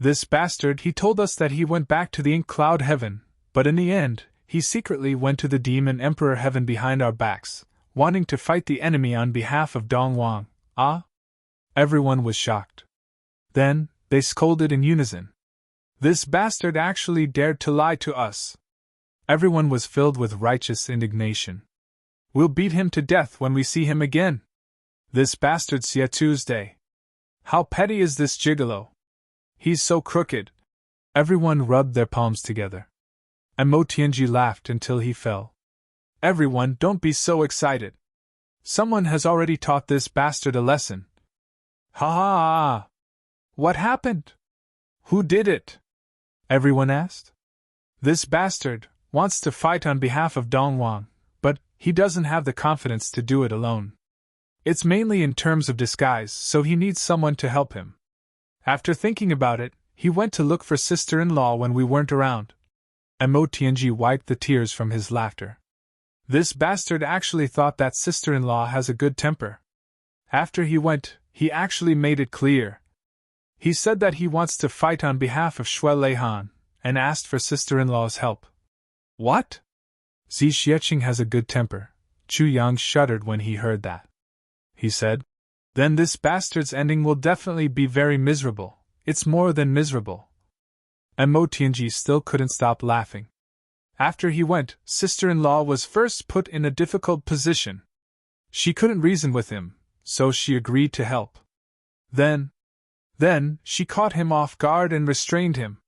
This bastard, he told us that he went back to the Ink Cloud Heaven, but in the end, he secretly went to the Demon Emperor Heaven behind our backs, wanting to fight the enemy on behalf of Dong Wang. Ah? Everyone was shocked. Then, they scolded in unison. This bastard actually dared to lie to us. Everyone was filled with righteous indignation. We'll beat him to death when we see him again. This bastard Xie Tuesday. How petty is this gigolo? He's so crooked. Everyone rubbed their palms together. Mo Tianji laughed until he fell. Everyone, don't be so excited. Someone has already taught this bastard a lesson. Ha ha ha! What happened? Who did it? Everyone asked. This bastard wants to fight on behalf of Dongwang, but he doesn't have the confidence to do it alone. It's mainly in terms of disguise, so he needs someone to help him. After thinking about it, he went to look for sister-in-law when we weren't around. Mo Tianji wiped the tears from his laughter. This bastard actually thought that sister-in-law has a good temper. After he went, he actually made it clear. He said that he wants to fight on behalf of Shui Leihan, and asked for sister-in-law's help. What? Zi Xieching has a good temper. Chu Yang shuddered when he heard that. He said, then this bastard's ending will definitely be very miserable. It's more than miserable. And Mo Tianji still couldn't stop laughing. After he went, sister-in-law was first put in a difficult position. She couldn't reason with him, so she agreed to help. Then she caught him off guard and restrained him.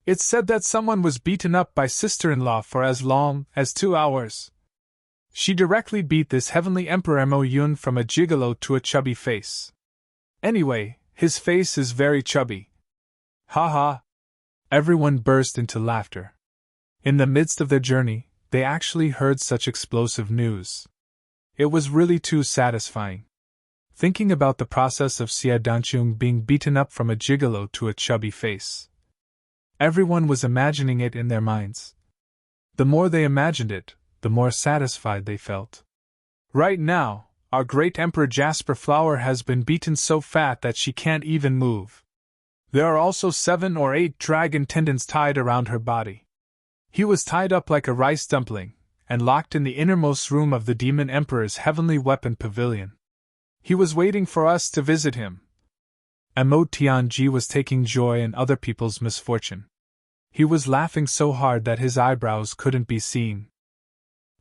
It's said that someone was beaten up by sister-in-law for as long as 2 hours. She directly beat this heavenly Emperor Mo Yun from a gigolo to a chubby face. Anyway, his face is very chubby. Ha ha! Everyone burst into laughter. In the midst of their journey, they actually heard such explosive news. It was really too satisfying. Thinking about the process of Xia Danqiong being beaten up from a gigolo to a chubby face. Everyone was imagining it in their minds. The more they imagined it, the more satisfied they felt. Right now, our great Emperor Jasper Flower has been beaten so fat that she can't even move. There are also 7 or 8 dragon tendons tied around her body. He was tied up like a rice dumpling, and locked in the innermost room of the Demon Emperor's heavenly weapon pavilion. He was waiting for us to visit him. Mo Tianji was taking joy in other people's misfortune. He was laughing so hard that his eyebrows couldn't be seen.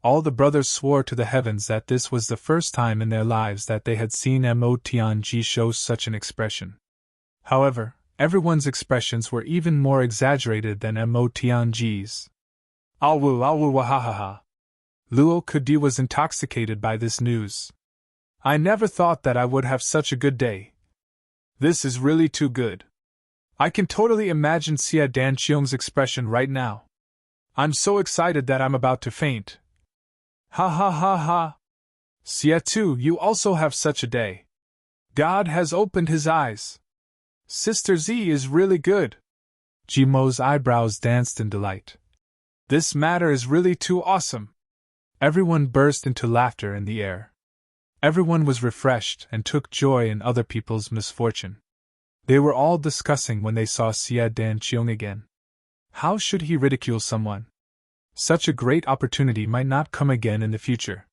All the brothers swore to the heavens that this was the first time in their lives that they had seen Mo Tianji show such an expression. However, everyone's expressions were even more exaggerated than Mo Tianji's. Awu wahahaha. Luo Kudi was intoxicated by this news. I never thought that I would have such a good day. This is really too good. I can totally imagine Xia Danqiong's expression right now. I'm so excited that I'm about to faint. Ha ha ha ha. Xia too, you also have such a day. God has opened his eyes. Sister Z is really good. Jimo's eyebrows danced in delight. This matter is really too awesome. Everyone burst into laughter in the air. Everyone was refreshed and took joy in other people's misfortune. They were all discussing when they saw Xia Danqiong again. How should he ridicule someone? Such a great opportunity might not come again in the future.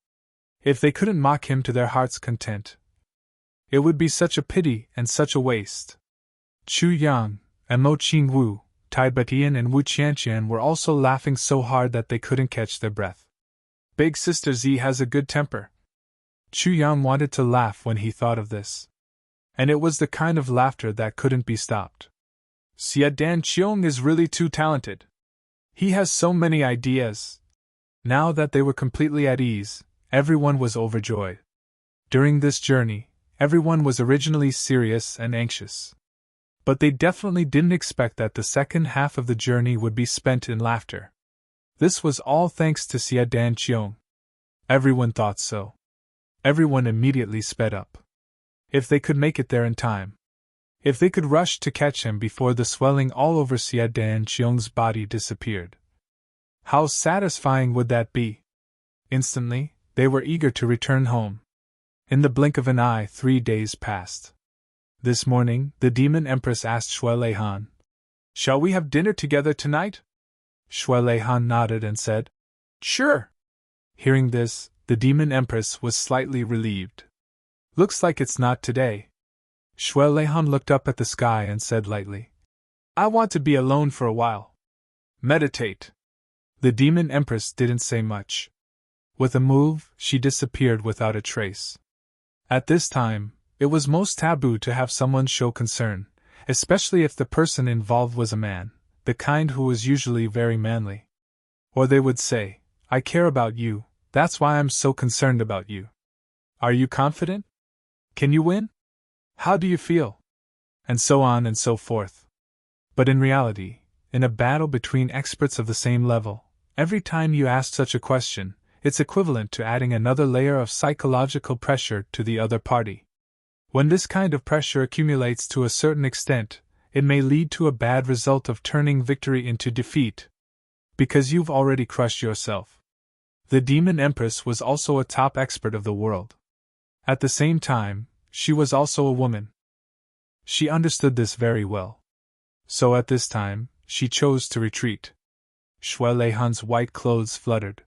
If they couldn't mock him to their heart's content, it would be such a pity and such a waste. Chu Yang, and Mo Qingwu, Tai Batian and Wu Qianqian were also laughing so hard that they couldn't catch their breath. Big Sister Z has a good temper. Chu Yang wanted to laugh when he thought of this. And it was the kind of laughter that couldn't be stopped. Xia Danqiong is really too talented. He has so many ideas. Now that they were completely at ease, everyone was overjoyed. During this journey, everyone was originally serious and anxious. But they definitely didn't expect that the second half of the journey would be spent in laughter. This was all thanks to Xia Danqiong. Everyone thought so. Everyone immediately sped up. If they could make it there in time. If they could rush to catch him before the swelling all over Xia Danqiong's body disappeared. How satisfying would that be? Instantly, they were eager to return home. In the blink of an eye, 3 days passed. This morning, the Demon Empress asked Shui Leihan, "Shall we have dinner together tonight?" Shui Leihan nodded and said, "Sure." Hearing this, the Demon Empress was slightly relieved. "Looks like it's not today." Shui Leihan looked up at the sky and said lightly, "I want to be alone for a while. Meditate." The Demon Empress didn't say much. With a move, she disappeared without a trace. At this time, it was most taboo to have someone show concern, especially if the person involved was a man, the kind who was usually very manly. Or they would say, "I care about you, that's why I'm so concerned about you. Are you confident? Can you win? How do you feel?" and so on and so forth. But in reality, in a battle between experts of the same level, every time you ask such a question, it's equivalent to adding another layer of psychological pressure to the other party. When this kind of pressure accumulates to a certain extent, it may lead to a bad result of turning victory into defeat, because you've already crushed yourself. The Demon Empress was also a top expert of the world. At the same time, she was also a woman. She understood this very well. So at this time, she chose to retreat. Shui Leihan's white clothes fluttered.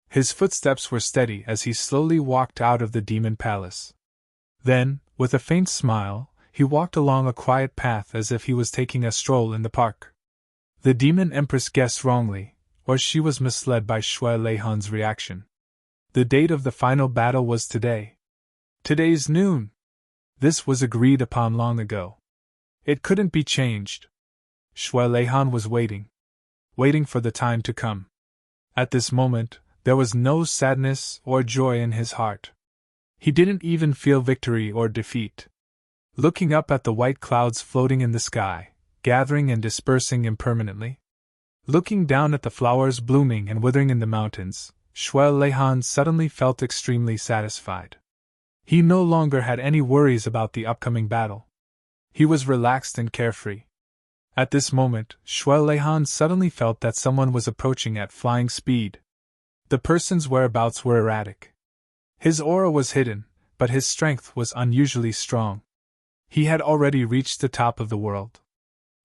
His footsteps were steady as he slowly walked out of the demon palace. Then, with a faint smile, he walked along a quiet path as if he was taking a stroll in the park. The Demon Empress guessed wrongly, or she was misled by Shui Leihan's reaction. The date of the final battle was today. Today's noon. This was agreed upon long ago. It couldn't be changed. Shui Leihan was waiting for the time to come. At this moment, there was no sadness or joy in his heart. He didn't even feel victory or defeat. Looking up at the white clouds floating in the sky, gathering and dispersing impermanently, looking down at the flowers blooming and withering in the mountains, Shui Leihan suddenly felt extremely satisfied. He no longer had any worries about the upcoming battle. He was relaxed and carefree. At this moment, Shui Leihan suddenly felt that someone was approaching at flying speed. The person's whereabouts were erratic. His aura was hidden, but his strength was unusually strong. He had already reached the top of the world.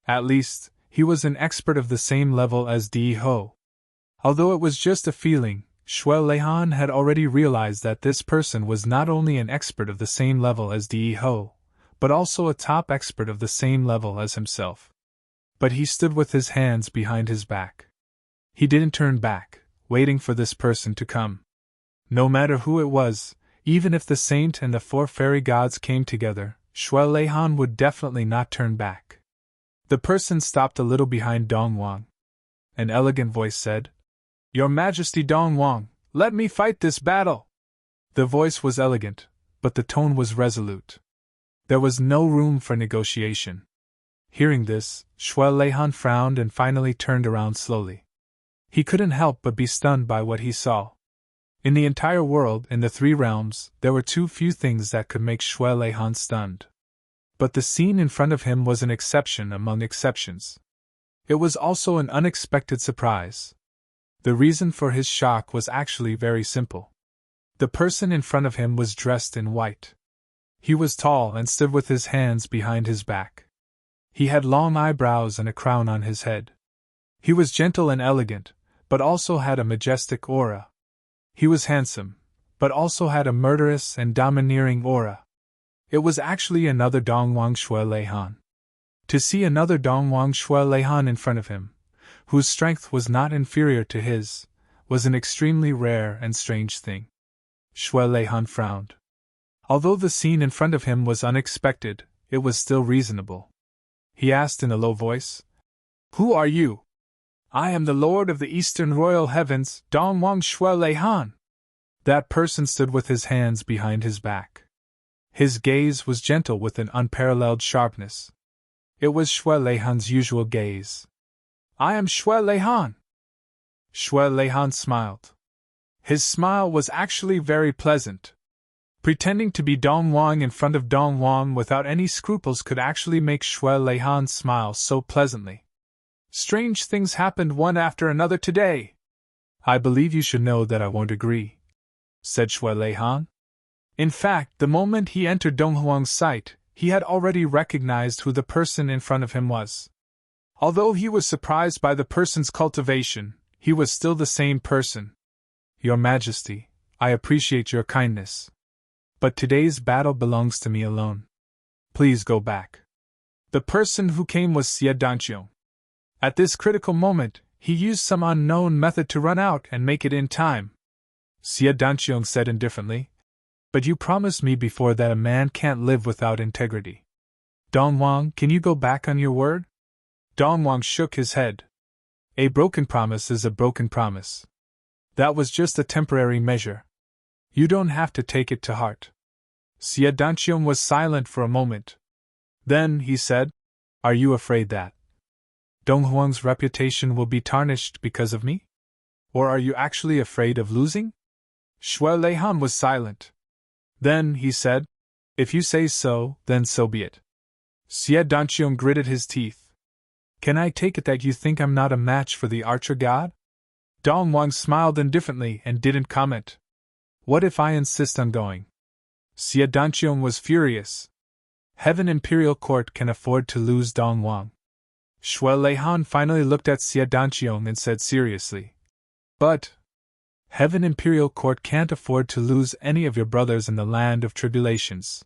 At least, he was an expert of the same level as Di Ho. Although it was just a feeling, Shui Leihan had already realized that this person was not only an expert of the same level as Di Ho, but also a top expert of the same level as himself. But he stood with his hands behind his back. He didn't turn back, waiting for this person to come. No matter who it was, even if the saint and the 4 fairy gods came together, Shui Leihan would definitely not turn back. The person stopped a little behind Dong Wang. An elegant voice said, "Your Majesty Dong Wang, let me fight this battle!" The voice was elegant, but the tone was resolute. There was no room for negotiation. Hearing this, Shui Leihan frowned and finally turned around slowly. He couldn't help but be stunned by what he saw. In the entire world, in the 3 realms, there were too few things that could make Shui Leihan stunned. But the scene in front of him was an exception among exceptions. It was also an unexpected surprise. The reason for his shock was actually very simple. The person in front of him was dressed in white. He was tall and stood with his hands behind his back. He had long eyebrows and a crown on his head. He was gentle and elegant, but also had a majestic aura. He was handsome, but also had a murderous and domineering aura. It was actually another Dongwang Shui Leihan. To see another Dongwang Shui Leihan in front of him, whose strength was not inferior to his, was an extremely rare and strange thing. Shui Leihan frowned. Although the scene in front of him was unexpected, it was still reasonable. He asked in a low voice, "Who are you?" "I am the Lord of the Eastern Royal Heavens, Dongwang Shui Leihan." That person stood with his hands behind his back. His gaze was gentle with an unparalleled sharpness. It was Shui Leihan's usual gaze. "I am Shui Leihan." Shui Leihan smiled. His smile was actually very pleasant. Pretending to be Dong Wang in front of Dong Wang without any scruples could actually make Shui Leihan smile so pleasantly. "Strange things happened one after another today." "I believe you should know that I won't agree," said Shui Leihan. In fact, the moment he entered Dong Huang's sight, he had already recognized who the person in front of him was. Although he was surprised by the person's cultivation, he was still the same person. "Your Majesty, I appreciate your kindness. But today's battle belongs to me alone. Please go back." The person who came was Xie Danqiong. At this critical moment, he used some unknown method to run out and make it in time. Xie Danqiong said indifferently, "But you promised me before that a man can't live without integrity. Dong Wang, can you go back on your word?" Dong Wang shook his head. "A broken promise is a broken promise. That was just a temporary measure. You don't have to take it to heart." Xie Danqiong was silent for a moment. Then, he said, are you afraid that Dong Huang's reputation will be tarnished because of me? Or are you actually afraid of losing? Shui Leihan was silent. Then, he said, if you say so, then so be it. Xie Danqiong gritted his teeth. Can I take it that you think I'm not a match for the archer god? Dong Huang smiled indifferently and didn't comment. What if I insist on going? Xie Danqiong was furious. Heaven Imperial Court can afford to lose Dong Huang. Shui Leihan finally looked at Xie Danqiong and said seriously, but Heaven Imperial Court can't afford to lose any of your brothers in the land of tribulations.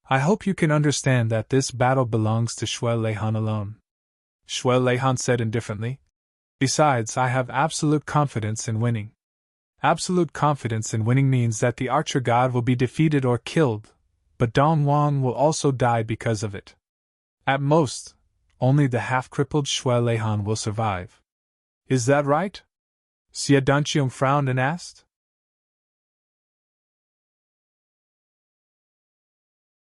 I hope you can understand that this battle belongs to Shui Leihan alone. Shui Leihan said indifferently. Besides, I have absolute confidence in winning. Absolute confidence in winning means that the archer god will be defeated or killed, but Dong Huang will also die because of it. At most, only the half-crippled Shui Leihan will survive. Is that right? Xie Danqiong frowned and asked.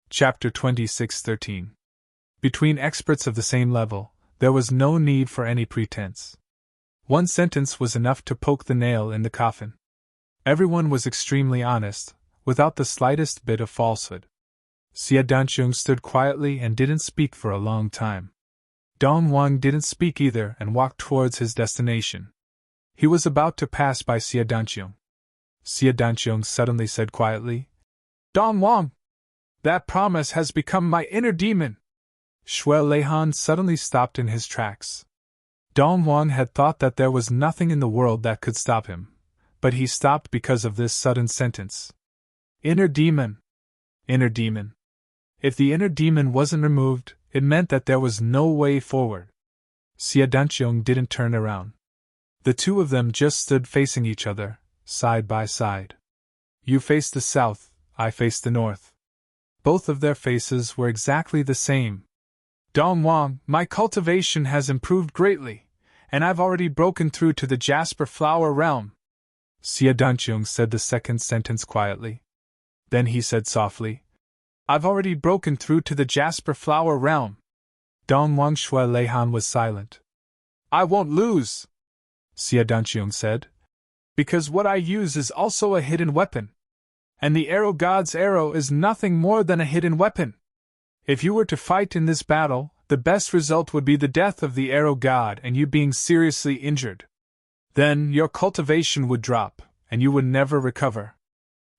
Chapter 26:13. Between experts of the same level, there was no need for any pretense. One sentence was enough to poke the nail in the coffin. Everyone was extremely honest, without the slightest bit of falsehood. Xie Danqiong stood quietly and didn't speak for a long time. Dong Huang didn't speak either and walked towards his destination. He was about to pass by Xie Danqiong. Xie Danqiong suddenly said quietly, Dong Huang! That promise has become my inner demon! Shui Leihan suddenly stopped in his tracks. Dong Huang had thought that there was nothing in the world that could stop him, but he stopped because of this sudden sentence. Inner demon! Inner demon! If the inner demon wasn't removed, it meant that there was no way forward. Xie Danqiong didn't turn around. The two of them just stood facing each other, side by side. You faced the south, I faced the north. Both of their faces were exactly the same. Dong Huang, my cultivation has improved greatly, and I've already broken through to the Jasper Flower realm. Xie Danqiong said the second sentence quietly. Then he said softly, I've already broken through to the Jasper Flower realm. Dong Huang. Shui Leihan was silent. I won't lose, Xie Danqiong said, because what I use is also a hidden weapon. And the arrow god's arrow is nothing more than a hidden weapon. If you were to fight in this battle, the best result would be the death of the arrow god and you being seriously injured. Then your cultivation would drop, and you would never recover.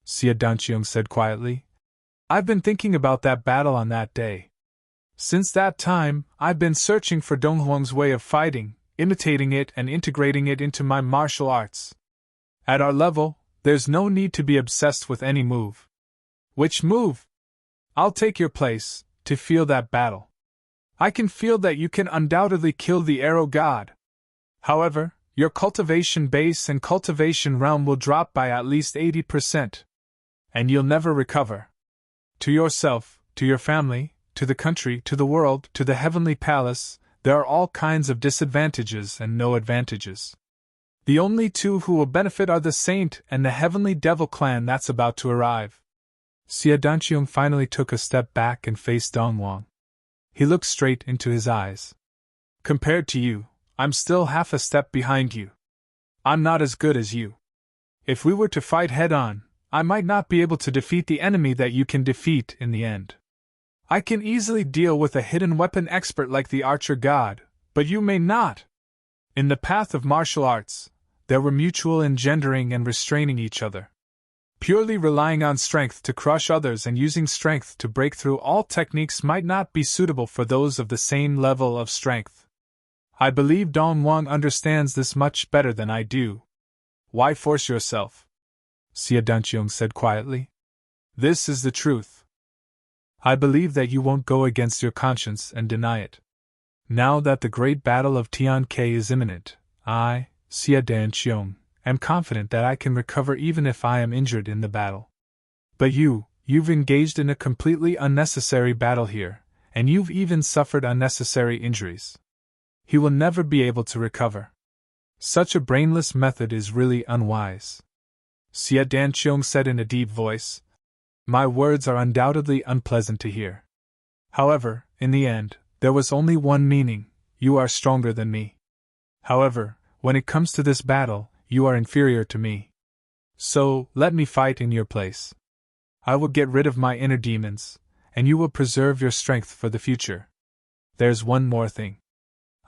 Xie Danqiong said quietly. I've been thinking about that battle on that day. Since that time, I've been searching for Dong Huang's way of fighting, imitating it and integrating it into my martial arts. At our level, there's no need to be obsessed with any move. Which move? I'll take your place, to feel that battle. I can feel that you can undoubtedly kill the arrow god. However, your cultivation base and cultivation realm will drop by at least 80%. And you'll never recover. To yourself, to your family, to the country, to the world, to the heavenly palace, there are all kinds of disadvantages and no advantages. The only two who will benefit are the Saint and the Heavenly Devil clan that's about to arrive. Xie Danqiong finally took a step back and faced Dong Huang. He looked straight into his eyes. Compared to you, I'm still half a step behind you. I'm not as good as you. If we were to fight head-on, I might not be able to defeat the enemy that you can defeat in the end. I can easily deal with a hidden weapon expert like the archer god, but you may not. In the path of martial arts, there were mutual engendering and restraining each other. Purely relying on strength to crush others and using strength to break through all techniques might not be suitable for those of the same level of strength. I believe Dong Huang understands this much better than I do. Why force yourself? Xie Danqiong said quietly. This is the truth. I believe that you won't go against your conscience and deny it. Now that the great battle of Tianke is imminent, I, Xie Danqiong, am confident that I can recover even if I am injured in the battle. But you've engaged in a completely unnecessary battle here, and you've even suffered unnecessary injuries. He will never be able to recover. Such a brainless method is really unwise. Xie Danqiong said in a deep voice. My words are undoubtedly unpleasant to hear. However, in the end, there was only one meaning: you are stronger than me. However, when it comes to this battle, you are inferior to me. So, let me fight in your place. I will get rid of my inner demons, and you will preserve your strength for the future. There's one more thing.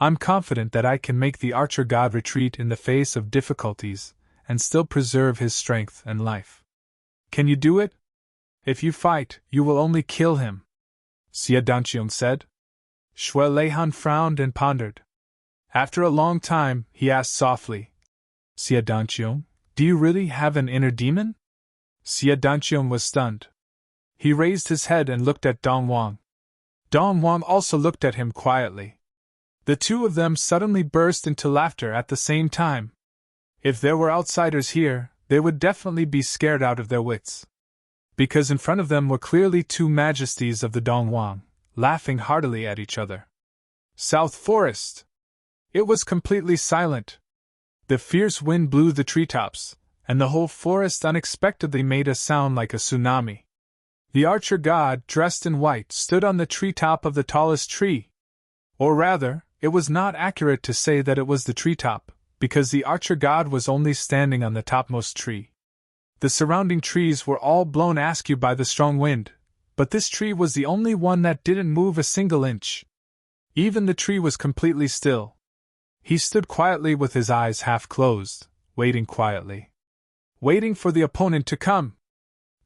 I'm confident that I can make the archer god retreat in the face of difficulties, and still preserve his strength and life. Can you do it? If you fight, you will only kill him, Xie Danqiong said. Shui Leihan frowned and pondered. After a long time, he asked softly, Xie Danqiong, do you really have an inner demon? Xie Danqiong was stunned. He raised his head and looked at Dong Wang. Dong Wang also looked at him quietly. The two of them suddenly burst into laughter at the same time. If there were outsiders here, they would definitely be scared out of their wits. Because in front of them were clearly two majesties of the Dong Wang, laughing heartily at each other. South Forest! It was completely silent. The fierce wind blew the treetops, and the whole forest unexpectedly made a sound like a tsunami. The archer god, dressed in white, stood on the treetop of the tallest tree. Or rather, it was not accurate to say that it was the treetop, because the archer god was only standing on the topmost tree. The surrounding trees were all blown askew by the strong wind, but this tree was the only one that didn't move a single inch. Even the tree was completely still. He stood quietly with his eyes half closed, waiting quietly. Waiting for the opponent to come.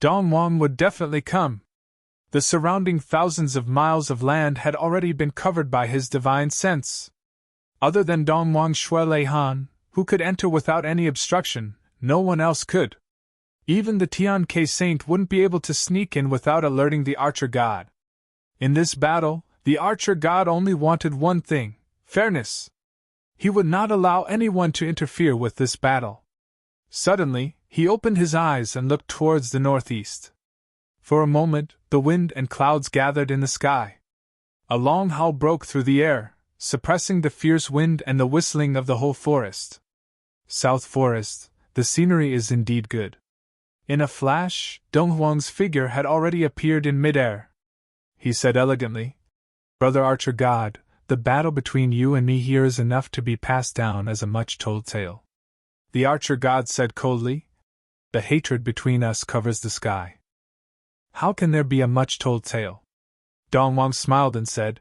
Dong Wang would definitely come. The surrounding thousands of miles of land had already been covered by his divine sense. Other than Dong Wang Shui Leihan, who could enter without any obstruction, no one else could. Even the Tian Ke saint wouldn't be able to sneak in without alerting the archer god. In this battle, the archer god only wanted one thing: fairness. He would not allow anyone to interfere with this battle. Suddenly, he opened his eyes and looked towards the northeast. For a moment, the wind and clouds gathered in the sky. A long howl broke through the air, suppressing the fierce wind and the whistling of the whole forest. South Forest, the scenery is indeed good. In a flash, Dong Wang's figure had already appeared in midair. He said elegantly, Brother Archer God, the battle between you and me here is enough to be passed down as a much-told tale. The Archer God said coldly, The hatred between us covers the sky. How can there be a much-told tale? Dong Wang smiled and said,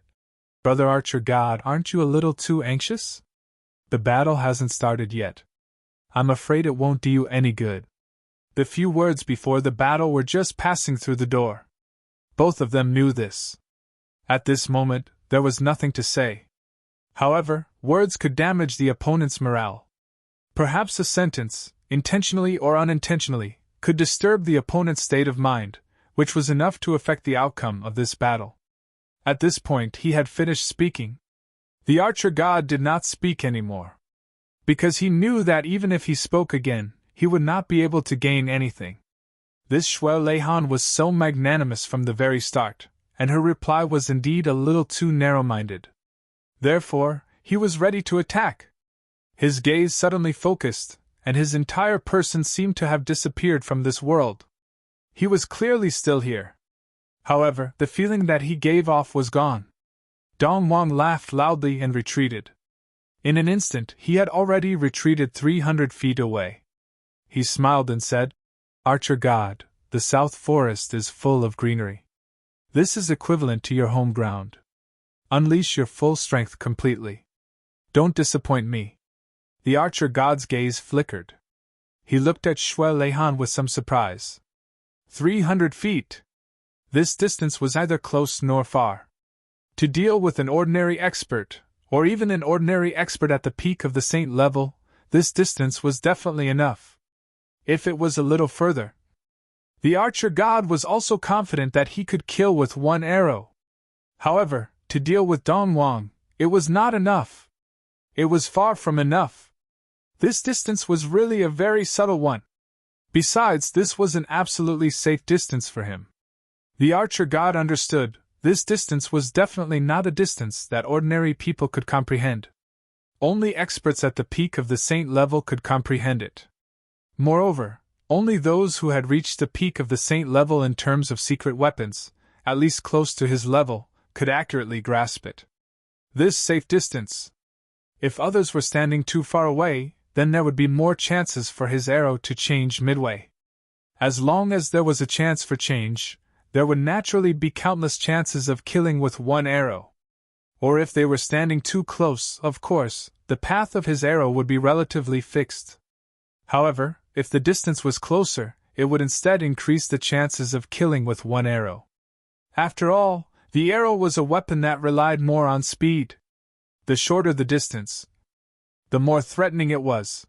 Brother Archer God, aren't you a little too anxious? The battle hasn't started yet. I'm afraid it won't do you any good. The few words before the battle were just passing through the door. Both of them knew this. At this moment, there was nothing to say. However, words could damage the opponent's morale. Perhaps a sentence, intentionally or unintentionally, could disturb the opponent's state of mind, which was enough to affect the outcome of this battle. At this point he had finished speaking. The archer god did not speak anymore. Because he knew that even if he spoke again, he would not be able to gain anything. This Shui Leihan was so magnanimous from the very start, and her reply was indeed a little too narrow-minded. Therefore, he was ready to attack. His gaze suddenly focused, and his entire person seemed to have disappeared from this world. He was clearly still here. However, the feeling that he gave off was gone. Dong Wang laughed loudly and retreated. In an instant, he had already retreated 300 feet away. He smiled and said, Archer God, the South Forest is full of greenery. This is equivalent to your home ground. Unleash your full strength completely. Don't disappoint me. The archer god's gaze flickered. He looked at Shui Leihan with some surprise. 300 feet! This distance was neither close nor far. To deal with an ordinary expert, or even an ordinary expert at the peak of the saint level, this distance was definitely enough. If it was a little further. The archer god was also confident that he could kill with one arrow. However, to deal with Dong Wang, it was not enough. It was far from enough. This distance was really a very subtle one. Besides, this was an absolutely safe distance for him. The archer god understood, this distance was definitely not a distance that ordinary people could comprehend. Only experts at the peak of the saint level could comprehend it. Moreover, only those who had reached the peak of the saint level in terms of secret weapons, at least close to his level, could accurately grasp it. This safe distance. If others were standing too far away, then there would be more chances for his arrow to change midway. As long as there was a chance for change, there would naturally be countless chances of killing with one arrow. Or if they were standing too close, of course, the path of his arrow would be relatively fixed. However, if the distance was closer, it would instead increase the chances of killing with one arrow. After all, the arrow was a weapon that relied more on speed. The shorter the distance, the more threatening it was.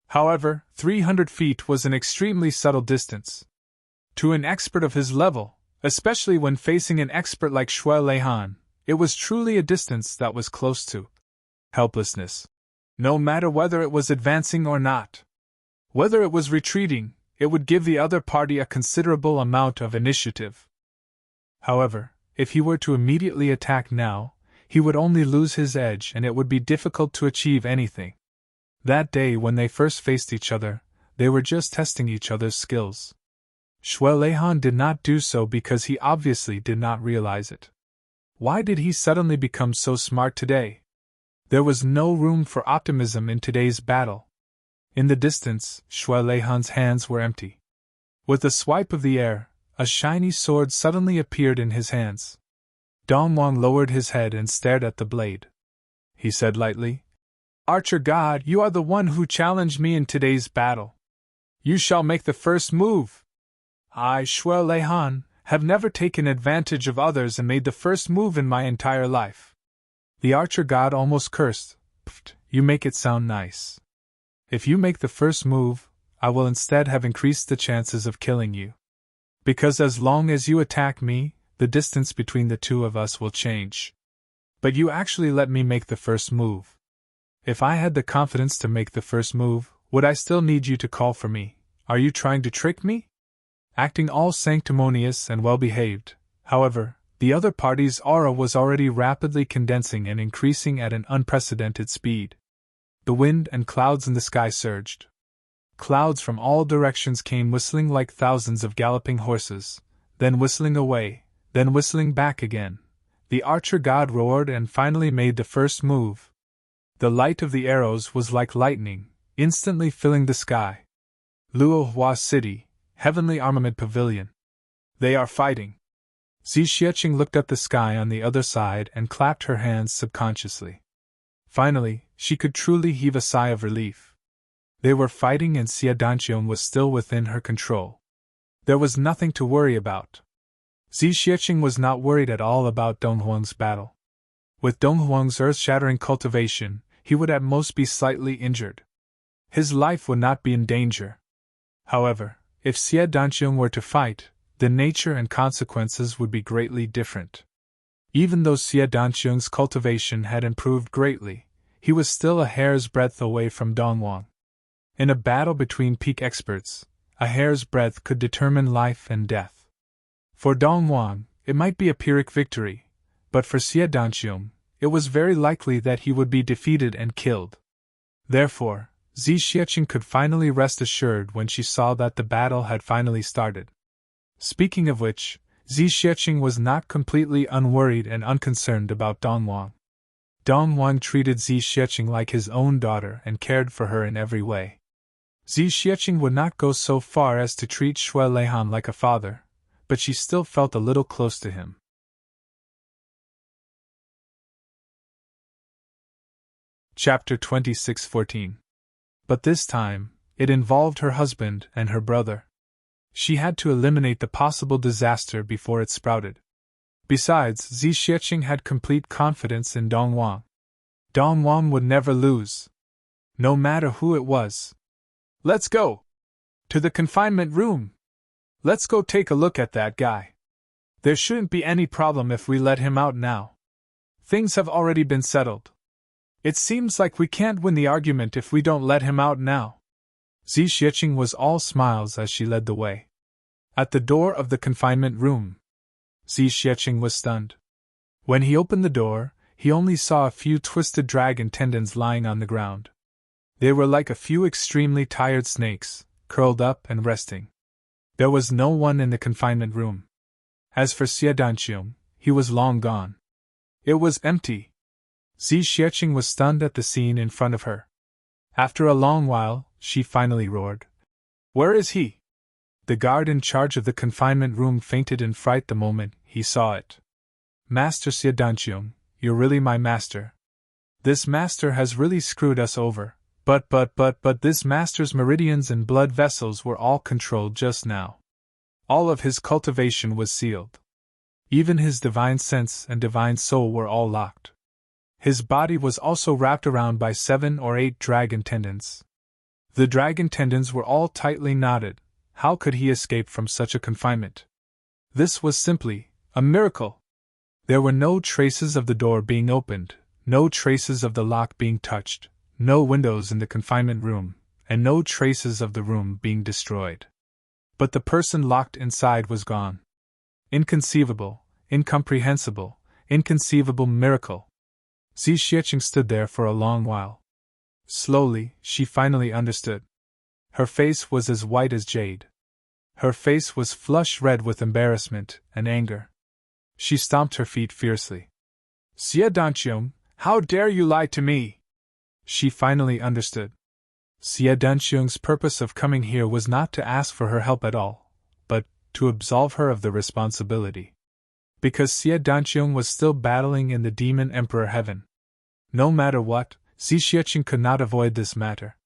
However, 300 feet was an extremely subtle distance. To an expert of his level, especially when facing an expert like Shui Leihan, it was truly a distance that was close to helplessness. No matter whether it was advancing or not. Whether it was retreating, it would give the other party a considerable amount of initiative. However, if he were to immediately attack now, he would only lose his edge and it would be difficult to achieve anything. That day when they first faced each other, they were just testing each other's skills. Shui Leihan did not do so because he obviously did not realize it. Why did he suddenly become so smart today? There was no room for optimism in today's battle. In the distance, Shui Leihan's hands were empty. With a swipe of the air, a shiny sword suddenly appeared in his hands. Dongwang lowered his head and stared at the blade. He said lightly, "Archer God, you are the one who challenged me in today's battle. You shall make the first move." I, Shui Leihan, have never taken advantage of others and made the first move in my entire life. The archer god almost cursed. "Pfft, you make it sound nice. If you make the first move, I will instead have increased the chances of killing you. Because as long as you attack me, the distance between the two of us will change. But you actually let me make the first move. If I had the confidence to make the first move, would I still need you to call for me? Are you trying to trick me?" Acting all sanctimonious and well-behaved, however, the other party's aura was already rapidly condensing and increasing at an unprecedented speed. The wind and clouds in the sky surged. Clouds from all directions came whistling like thousands of galloping horses, then whistling away, then whistling back again. The archer god roared and finally made the first move. The light of the arrows was like lightning, instantly filling the sky. Luohua City, Heavenly Armament Pavilion. They are fighting. Xi Xiecheng looked at the sky on the other side and clapped her hands subconsciously. Finally, she could truly heave a sigh of relief. They were fighting and Xie Danqiong was still within her control. There was nothing to worry about. Xi Xiecheng was not worried at all about Donghuang's battle. With Donghuang's earth-shattering cultivation, he would at most be slightly injured. His life would not be in danger. However, if Xie Danqiong were to fight, the nature and consequences would be greatly different. Even though Xie Danqiong's cultivation had improved greatly, he was still a hair's breadth away from Donghuang. In a battle between peak experts, a hair's breadth could determine life and death. For Donghuang, it might be a Pyrrhic victory, but for Xie Danqiong, it was very likely that he would be defeated and killed. Therefore, Xi Xiecheng could finally rest assured when she saw that the battle had finally started. Speaking of which, Xi Xiecheng was not completely unworried and unconcerned about Donghuang. Donghuang treated Xi Xiecheng like his own daughter and cared for her in every way. Xi Xiecheng would not go so far as to treat Shui Leihan like a father, but she still felt a little close to him. Chapter 26:14. But this time, it involved her husband and her brother. She had to eliminate the possible disaster before it sprouted. Besides, Xi Xiecheng had complete confidence in Donghuang. Donghuang would never lose. No matter who it was. "Let's go! To the confinement room! Let's go take a look at that guy. There shouldn't be any problem if we let him out now. Things have already been settled. It seems like we can't win the argument if we don't let him out now." Xi Xiecheng was all smiles as she led the way. At the door of the confinement room, Xi Xiecheng was stunned. When he opened the door, he only saw a few twisted dragon tendons lying on the ground. They were like a few extremely tired snakes, curled up and resting. There was no one in the confinement room. As for Xie Danqiong, he was long gone. It was empty. Xi Xiecheng was stunned at the scene in front of her. After a long while, she finally roared. Where is he? The guard in charge of the confinement room fainted in fright the moment he saw it. Master Xie Danqiong, you're really my master. This master has really screwed us over, but this master's meridians and blood vessels were all controlled just now. All of his cultivation was sealed. Even his divine sense and divine soul were all locked. His body was also wrapped around by 7 or 8 dragon tendons. The dragon tendons were all tightly knotted. How could he escape from such a confinement? This was simply a miracle. There were no traces of the door being opened, no traces of the lock being touched, no windows in the confinement room, and no traces of the room being destroyed. But the person locked inside was gone. Inconceivable, incomprehensible, inconceivable miracle. Xi Xiecheng stood there for a long while. Slowly, she finally understood. Her face was as white as jade. Her face was flush red with embarrassment and anger. She stomped her feet fiercely. Xie Danqiong, how dare you lie to me? She finally understood. Xie Danqiong's purpose of coming here was not to ask for her help at all, but to absolve her of the responsibility. Because Xie Danqiong was still battling in the Demon Emperor Heaven. No matter what, Xi Xiecheng could not avoid this matter.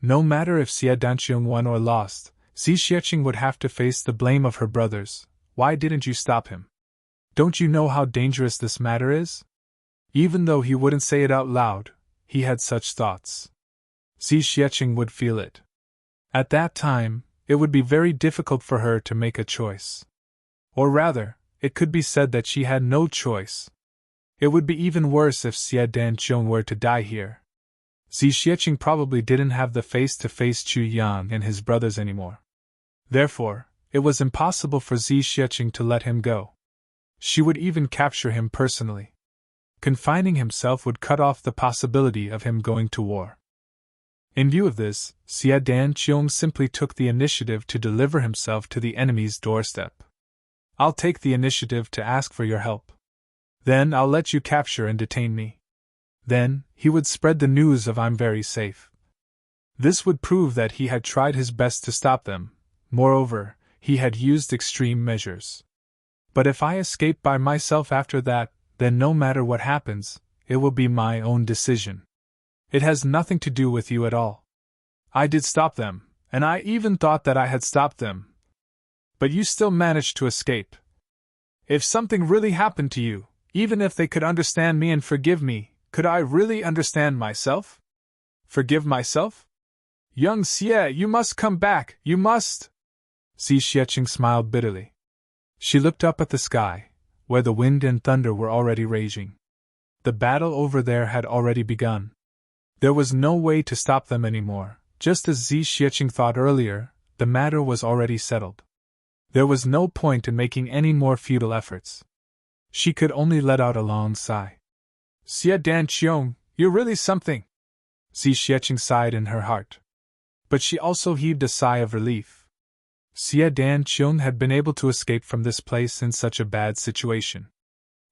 No matter if Xie Danqiong won or lost, Xi Xiecheng would have to face the blame of her brothers. Why didn't you stop him? Don't you know how dangerous this matter is? Even though he wouldn't say it out loud, he had such thoughts. Xi Xiecheng would feel it. At that time, it would be very difficult for her to make a choice. Or rather, it could be said that she had no choice. It would be even worse if Xie Danqiong were to die here. Xi Xiecheng probably didn't have the face to face Chu Yang and his brothers anymore. Therefore, it was impossible for Xi Xiecheng to let him go. She would even capture him personally. Confining himself would cut off the possibility of him going to war. In view of this, Xie Danqiong simply took the initiative to deliver himself to the enemy's doorstep. I'll take the initiative to ask for your help. Then I'll let you capture and detain me. Then, he would spread the news of I'm very safe. This would prove that he had tried his best to stop them. Moreover, he had used extreme measures. But if I escape by myself after that, then no matter what happens, it will be my own decision. It has nothing to do with you at all. I did stop them, and I even thought that I had stopped them. But you still managed to escape. If something really happened to you, even if they could understand me and forgive me, could I really understand myself? Forgive myself? Young Xie, you must come back, you must! Xi Xiecheng smiled bitterly. She looked up at the sky, where the wind and thunder were already raging. The battle over there had already begun. There was no way to stop them anymore. Just as Xi Xiecheng thought earlier, the matter was already settled. There was no point in making any more futile efforts. She could only let out a long sigh. Xie Danqiong, you're really something! Xi Xiecheng sighed in her heart. But she also heaved a sigh of relief. Xie Danqiong had been able to escape from this place in such a bad situation.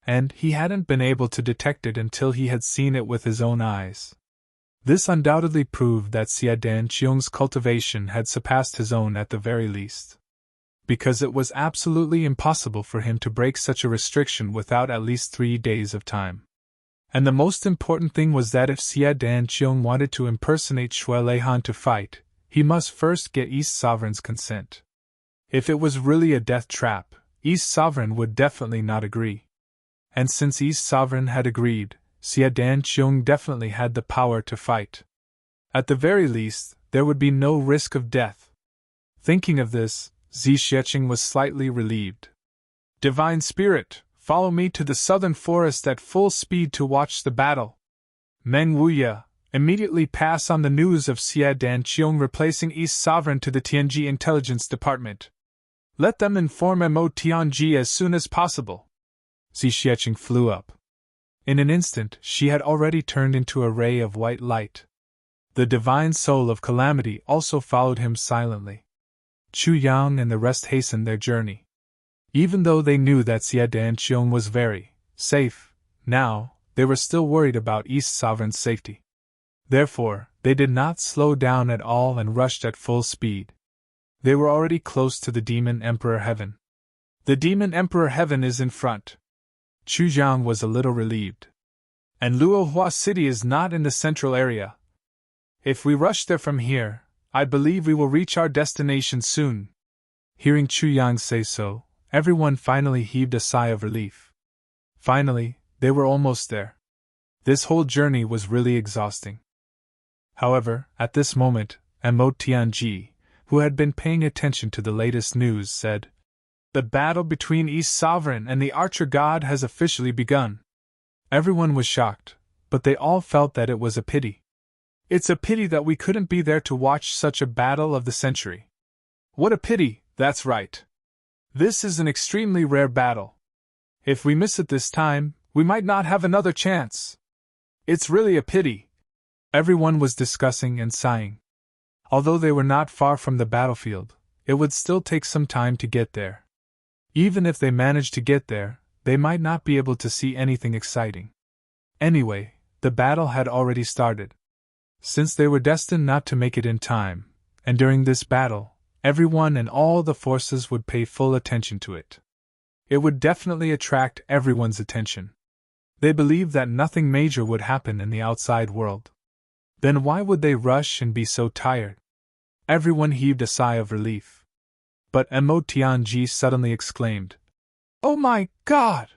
And he hadn't been able to detect it until he had seen it with his own eyes. This undoubtedly proved that Xie Danqiong's cultivation had surpassed his own at the very least. Because it was absolutely impossible for him to break such a restriction without at least 3 days of time. And the most important thing was that if Xie Danqiong wanted to impersonate Shui Leihan to fight, he must first get East Sovereign's consent. If it was really a death trap, East Sovereign would definitely not agree. And since East Sovereign had agreed, Xie Danqiong definitely had the power to fight. At the very least, there would be no risk of death. Thinking of this, Xi Xiecheng was slightly relieved. Divine Spirit, follow me to the southern forest at full speed to watch the battle. Meng Wuya, immediately pass on the news of Xie Danqiong replacing East Sovereign to the Tianji Intelligence Department. Let them inform Mo Tianji as soon as possible. Xi Xiecheng flew up. In an instant, she had already turned into a ray of white light. The divine soul of calamity also followed him silently. Chu Yang and the rest hastened their journey. Even though they knew that Xie Danqiong was very safe, Now, they were still worried about East Sovereign's safety. Therefore, they did not slow down at all and rushed at full speed. They were already close to the Demon Emperor Heaven. The Demon Emperor Heaven is in front. Chu Jiang was a little relieved. And Luohua City is not in the central area. If we rush there from here, I believe we will reach our destination soon. Hearing Chu Yang say so, everyone finally heaved a sigh of relief. Finally, they were almost there. This whole journey was really exhausting. However, at this moment, Mo Tianji, who had been paying attention to the latest news, said, "The battle between East Sovereign and the Archer God has officially begun." Everyone was shocked, but they all felt that it was a pity. It's a pity that we couldn't be there to watch such a battle of the century. What a pity, that's right. This is an extremely rare battle. If we miss it this time, we might not have another chance. It's really a pity. Everyone was discussing and sighing. Although they were not far from the battlefield, it would still take some time to get there. Even if they managed to get there, they might not be able to see anything exciting. Anyway, the battle had already started. Since they were destined not to make it in time, and during this battle, everyone and all the forces would pay full attention to it. It would definitely attract everyone's attention. They believed that nothing major would happen in the outside world. Then why would they rush and be so tired? Everyone heaved a sigh of relief. But Mo Tianji suddenly exclaimed, "Oh my God!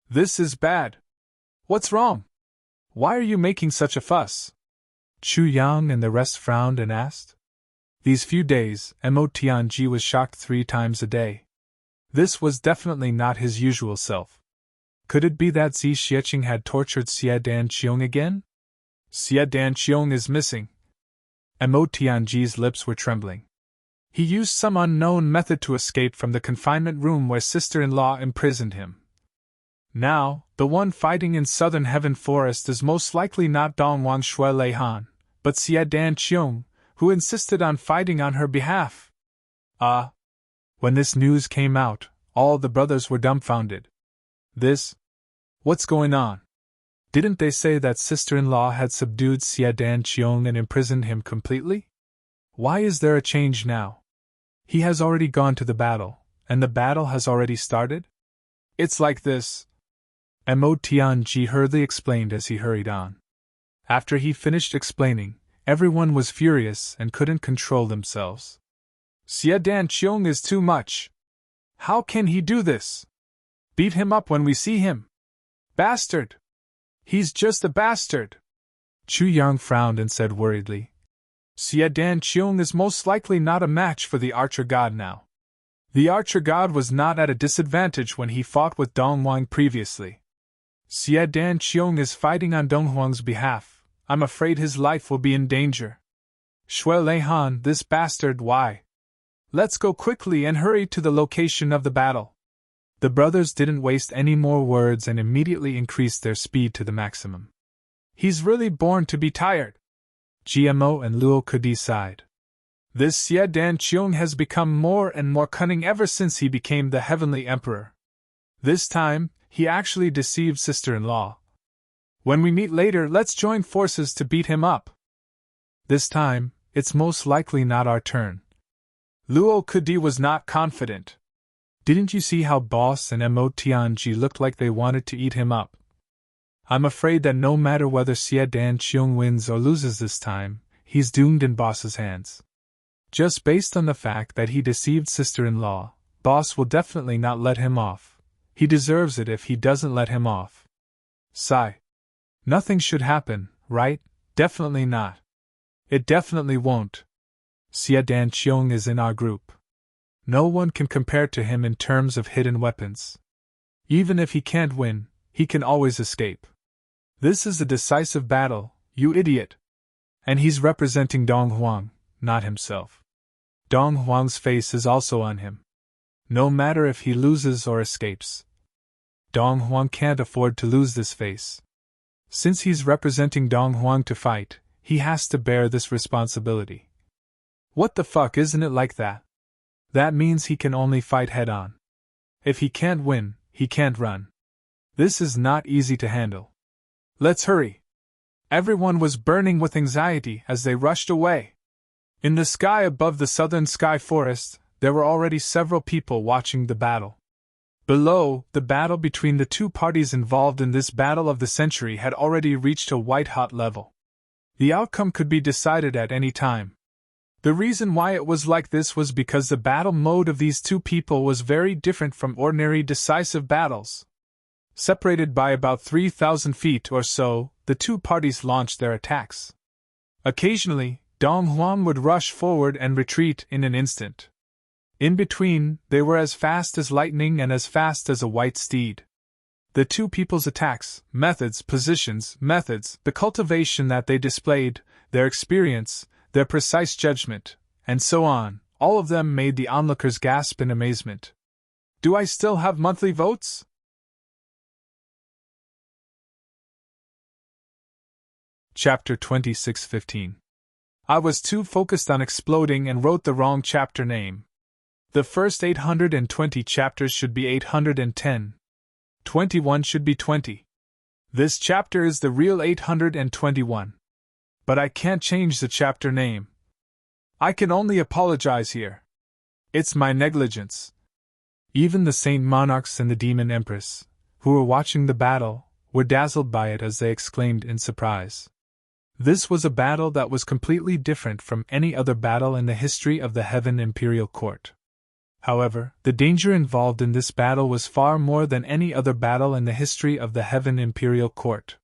This is bad! What's wrong? Why are you making such a fuss?" Chu Yang and the rest frowned and asked. These few days, Mo Tianji was shocked 3 times a day. This was definitely not his usual self. Could it be that Zi Xiecheng had tortured Xie Danqiong again? Xie Danqiong is missing. Mo Tianji's lips were trembling. He used some unknown method to escape from the confinement room where sister-in-law imprisoned him. Now, the one fighting in southern Heaven Forest is most likely not Dongwang Shui Leihan, but Xie Danqiong, who insisted on fighting on her behalf. When this news came out, all the brothers were dumbfounded. What's going on? Didn't they say that sister-in-law had subdued Xie Danqiong and imprisoned him completely? Why is there a change now? He has already gone to the battle, and the battle has already started? It's like this. Mo Tianji hurriedly explained as he hurried on. After he finished explaining, everyone was furious and couldn't control themselves. Xie Danqiong is too much. How can he do this? Beat him up when we see him. Bastard! He's just a bastard! Chu Yang frowned and said worriedly, Xie Danqiong is most likely not a match for the Archer God now. The Archer God was not at a disadvantage when he fought with Donghuang previously. Xie Danqiong is fighting on Donghuang's behalf. I'm afraid his life will be in danger. Shui Leihan, this bastard, why? Let's go quickly and hurry to the location of the battle. The brothers didn't waste any more words and immediately increased their speed to the maximum. He's really born to be tired. GMO and Luo Kudi sighed. This Xie Danqiong has become more and more cunning ever since he became the Heavenly Emperor. This time, he actually deceived sister-in-law. When we meet later, let's join forces to beat him up. This time, it's most likely not our turn. Luo Kudi was not confident. Didn't you see how Boss and Mo Tianji looked like they wanted to eat him up? I'm afraid that no matter whether Xie Danqiong wins or loses this time, he's doomed in Boss's hands. Just based on the fact that he deceived sister-in-law, Boss will definitely not let him off. He deserves it if he doesn't let him off. Sigh. Nothing should happen, right? Definitely not. It definitely won't. Xie Danqiong is in our group. No one can compare to him in terms of hidden weapons. Even if he can't win, he can always escape. This is a decisive battle, you idiot. And he's representing Donghuang, not himself. Donghuang's face is also on him. No matter if he loses or escapes. Donghuang can't afford to lose this face. Since he's representing Donghuang to fight, he has to bear this responsibility. What the fuck, isn't it like that? That means he can only fight head-on. If he can't win, he can't run. This is not easy to handle. Let's hurry. Everyone was burning with anxiety as they rushed away. In the sky above the southern sky forest, there were already several people watching the battle. Below, the battle between the two parties involved in this battle of the century had already reached a white-hot level. The outcome could be decided at any time. The reason why it was like this was because the battle mode of these two people was very different from ordinary decisive battles. Separated by about 3,000 feet or so, the two parties launched their attacks. Occasionally, Dong Huang would rush forward and retreat in an instant. In between, they were as fast as lightning and as fast as a white steed. The two people's attacks, methods, positions, methods, the cultivation that they displayed, their experience, their precise judgment, and so on, all of them made the onlookers gasp in amazement. Do I still have monthly votes? Chapter 26:15. I was too focused on exploding and wrote the wrong chapter name. The first 820 chapters should be 810. 21 should be 20. This chapter is the real 821. But I can't change the chapter name. I can only apologize here. It's my negligence. Even the Saint Monarchs and the Demon Empress, who were watching the battle, were dazzled by it as they exclaimed in surprise. This was a battle that was completely different from any other battle in the history of the Heaven Imperial Court. However, the danger involved in this battle was far more than any other battle in the history of the Heaven Imperial Court.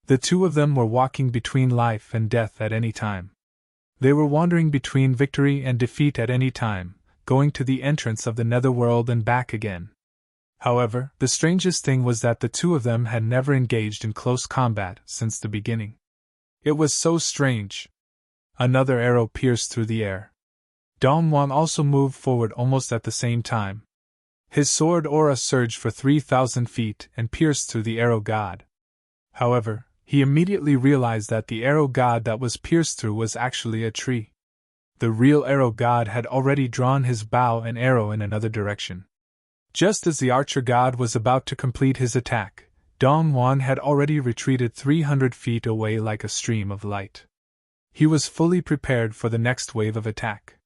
The two of them were walking between life and death at any time. They were wandering between victory and defeat at any time, going to the entrance of the netherworld and back again. However, the strangest thing was that the two of them had never engaged in close combat since the beginning. It was so strange. Another arrow pierced through the air. Dong Huang also moved forward almost at the same time. His sword aura surged for 3,000 feet and pierced through the arrow god. However, he immediately realized that the arrow god that was pierced through was actually a tree. The real arrow god had already drawn his bow and arrow in another direction. Just as the archer god was about to complete his attack, Dong Huang had already retreated 300 feet away like a stream of light. He was fully prepared for the next wave of attack.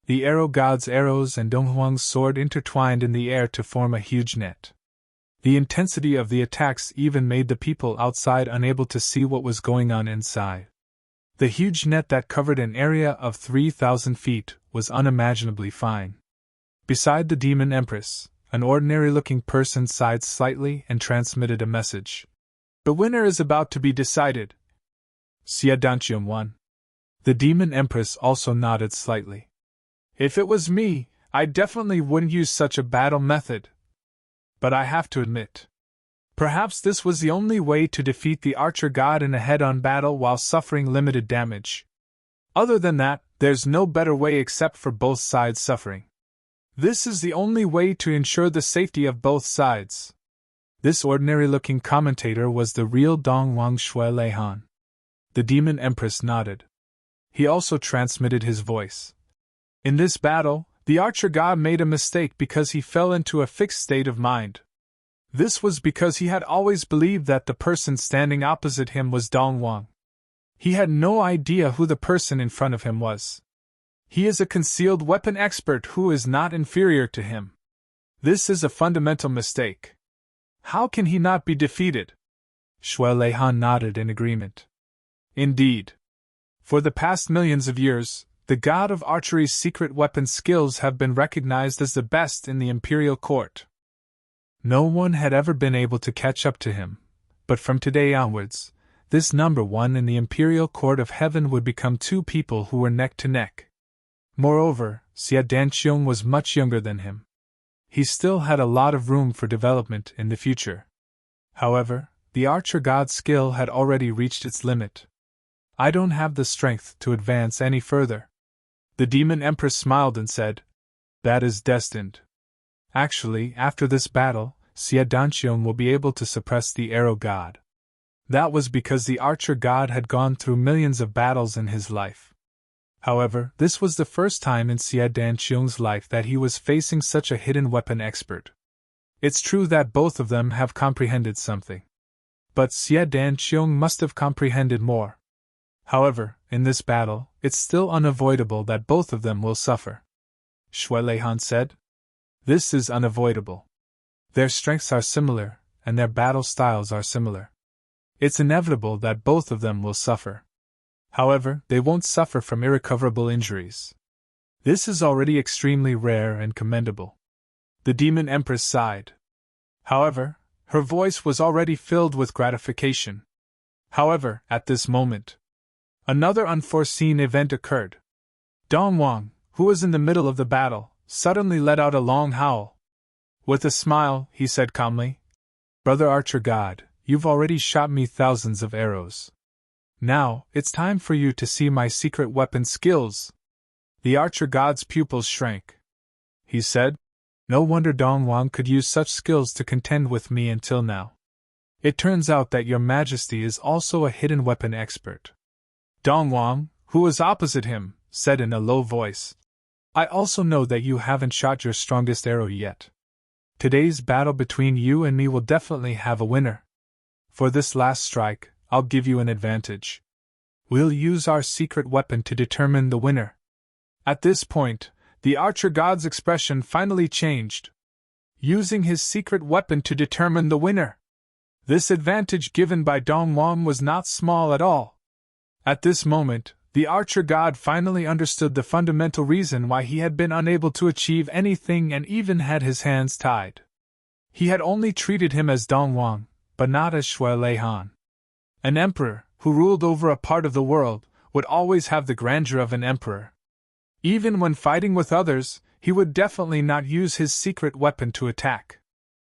The arrow god's arrows and Dong Huang's sword intertwined in the air to form a huge net. The intensity of the attacks even made the people outside unable to see what was going on inside. The huge net that covered an area of 3,000 feet was unimaginably fine. Beside the Demon Empress, an ordinary-looking person sighed slightly and transmitted a message. The winner is about to be decided. Xiadanqian won. The Demon Empress also nodded slightly. If it was me, I definitely wouldn't use such a battle method. But I have to admit, perhaps this was the only way to defeat the archer god in a head-on battle while suffering limited damage. Other than that, there's no better way except for both sides suffering. This is the only way to ensure the safety of both sides. This ordinary-looking commentator was the real Dong Huang Shui Leihan. The Demon Empress nodded. He also transmitted his voice. In this battle, the archer god made a mistake because he fell into a fixed state of mind. This was because he had always believed that the person standing opposite him was Dong Huang. He had no idea who the person in front of him was. He is a concealed weapon expert who is not inferior to him. This is a fundamental mistake. How can he not be defeated? Shui Leihan nodded in agreement. Indeed. For the past millions of years, the god of archery's secret weapon skills have been recognized as the best in the imperial court. No one had ever been able to catch up to him, but from today onwards, this number one in the imperial court of heaven would become two people who were neck to neck. Moreover, Xia Danqiong was much younger than him. He still had a lot of room for development in the future. However, the archer god's skill had already reached its limit. I don't have the strength to advance any further. The Demon Empress smiled and said, That is destined. Actually, after this battle, Xia Danqiong will be able to suppress the arrow god. That was because the archer god had gone through millions of battles in his life. However, this was the first time in Xia Danqiong's life that he was facing such a hidden weapon expert. It's true that both of them have comprehended something. But Xie Danqiong must have comprehended more. However, in this battle, it's still unavoidable that both of them will suffer. Shui Leihan said. This is unavoidable. Their strengths are similar, and their battle styles are similar. It's inevitable that both of them will suffer. However, they won't suffer from irrecoverable injuries. This is already extremely rare and commendable. The Demon Empress sighed. However, her voice was already filled with gratification. However, at this moment, another unforeseen event occurred. Dong Wang, who was in the middle of the battle, suddenly let out a long howl. With a smile, he said calmly, "Brother Archer God, you've already shot me thousands of arrows. Now, it's time for you to see my secret weapon skills." The Archer God's pupils shrank. He said, "No wonder Dong Wang could use such skills to contend with me until now. It turns out that your Majesty is also a hidden weapon expert." Dong Wang, who was opposite him, said in a low voice, "I also know that you haven't shot your strongest arrow yet. Today's battle between you and me will definitely have a winner. For this last strike, I'll give you an advantage. We'll use our secret weapon to determine the winner." At this point, the Archer God's expression finally changed. Using his secret weapon to determine the winner. This advantage given by Dong Wang was not small at all. At this moment, the Archer God finally understood the fundamental reason why he had been unable to achieve anything and even had his hands tied. He had only treated him as Dong Wang, but not as Shui Leihan. An emperor, who ruled over a part of the world, would always have the grandeur of an emperor. Even when fighting with others, he would definitely not use his secret weapon to attack.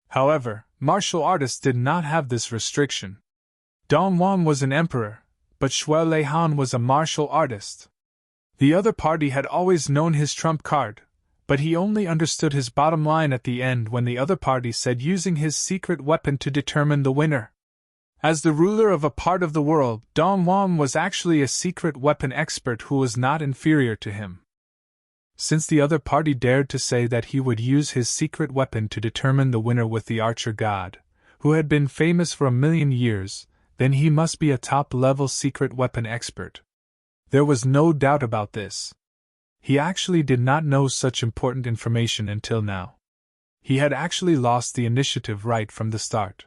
However, martial artists did not have this restriction. Dong Wang was an emperor, but Shui Leihan was a martial artist. The other party had always known his trump card, but he only understood his bottom line at the end when the other party said using his secret weapon to determine the winner. As the ruler of a part of the world, Dong Wang was actually a secret weapon expert who was not inferior to him. Since the other party dared to say that he would use his secret weapon to determine the winner with the Archer God, who had been famous for 1,000,000 years, then he must be a top-level secret weapon expert. There was no doubt about this. He actually did not know such important information until now. He had actually lost the initiative right from the start.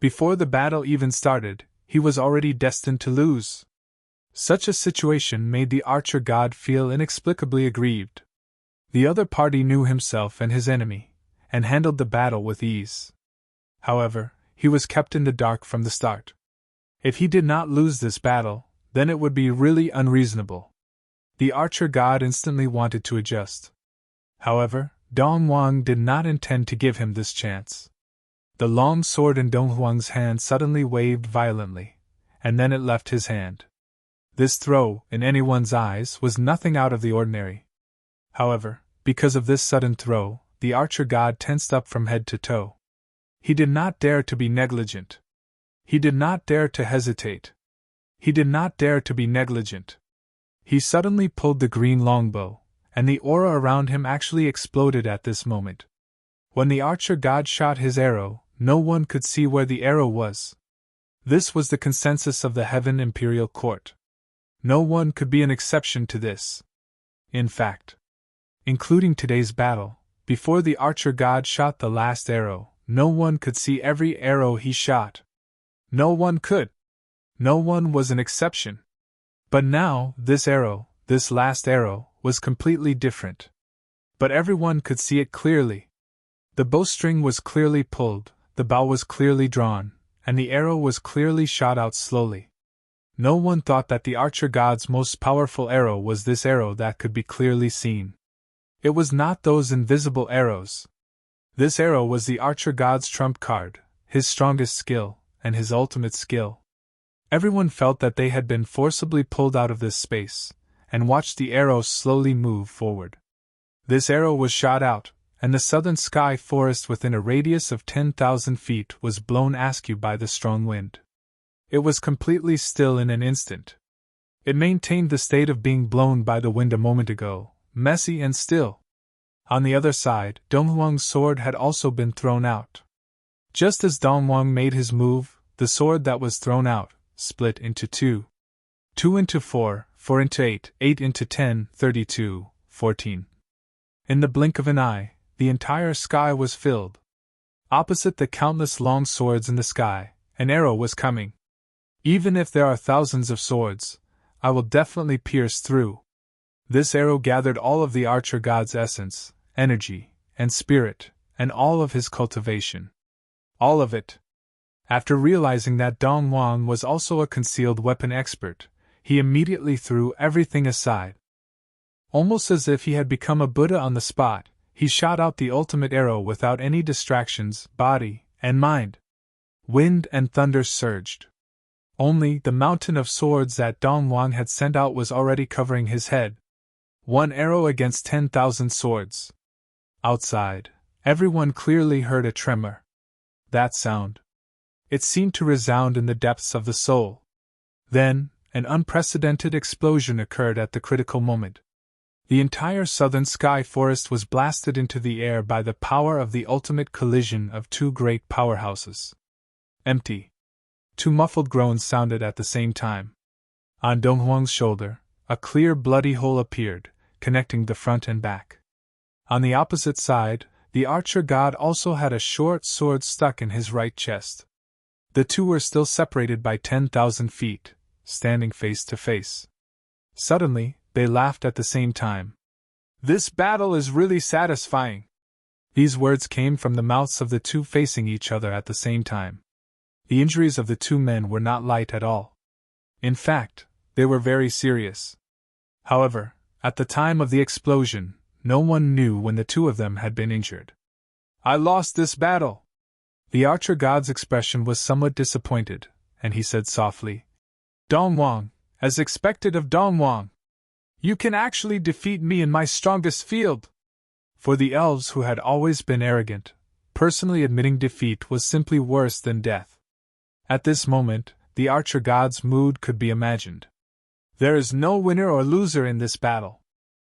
Before the battle even started, he was already destined to lose. Such a situation made the Archer God feel inexplicably aggrieved. The other party knew himself and his enemy, and handled the battle with ease. However, he was kept in the dark from the start. If he did not lose this battle, then it would be really unreasonable. The Archer God instantly wanted to adjust. However, Dong Wang did not intend to give him this chance. The long sword in Dong Wang's hand suddenly waved violently, and then it left his hand. This throw, in anyone's eyes, was nothing out of the ordinary. However, because of this sudden throw, the Archer God tensed up from head to toe. He did not dare to be negligent. He did not dare to hesitate. He did not dare to be negligent. He suddenly pulled the green longbow, and the aura around him actually exploded at this moment. When the Archer God shot his arrow, no one could see where the arrow was. This was the consensus of the Heaven Imperial Court. No one could be an exception to this. In fact, including today's battle, before the Archer God shot the last arrow, no one could see every arrow he shot. No one could. No one was an exception. But now, this arrow, this last arrow, was completely different. But everyone could see it clearly. The bowstring was clearly pulled, the bow was clearly drawn, and the arrow was clearly shot out slowly. No one thought that the Archer God's most powerful arrow was this arrow that could be clearly seen. It was not those invisible arrows. This arrow was the Archer God's trump card, his strongest skill, and his ultimate skill. Everyone felt that they had been forcibly pulled out of this space, and watched the arrow slowly move forward. This arrow was shot out, and the southern sky forest within a radius of 10,000 feet was blown askew by the strong wind. It was completely still in an instant. It maintained the state of being blown by the wind a moment ago, messy and still. On the other side, Dong Huang's sword had also been thrown out. Just as Dong Huang made his move, the sword that was thrown out split into two. 2 into 4, 4 into 8, 8 into 10, 32, 14. In the blink of an eye, the entire sky was filled. Opposite the countless long swords in the sky, an arrow was coming. Even if there are thousands of swords, I will definitely pierce through. This arrow gathered all of the archer god's essence, energy, and spirit, and all of his cultivation. All of it. After realizing that Dong Huang was also a concealed weapon expert, he immediately threw everything aside. Almost as if he had become a Buddha on the spot, he shot out the ultimate arrow without any distractions, body and mind. Wind and thunder surged. Only the mountain of swords that Dong Huang had sent out was already covering his head. One arrow against 10,000 swords. Outside, everyone clearly heard a tremor. That sound. It seemed to resound in the depths of the soul. Then, an unprecedented explosion occurred at the critical moment. The entire southern sky forest was blasted into the air by the power of the ultimate collision of two great powerhouses. Empty. Two muffled groans sounded at the same time. On Dong Huang's shoulder, a clear bloody hole appeared, connecting the front and back. On the opposite side, the archer god also had a short sword stuck in his right chest. The two were still separated by 10,000 feet, standing face to face. Suddenly, they laughed at the same time. "This battle is really satisfying." These words came from the mouths of the two facing each other at the same time. The injuries of the two men were not light at all. In fact, they were very serious. However, at the time of the explosion, no one knew when the two of them had been injured. "I lost this battle." The archer god's expression was somewhat disappointed, and he said softly, "Dong Huang, as expected of Dong Huang, you can actually defeat me in my strongest field." For the elves who had always been arrogant, personally admitting defeat was simply worse than death. At this moment, the archer god's mood could be imagined. There is no winner or loser in this battle.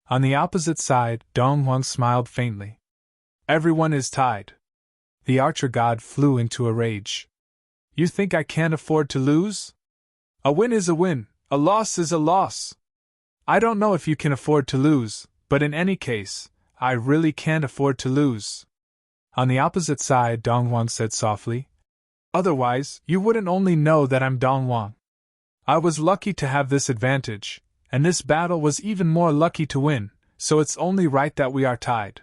On the opposite side, Dong Huang smiled faintly. Everyone is tied. The archer god flew into a rage. You think I can't afford to lose? A win is a win, a loss is a loss. I don't know if you can afford to lose, but in any case, I really can't afford to lose. On the opposite side, Dong Huang said softly, otherwise, you wouldn't only know that I'm Dong Huang. I was lucky to have this advantage, and this battle was even more lucky to win, so it's only right that we are tied.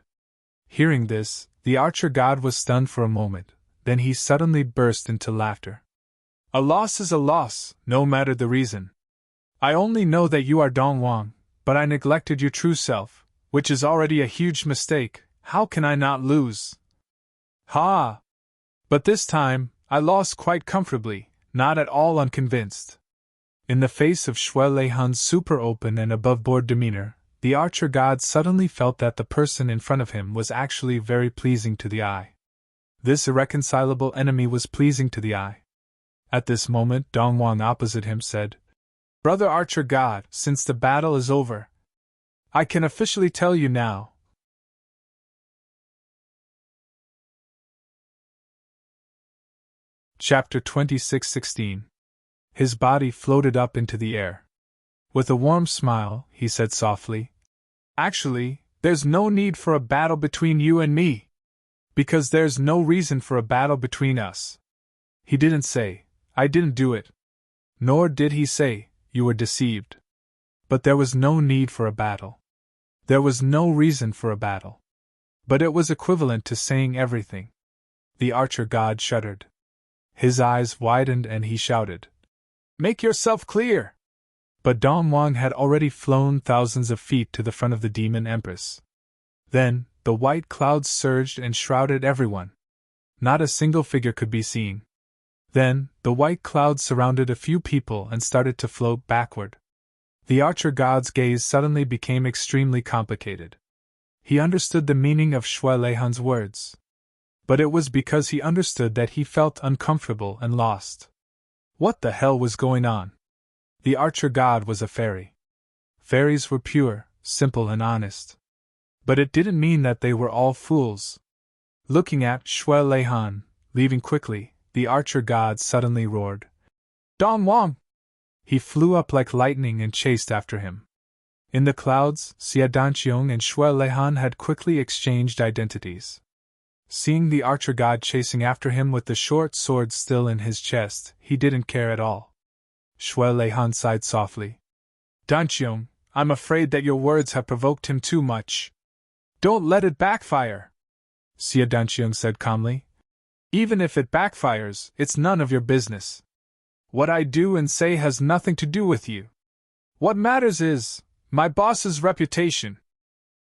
Hearing this, the archer god was stunned for a moment, then he suddenly burst into laughter. A loss is a loss, no matter the reason. I only know that you are Dong Huang, but I neglected your true self, which is already a huge mistake. How can I not lose? Ha! But this time, I lost quite comfortably, not at all unconvinced. In the face of Shui Leihan's super open and above-board demeanor, the archer god suddenly felt that the person in front of him was actually very pleasing to the eye. This irreconcilable enemy was pleasing to the eye. At this moment, Dong Huang opposite him said, Brother archer god, since the battle is over, I can officially tell you now. Chapter 26:16. His body floated up into the air. With a warm smile, he said softly, Actually, there's no need for a battle between you and me. Because there's no reason for a battle between us. He didn't say, I didn't do it. Nor did he say, you were deceived. But there was no need for a battle. There was no reason for a battle. But it was equivalent to saying everything. The archer god shuddered. His eyes widened and he shouted, Make yourself clear! But Dong Huang had already flown thousands of feet to the front of the demon empress. Then, the white clouds surged and shrouded everyone. Not a single figure could be seen. Then, the white clouds surrounded a few people and started to float backward. The archer god's gaze suddenly became extremely complicated. He understood the meaning of Shui Leihan's words. But it was because he understood that he felt uncomfortable and lost. What the hell was going on? The archer god was a fairy. Fairies were pure, simple and honest. But it didn't mean that they were all fools. Looking at Shui Leihan, leaving quickly, the archer god suddenly roared, "Dong Wang!" He flew up like lightning and chased after him. In the clouds, Xia Danqiong and Shui Leihan had quickly exchanged identities. Seeing the archer god chasing after him with the short sword still in his chest, he didn't care at all. Shui Leihan sighed softly. "Danqiong, I'm afraid that your words have provoked him too much. Don't let it backfire," Xia Danqiong said calmly. "Even if it backfires, it's none of your business. What I do and say has nothing to do with you. What matters is my boss's reputation."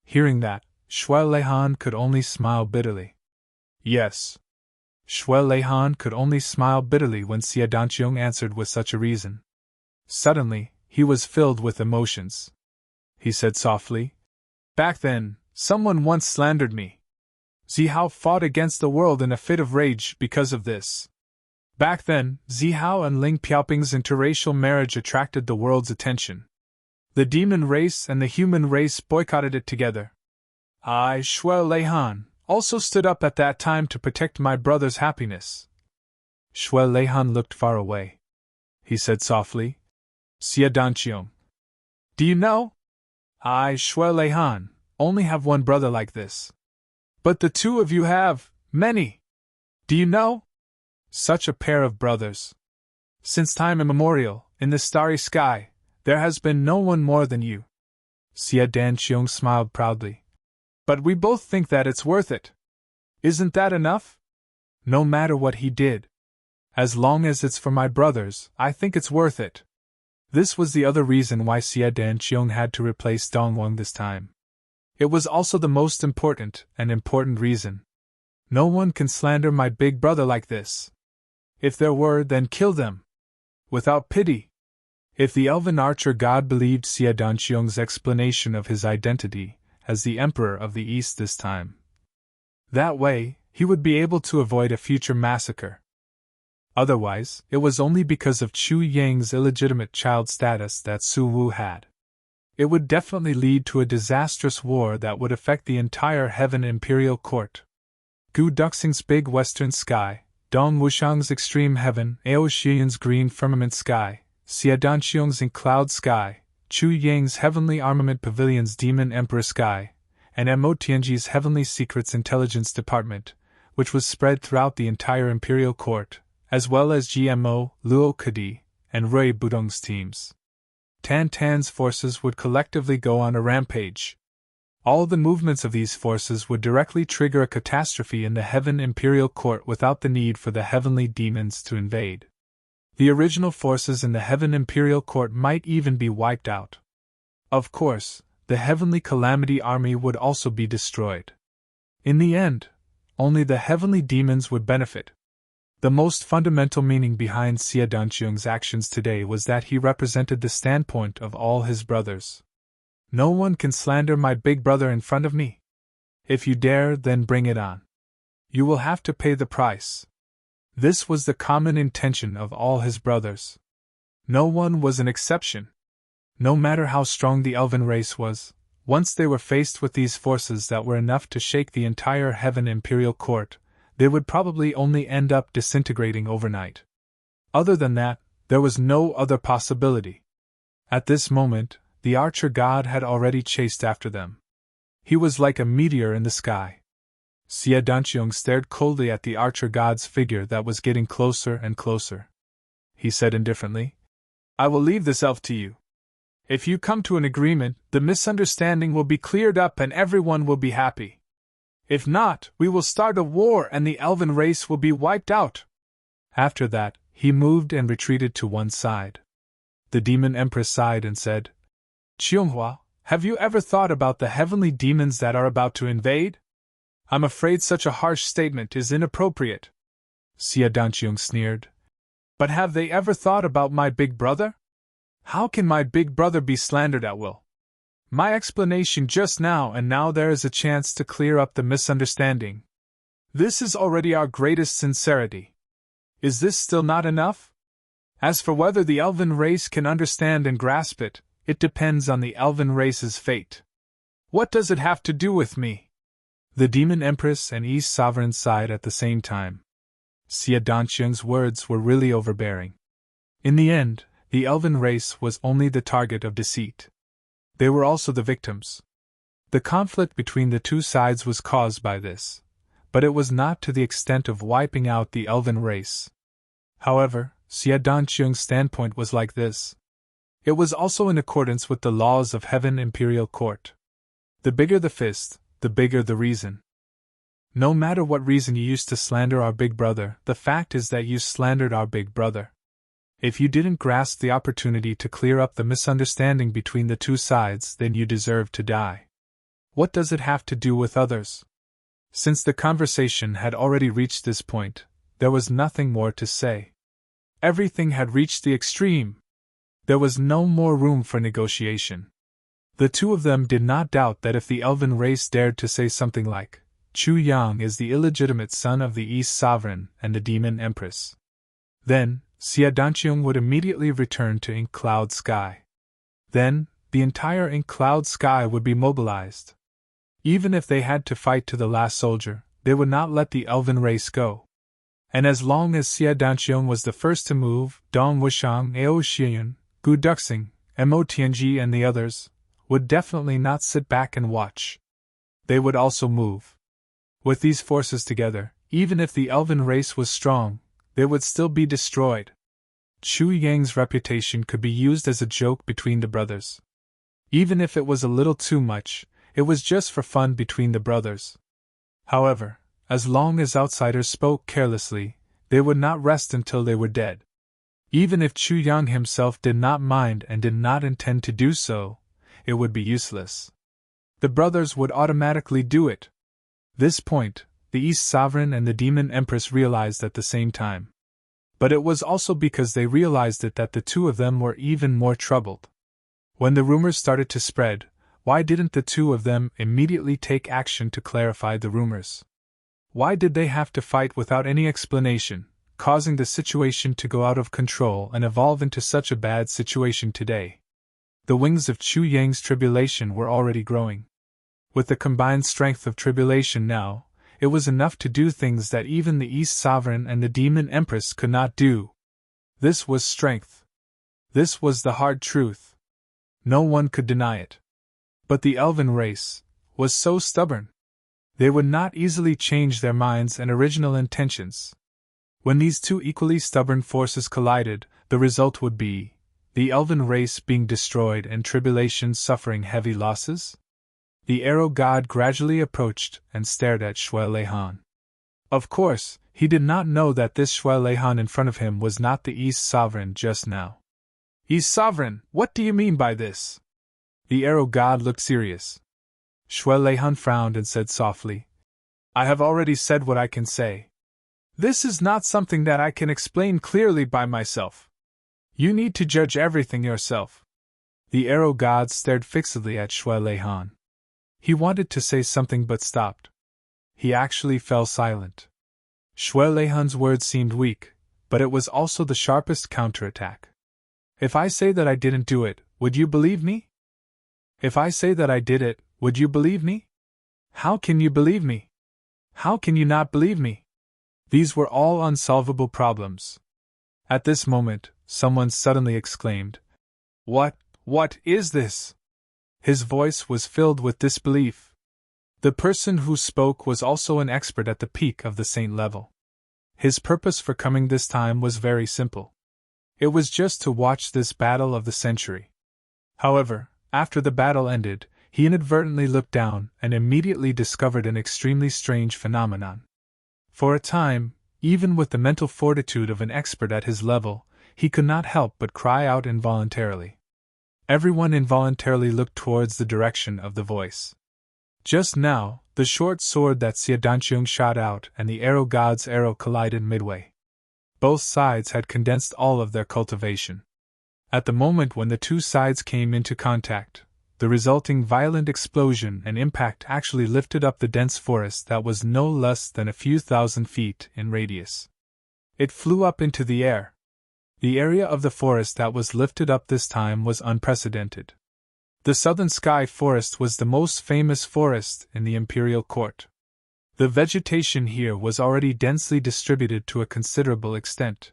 Hearing that, Shui Leihan could only smile bitterly. Yes. Shui Leihan could only smile bitterly when Xia Danqiong answered with such a reason. Suddenly, he was filled with emotions. He said softly, "Back then, someone once slandered me. Zihao fought against the world in a fit of rage because of this. Back then, Zihao and Ling Piaoping's interracial marriage attracted the world's attention. The demon race and the human race boycotted it together. I, Shui Leihan, also stood up at that time to protect my brother's happiness." Shui Leihan looked far away. He said softly, "Xia Danqiong, do you know? I, Shui Leihan, only have one brother like this. But the two of you have many. Do you know? Such a pair of brothers. Since time immemorial, in the starry sky, there has been no one more than you." Xia Danqiong smiled proudly. "But we both think that it's worth it. Isn't that enough? No matter what he did. As long as it's for my brothers, I think it's worth it." This was the other reason why Xia Danqiong had to replace Dong Wang this time. It was also the most important reason. No one can slander my big brother like this. If there were, then kill them. Without pity. If the elven archer god believed Xia Danqiong's explanation of his identity as the Emperor of the East this time, that way, he would be able to avoid a future massacre. Otherwise, it was only because of Chu Yang's illegitimate child status that Su Wu had. It would definitely lead to a disastrous war that would affect the entire Heaven Imperial Court. Gu Duxing's big western sky, Dong Wushang's extreme heaven, Ao Xian's green firmament sky, Xia Danqiong's in-cloud sky, Chu Yang's heavenly armament pavilion's demon emperor sky, and Mo Tianji's heavenly secrets intelligence department, which was spread throughout the entire imperial court, as well as GMO, Luo Kadi, and Rui Budong's teams. Tan Tan's forces would collectively go on a rampage. All the movements of these forces would directly trigger a catastrophe in the Heaven Imperial Court without the need for the heavenly demons to invade. The original forces in the Heaven Imperial Court might even be wiped out. Of course, the Heavenly Calamity Army would also be destroyed. In the end, only the heavenly demons would benefit. The most fundamental meaning behind Xia Danqiong's actions today was that he represented the standpoint of all his brothers. No one can slander my big brother in front of me. If you dare, then bring it on. You will have to pay the price. This was the common intention of all his brothers. No one was an exception. No matter how strong the elven race was, once they were faced with these forces that were enough to shake the entire Heaven Imperial Court, they would probably only end up disintegrating overnight. Other than that, there was no other possibility. At this moment, the archer god had already chased after them. He was like a meteor in the sky. Xia Danqiong stared coldly at the archer god's figure that was getting closer and closer. He said indifferently, "I will leave this elf to you. If you come to an agreement, the misunderstanding will be cleared up and everyone will be happy. If not, we will start a war and the elven race will be wiped out." After that, he moved and retreated to one side. The demon empress sighed and said, "Qianghua, have you ever thought about the heavenly demons that are about to invade?" "I'm afraid such a harsh statement is inappropriate," Xia Danqiong sneered. "But have they ever thought about my big brother? How can my big brother be slandered at will? My explanation just now, and now there is a chance to clear up the misunderstanding. This is already our greatest sincerity. Is this still not enough? As for whether the elven race can understand and grasp it, it depends on the elven race's fate. What does it have to do with me? The Demon Empress and East Sovereign sighed at the same time. Xie Danqiang's words were really overbearing. In the end, the elven race was only the target of deceit. They were also the victims. The conflict between the two sides was caused by this, but it was not to the extent of wiping out the elven race. However, Xie Danqiang's standpoint was like this. It was also in accordance with the laws of Heaven Imperial Court. The bigger the fist, the bigger the reason. No matter what reason you used to slander our big brother, the fact is that you slandered our big brother. If you didn't grasp the opportunity to clear up the misunderstanding between the two sides, then you deserve to die. What does it have to do with others? Since the conversation had already reached this point, there was nothing more to say. Everything had reached the extreme. There was no more room for negotiation. The two of them did not doubt that if the elven race dared to say something like, Chu Yang is the illegitimate son of the East Sovereign and the Demon Empress, then Xie Danqiang would immediately return to Ink Cloud Sky. Then, the entire Ink Cloud Sky would be mobilized. Even if they had to fight to the last soldier, they would not let the elven race go. And as long as Xie Danqiang was the first to move, Dong Wushang, Ao Xian, Gu Duxing, Mo Tianji and the others would definitely not sit back and watch. They would also move. With these forces together, even if the elven race was strong, they would still be destroyed. Chu Yang's reputation could be used as a joke between the brothers. Even if it was a little too much, it was just for fun between the brothers. However, as long as outsiders spoke carelessly, they would not rest until they were dead. Even if Chu Yang himself did not mind and did not intend to do so, it would be useless. The brothers would automatically do it. This point, the East Sovereign and the Demon Empress realized at the same time. But it was also because they realized it that the two of them were even more troubled. When the rumors started to spread, why didn't the two of them immediately take action to clarify the rumors? Why did they have to fight without any explanation, causing the situation to go out of control and evolve into such a bad situation today? The wings of Chu Yang's tribulation were already growing. With the combined strength of tribulation now, it was enough to do things that even the East Sovereign and the Demon Empress could not do. This was strength. This was the hard truth. No one could deny it. But the elven race was so stubborn. They would not easily change their minds and original intentions. When these two equally stubborn forces collided, the result would be the elven race being destroyed and tribulation suffering heavy losses. The arrow god gradually approached and stared at Shui Leihan. Of course, he did not know that this Shui Leihan in front of him was not the East Sovereign just now. East Sovereign, what do you mean by this? The arrow god looked serious. Shui Leihan frowned and said softly, I have already said what I can say. This is not something that I can explain clearly by myself. You need to judge everything yourself. The arrow god stared fixedly at Shui Leihan. He wanted to say something but stopped. He actually fell silent. Shui Leihan's words seemed weak, but it was also the sharpest counterattack. If I say that I didn't do it, would you believe me? If I say that I did it, would you believe me? How can you believe me? How can you not believe me? These were all unsolvable problems. At this moment, someone suddenly exclaimed, What is this? His voice was filled with disbelief. The person who spoke was also an expert at the peak of the saint level. His purpose for coming this time was very simple. It was just to watch this battle of the century. However, after the battle ended, he inadvertently looked down and immediately discovered an extremely strange phenomenon. For a time, even with the mental fortitude of an expert at his level, he could not help but cry out involuntarily. Everyone involuntarily looked towards the direction of the voice. Just now, the short sword that Xie Danqiang shot out and the arrow god's arrow collided midway. Both sides had condensed all of their cultivation. At the moment when the two sides came into contact, the resulting violent explosion and impact actually lifted up the dense forest that was no less than a few thousand feet in radius. It flew up into the air. The area of the forest that was lifted up this time was unprecedented. The Southern Sky Forest was the most famous forest in the imperial court. The vegetation here was already densely distributed to a considerable extent.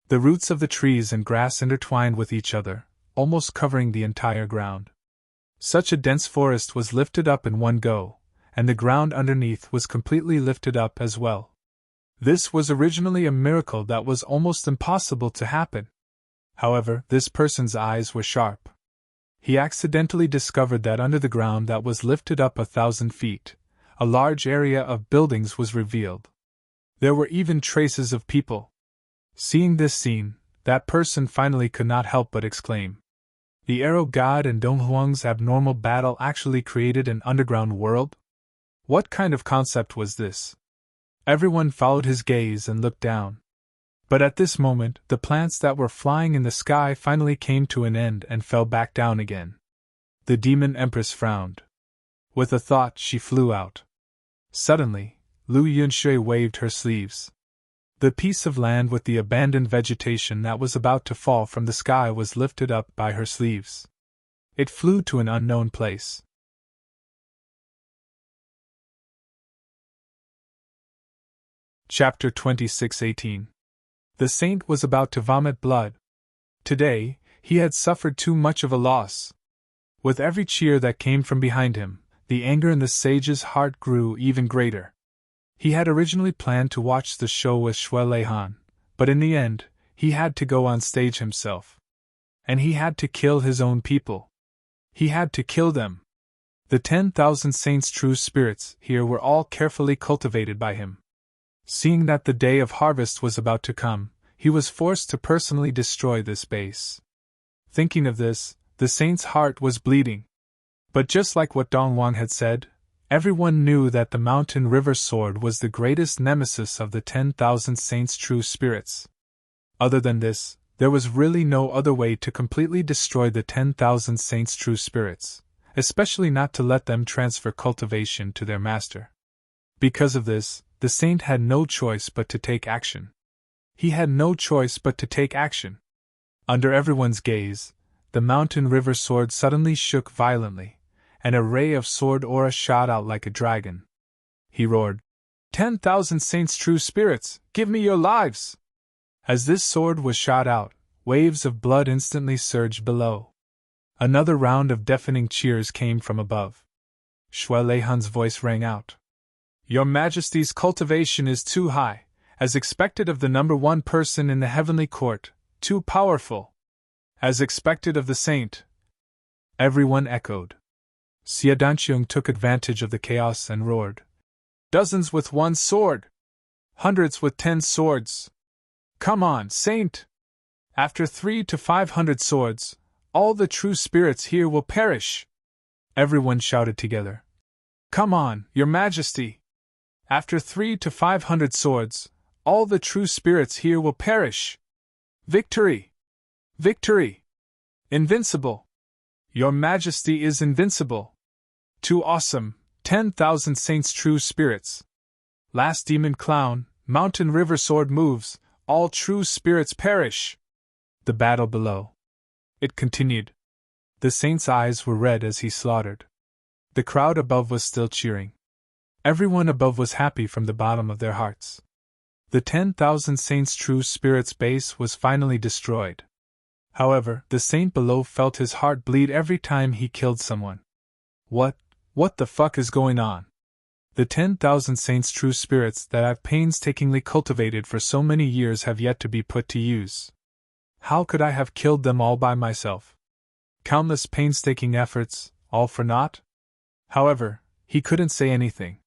The roots of the trees and grass intertwined with each other, almost covering the entire ground. Such a dense forest was lifted up in one go, and the ground underneath was completely lifted up as well. This was originally a miracle that was almost impossible to happen. However, this person's eyes were sharp. He accidentally discovered that under the ground that was lifted up 1,000 feet, a large area of buildings was revealed. There were even traces of people. Seeing this scene, that person finally could not help but exclaim, "The Arrow God and Dong Huang's abnormal battle actually created an underground world? What kind of concept was this?" Everyone followed his gaze and looked down. But at this moment, the plants that were flying in the sky finally came to an end and fell back down again. The Demon Empress frowned. With a thought, she flew out. Suddenly, Lu Yunshui waved her sleeves. The piece of land with the abandoned vegetation that was about to fall from the sky was lifted up by her sleeves. It flew to an unknown place. Chapter 26:18. The saint was about to vomit blood. Today, he had suffered too much of a loss. With every cheer that came from behind him, the anger in the sage's heart grew even greater. He had originally planned to watch the show with Shui Leihan, but in the end, he had to go on stage himself. And he had to kill his own people. He had to kill them. The 10,000 saints' true spirits here were all carefully cultivated by him. Seeing that the day of harvest was about to come, he was forced to personally destroy this base. Thinking of this, the saint's heart was bleeding. But just like what Dong Wang had said, everyone knew that the mountain river sword was the greatest nemesis of the 10,000 saints' true spirits. Other than this, there was really no other way to completely destroy the 10,000 saints' true spirits, especially not to let them transfer cultivation to their master. Because of this, the saint had no choice but to take action. He had no choice but to take action. Under everyone's gaze, the mountain river sword suddenly shook violently, and a ray of sword aura shot out like a dragon. He roared, 10,000 saints' true spirits, give me your lives! As this sword was shot out, waves of blood instantly surged below. Another round of deafening cheers came from above. Shui Leihan's voice rang out. Your Majesty's cultivation is too high, as expected of the number one person in the heavenly court, too powerful. As expected of the saint. Everyone echoed. Xie Danqiong took advantage of the chaos and roared. Dozens with one sword! Hundreds with 10 swords! Come on, saint! After 300 to 500 swords, all the true spirits here will perish! Everyone shouted together. Come on, your Majesty! After 300 to 500 swords, all the true spirits here will perish! Victory! Victory! Invincible! Your Majesty is invincible! Too awesome, 10,000 saints' true spirits! Last demon clown, mountain river sword moves, all true spirits perish! The battle below. It continued. The saint's eyes were red as he slaughtered. The crowd above was still cheering. Everyone above was happy from the bottom of their hearts. The 10,000 saints' true spirits base was finally destroyed. However, the saint below felt his heart bleed every time he killed someone. What the fuck is going on? The 10,000 saints' true spirits that I've painstakingly cultivated for so many years have yet to be put to use. How could I have killed them all by myself? Countless painstaking efforts, all for naught? However, he couldn't say anything.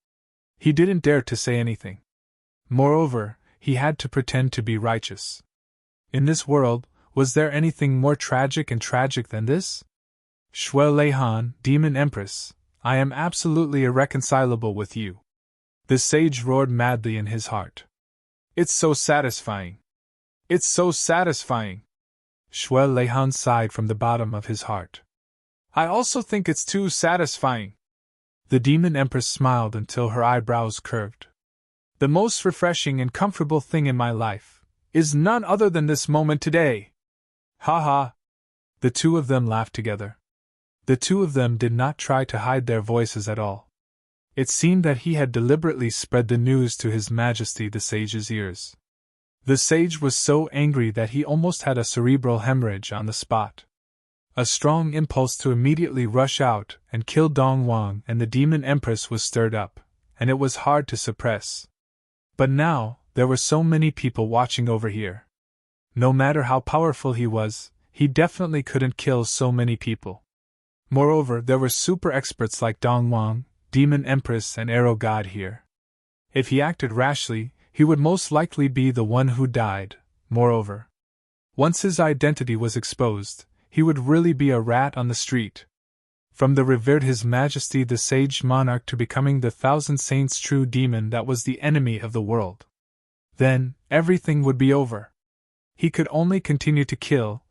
He didn't dare to say anything. Moreover, he had to pretend to be righteous. In this world, was there anything more tragic than this? Shui Leihan, Demon Empress, I am absolutely irreconcilable with you. The sage roared madly in his heart. It's so satisfying. It's so satisfying. Shui Leihan sighed from the bottom of his heart. I also think it's too satisfying. The Demon Empress smiled until her eyebrows curved. The most refreshing and comfortable thing in my life is none other than this moment today. Ha ha! The two of them laughed together. The two of them did not try to hide their voices at all. It seemed that he had deliberately spread the news to His Majesty the Sage's ears. The sage was so angry that he almost had a cerebral hemorrhage on the spot. A strong impulse to immediately rush out and kill Dong Wang and the Demon Empress was stirred up, and it was hard to suppress. But now, there were so many people watching over here. No matter how powerful he was, he definitely couldn't kill so many people. Moreover, there were super experts like Dong Wang, Demon Empress and Arrow God here. If he acted rashly, he would most likely be the one who died. Moreover, once his identity was exposed, he would really be a rat on the street. From the revered His Majesty the Sage Monarch to becoming the Thousand Saints true demon that was the enemy of the world. Then, everything would be over. He could only continue to kill.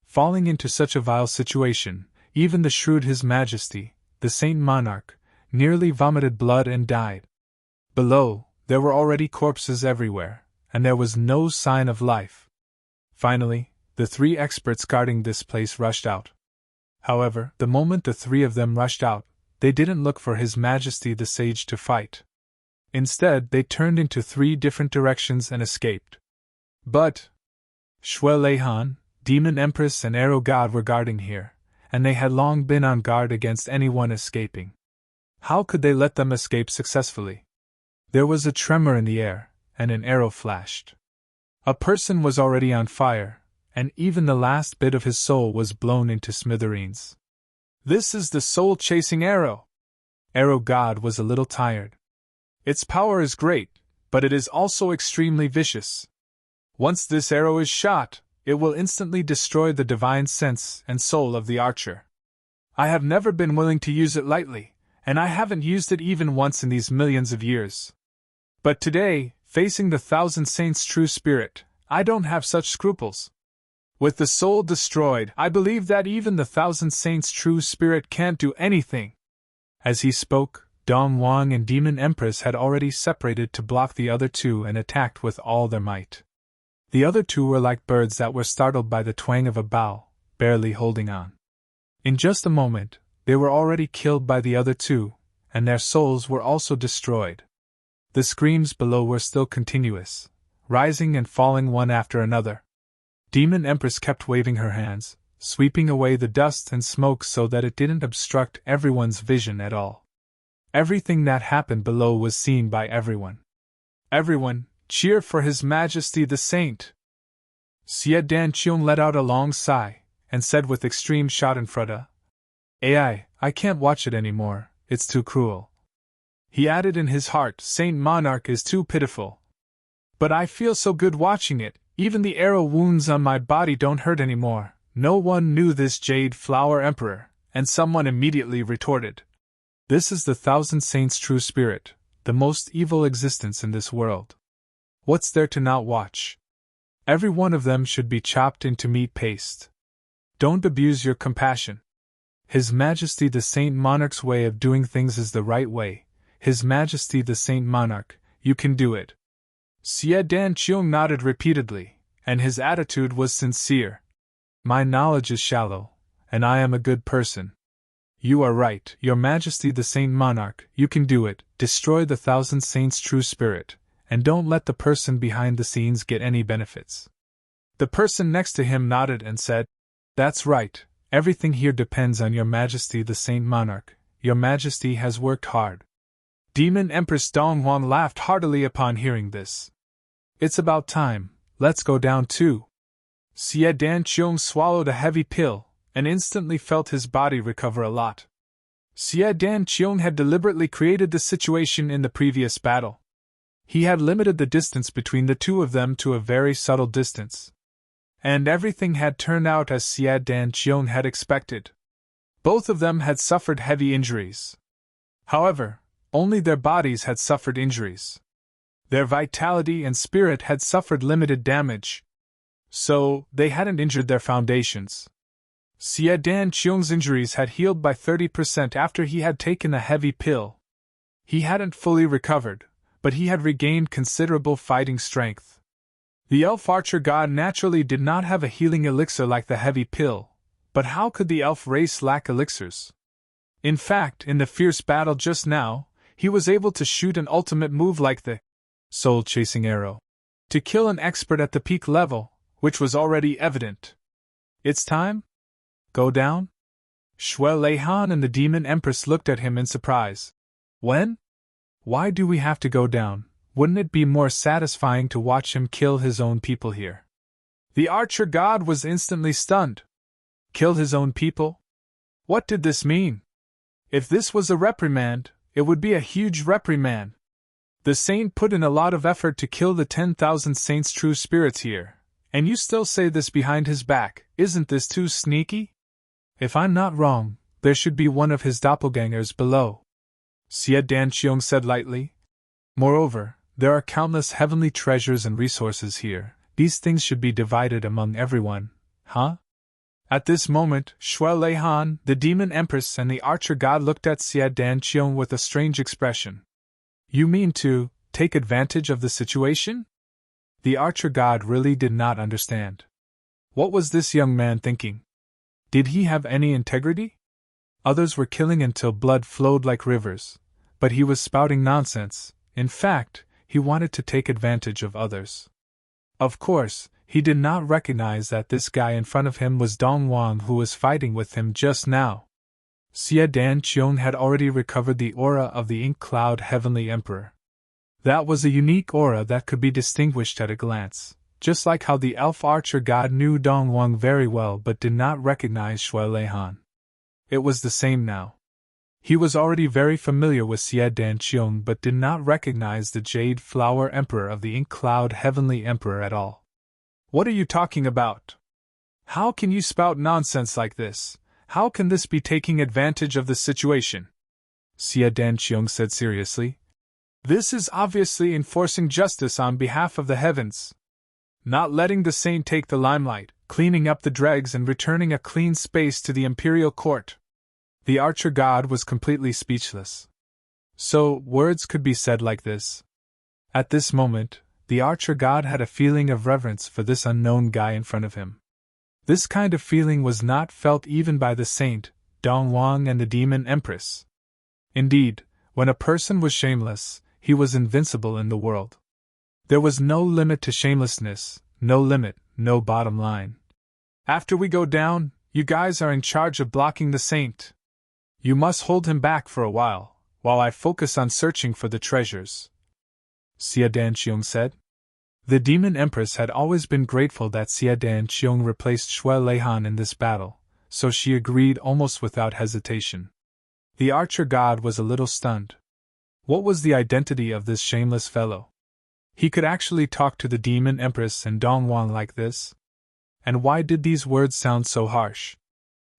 Falling into such a vile situation, even the shrewd His Majesty, the Saint Monarch, nearly vomited blood and died. Below, there were already corpses everywhere, and there was no sign of life. Finally, the three experts guarding this place rushed out. However, the moment the three of them rushed out, they didn't look for His Majesty the Sage to fight. Instead, they turned into three different directions and escaped. But Shui Leihan, Demon Empress and Arrow God were guarding here, and they had long been on guard against anyone escaping. How could they let them escape successfully? There was a tremor in the air, and an arrow flashed. A person was already on fire, and even the last bit of his soul was blown into smithereens. This is the soul-chasing arrow! Arrow God was a little tired. Its power is great, but it is also extremely vicious. Once this arrow is shot, it will instantly destroy the divine sense and soul of the archer. I have never been willing to use it lightly, and I haven't used it even once in these millions of years. But today, facing the Thousand Saints' true spirit, I don't have such scruples. With the soul destroyed, I believe that even the Thousand Saints' true spirit can't do anything. As he spoke, Dong Wang and Demon Empress had already separated to block the other two and attacked with all their might. The other two were like birds that were startled by the twang of a bow, barely holding on. In just a moment, they were already killed by the other two, and their souls were also destroyed. The screams below were still continuous, rising and falling one after another. Demon Empress kept waving her hands, sweeping away the dust and smoke so that it didn't obstruct everyone's vision at all. Everything that happened below was seen by everyone. Everyone, cheer for His Majesty the Saint! Xie Danqiong let out a long sigh, and said with extreme schadenfreude, I can't watch it anymore, it's too cruel. He added in his heart, Saint Monarch is too pitiful. But I feel so good watching it, even the arrow wounds on my body don't hurt anymore. No one knew this Jade Flower Emperor, and someone immediately retorted. This is the Thousand Saints' true spirit, the most evil existence in this world. What's there to not watch? Every one of them should be chopped into meat paste. Don't abuse your compassion. His Majesty the Saint Monarch's way of doing things is the right way. His Majesty the Saint Monarch, you can do it. Xie Danqiong nodded repeatedly, and his attitude was sincere. My knowledge is shallow, and I am a good person. You are right, Your Majesty the Saint Monarch, you can do it, destroy the Thousand Saints' true spirit, and don't let the person behind the scenes get any benefits. The person next to him nodded and said, That's right, everything here depends on Your Majesty the Saint Monarch, Your Majesty has worked hard. Demon Empress Dong Huang laughed heartily upon hearing this. It's about time, let's go down too. Xie Danqiong swallowed a heavy pill, and instantly felt his body recover a lot. Xie Danqiong had deliberately created the situation in the previous battle. He had limited the distance between the two of them to a very subtle distance. And everything had turned out as Xie Danqiong had expected. Both of them had suffered heavy injuries. However, only their bodies had suffered injuries. Their vitality and spirit had suffered limited damage. So, they hadn't injured their foundations. Xie Danqiong's injuries had healed by 30% after he had taken a heavy pill. He hadn't fully recovered, but he had regained considerable fighting strength. The elf archer god naturally did not have a healing elixir like the heavy pill, But how could the elf race lack elixirs? In fact, in the fierce battle just now, he was able to shoot an ultimate move like the soul-chasing arrow, to kill an expert at the peak level, which was already evident. It's time? Go down? Shuai Leihan and the Demon Empress looked at him in surprise. When? Why do we have to go down? Wouldn't it be more satisfying to watch him kill his own people here? The archer god was instantly stunned. Kill his own people? What did this mean? If this was a reprimand, it would be a huge reprimand. The saint put in a lot of effort to kill the 10,000 saints' true spirits here, and you still say this behind his back. Isn't this too sneaky? If I'm not wrong, there should be one of his doppelgangers below, Xie Danqiong said lightly. Moreover, there are countless heavenly treasures and resources here. These things should be divided among everyone, huh? At this moment, Shuai Leihan, the Demon Empress, and the Archer God looked at Xie Danqiong with a strange expression. You mean to take advantage of the situation? The Archer God really did not understand. What was this young man thinking? Did he have any integrity? Others were killing until blood flowed like rivers, but he was spouting nonsense. In fact, he wanted to take advantage of others. Of course, he did not recognize that this guy in front of him was Dong Wang, who was fighting with him just now. Xie Danqiong had already recovered the aura of the Ink Cloud Heavenly Emperor. That was a unique aura that could be distinguished at a glance, just like how the elf archer god knew Dong Wang very well but did not recognize Shuai Leihan. It was the same now. He was already very familiar with Xie Danqiong but did not recognize the Jade Flower Emperor of the Ink Cloud Heavenly Emperor at all. What are you talking about? How can you spout nonsense like this? How can this be taking advantage of the situation? Xie Danqiong said seriously. This is obviously enforcing justice on behalf of the heavens. Not letting the saint take the limelight, cleaning up the dregs and returning a clean space to the imperial court. The archer god was completely speechless. So, words could be said like this. At this moment, the archer god had a feeling of reverence for this unknown guy in front of him. This kind of feeling was not felt even by the saint, Dong Wang, and the Demon Empress. Indeed, when a person was shameless, he was invincible in the world. There was no limit to shamelessness, no limit, no bottom line. After we go down, you guys are in charge of blocking the saint. You must hold him back for a while I focus on searching for the treasures, Xie Danqiong said. The Demon Empress had always been grateful that Xie Danqiong replaced Shuai Leihan in this battle, so she agreed almost without hesitation. The archer god was a little stunned. What was the identity of this shameless fellow? He could actually talk to the Demon Empress and Dong Wang like this? And why did these words sound so harsh?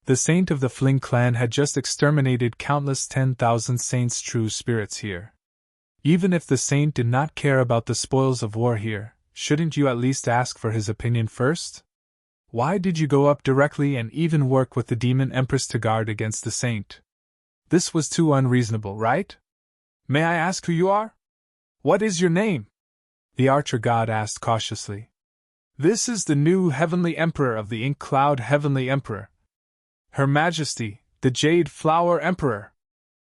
The saint of the Fling clan had just exterminated countless 10,000 saints' true spirits here. Even if the saint did not care about the spoils of war here, shouldn't you at least ask for his opinion first? Why did you go up directly and even work with the Demon Empress to guard against the saint? This was too unreasonable, right? May I ask who you are? What is your name? The archer god asked cautiously. This is the new Heavenly Emperor of the Ink Cloud Heavenly Emperor. Her Majesty, the Jade Flower Emperor.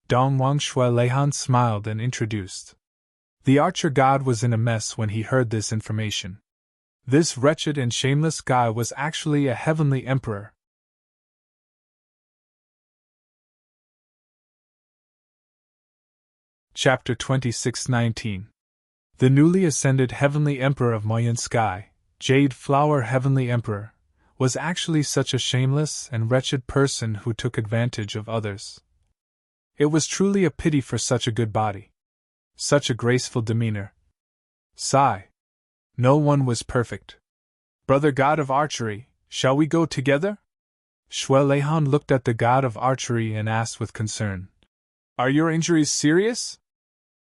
Dong Wang. Shuai Leihan smiled and introduced. The archer god was in a mess when he heard this information. This wretched and shameless guy was actually a heavenly emperor. Chapter 26:19. The newly ascended Heavenly Emperor of Moyan Sky, Jade Flower Heavenly Emperor, was actually such a shameless and wretched person who took advantage of others. It was truly a pity for such a good body. Such a graceful demeanor. Sigh. No one was perfect. Brother god of archery, shall we go together? Shuai Leihan looked at the god of archery and asked with concern. Are your injuries serious?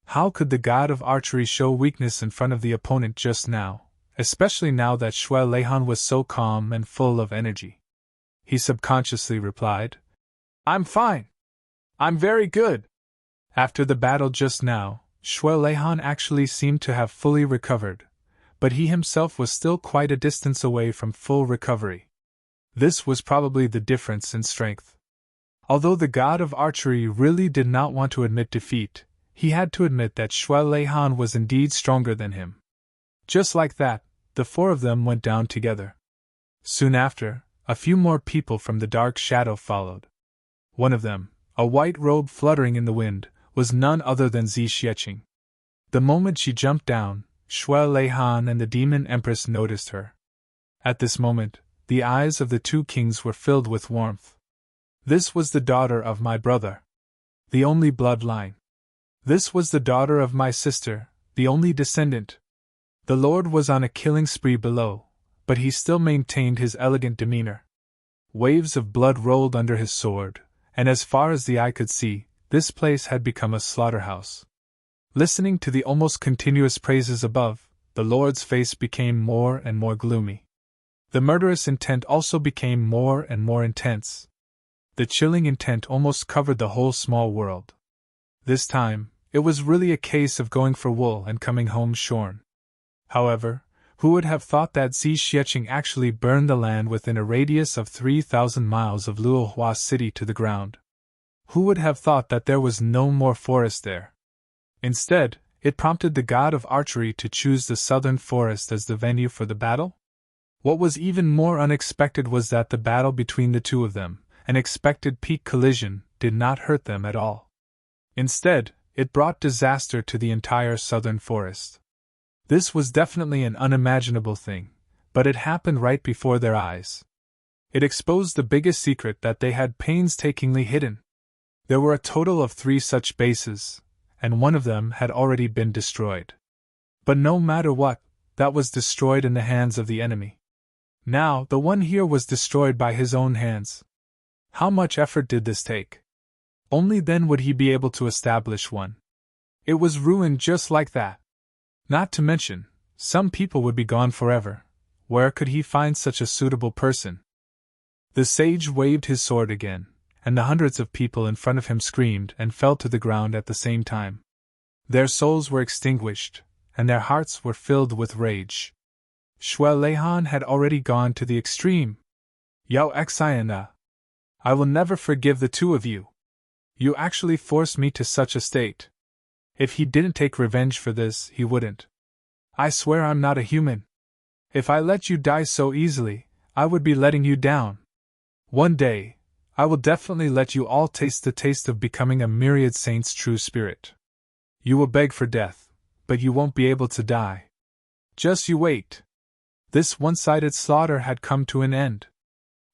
How could the god of archery show weakness in front of the opponent just now, especially now that Shuai Leihan was so calm and full of energy? He subconsciously replied, I'm fine. I'm very good. After the battle just now, Shuai Leihan actually seemed to have fully recovered, but he himself was still quite a distance away from full recovery. This was probably the difference in strength. Although the god of archery really did not want to admit defeat, he had to admit that Shui Leihan was indeed stronger than him. Just like that, the four of them went down together. Soon after, a few more people from the dark shadow followed. One of them, a white robe fluttering in the wind, was none other than Zixieqing. The moment she jumped down, Shui Leihan and the demon empress noticed her. At this moment, the eyes of the two kings were filled with warmth. This was the daughter of my brother, the only bloodline. This was the daughter of my sister, the only descendant. The lord was on a killing spree below, but he still maintained his elegant demeanor. Waves of blood rolled under his sword, and as far as the eye could see, this place had become a slaughterhouse. Listening to the almost continuous praises above, the lord's face became more and more gloomy. The murderous intent also became more and more intense. The chilling intent almost covered the whole small world. This time, it was really a case of going for wool and coming home shorn. However, who would have thought that Zixieqing actually burned the land within a radius of 3,000 miles of Luohua City to the ground? Who would have thought that there was no more forest there? Instead, it prompted the god of archery to choose the southern forest as the venue for the battle? What was even more unexpected was that the battle between the two of them, an expected peak collision, did not hurt them at all. Instead, it brought disaster to the entire southern forest. This was definitely an unimaginable thing, but it happened right before their eyes. It exposed the biggest secret that they had painstakingly hidden. There were a total of 3 such bases, and one of them had already been destroyed. But no matter what, that was destroyed in the hands of the enemy. Now, the one here was destroyed by his own hands. How much effort did this take? Only then would he be able to establish one. It was ruined just like that. Not to mention, some people would be gone forever. Where could he find such a suitable person? The sage waved his sword again, and the hundreds of people in front of him screamed and fell to the ground at the same time. Their souls were extinguished, and their hearts were filled with rage. Shui Leihan had already gone to the extreme. Yao Xiana, I will never forgive the two of you. You actually forced me to such a state. If he didn't take revenge for this, he wouldn't. I swear I'm not a human. If I let you die so easily, I would be letting you down. One day, I will definitely let you all taste the taste of becoming a myriad saint's true spirit. You will beg for death, but you won't be able to die. Just you wait. This one-sided slaughter had come to an end.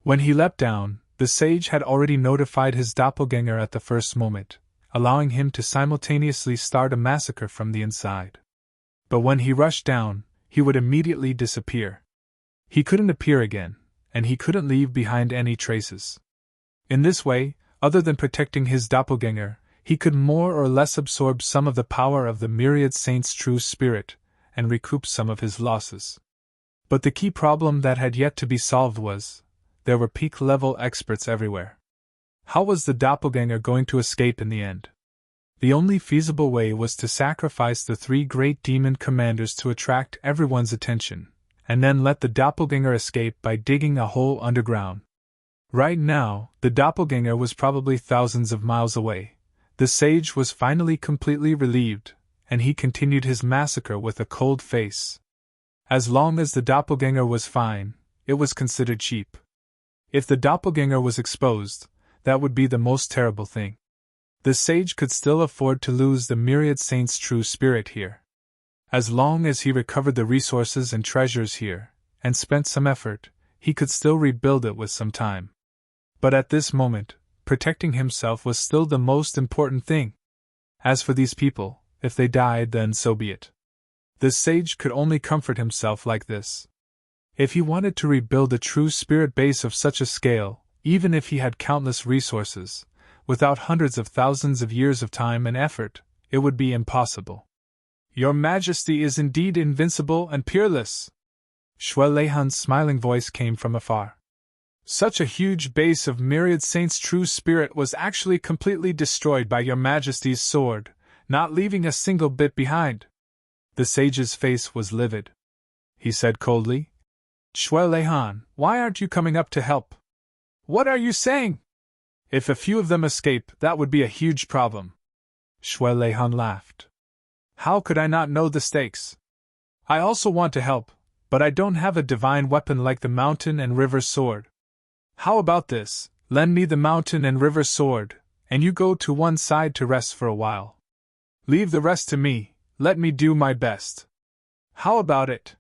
When he leapt down, the sage had already notified his doppelganger at the first moment, allowing him to simultaneously start a massacre from the inside. But when he rushed down, he would immediately disappear. He couldn't appear again, and he couldn't leave behind any traces. In this way, other than protecting his doppelganger, he could more or less absorb some of the power of the myriad saint's true spirit, and recoup some of his losses. But the key problem that had yet to be solved was, there were peak-level experts everywhere. How was the doppelganger going to escape in the end? The only feasible way was to sacrifice the 3 great demon commanders to attract everyone's attention, and then let the doppelganger escape by digging a hole underground. Right now, the doppelganger was probably thousands of miles away. The sage was finally completely relieved, and he continued his massacre with a cold face. As long as the doppelganger was fine, it was considered cheap. If the doppelganger was exposed, that would be the most terrible thing. The sage could still afford to lose the myriad saint's true spirit here. As long as he recovered the resources and treasures here, and spent some effort, he could still rebuild it with some time. But at this moment, protecting himself was still the most important thing. As for these people, if they died, then so be it. The sage could only comfort himself like this. If he wanted to rebuild a true spirit base of such a scale, even if he had countless resources, without hundreds of thousands of years of time and effort, it would be impossible. Your Majesty is indeed invincible and peerless. Shui Leihan's smiling voice came from afar. Such a huge base of myriad saints' true spirit was actually completely destroyed by your Majesty's sword, not leaving a single bit behind. The sage's face was livid. He said coldly, Shui Leihan, why aren't you coming up to help? What are you saying? If a few of them escape, that would be a huge problem. Shui Leihan laughed. How could I not know the stakes? I also want to help, but I don't have a divine weapon like the mountain and river sword. How about this? Lend me the mountain and river sword, and you go to one side to rest for a while. Leave the rest to me, let me do my best. How about it?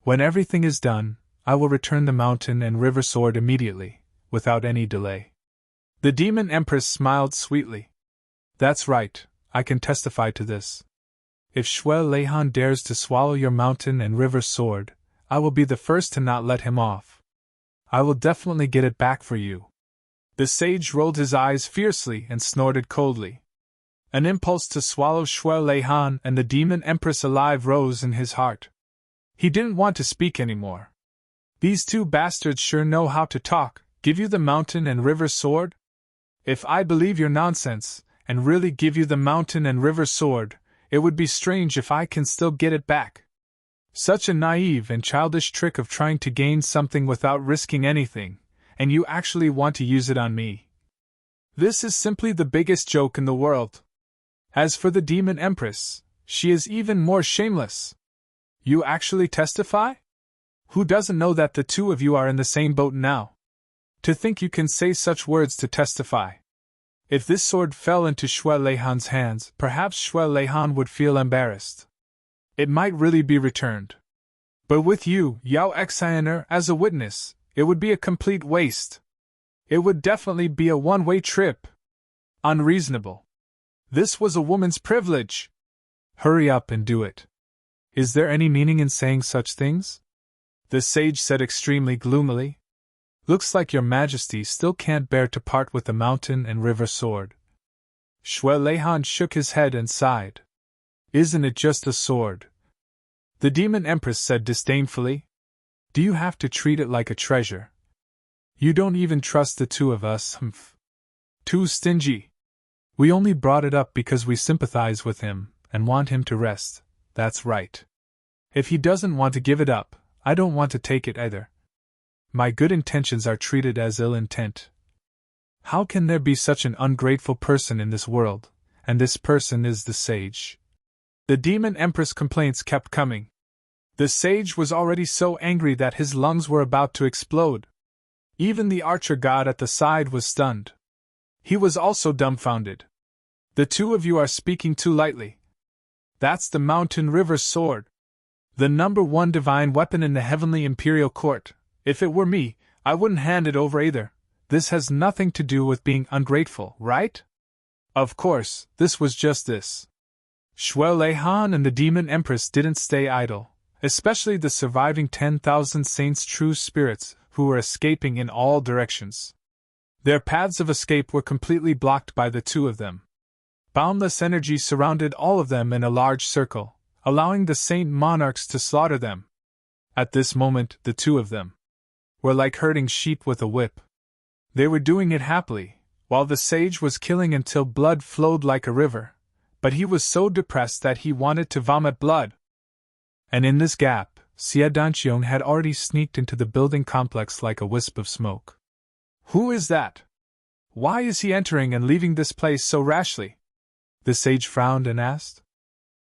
When everything is done, I will return the mountain and river sword immediately, without any delay. The Demon Empress smiled sweetly. That's right, I can testify to this. If Shui Leihan dares to swallow your mountain and river sword, I will be the first to not let him off. I will definitely get it back for you. The sage rolled his eyes fiercely and snorted coldly. An impulse to swallow Shui Leihan and the Demon Empress alive rose in his heart. He didn't want to speak anymore. These two bastards sure know how to talk. Give you the mountain and river sword? If I believe your nonsense, and really give you the mountain and river sword, it would be strange if I can still get it back. Such a naive and childish trick of trying to gain something without risking anything, and you actually want to use it on me. This is simply the biggest joke in the world. As for the Demon Empress, she is even more shameless. You actually testify? Who doesn't know that the two of you are in the same boat now? To think you can say such words to testify. If this sword fell into Shui Leihan's hands, perhaps Shui Leihan would feel embarrassed. It might really be returned. But with you, Yao Exhilarating, as a witness, it would be a complete waste. It would definitely be a one-way trip. Unreasonable. This was a woman's privilege. Hurry up and do it. Is there any meaning in saying such things? The sage said extremely gloomily. Looks like your majesty still can't bear to part with the mountain and river sword. Shui Leihan shook his head and sighed. Isn't it just a sword? The Demon Empress said disdainfully. Do you have to treat it like a treasure? You don't even trust the two of us, humph. Too stingy. We only brought it up because we sympathize with him and want him to rest, that's right. If he doesn't want to give it up, I don't want to take it either. My good intentions are treated as ill intent. How can there be such an ungrateful person in this world, and this person is the sage? The Demon Empress complaints kept coming. The sage was already so angry that his lungs were about to explode. Even the archer god at the side was stunned. He was also dumbfounded. The two of you are speaking too lightly. That's the mountain river sword. The #1 divine weapon in the Heavenly Imperial Court. If it were me, I wouldn't hand it over either. This has nothing to do with being ungrateful, right? Of course, this was just this. Shui Leihan and the Demon Empress didn't stay idle, especially the surviving 10,000 saints' true spirits who were escaping in all directions. Their paths of escape were completely blocked by the two of them. Boundless energy surrounded all of them in a large circle, allowing the saint monarchs to slaughter them. At this moment, the two of them were like herding sheep with a whip. They were doing it happily, while the sage was killing until blood flowed like a river, but he was so depressed that he wanted to vomit blood. And in this gap, Xie Danqiong had already sneaked into the building complex like a wisp of smoke. Who is that? Why is he entering and leaving this place so rashly? The sage frowned and asked.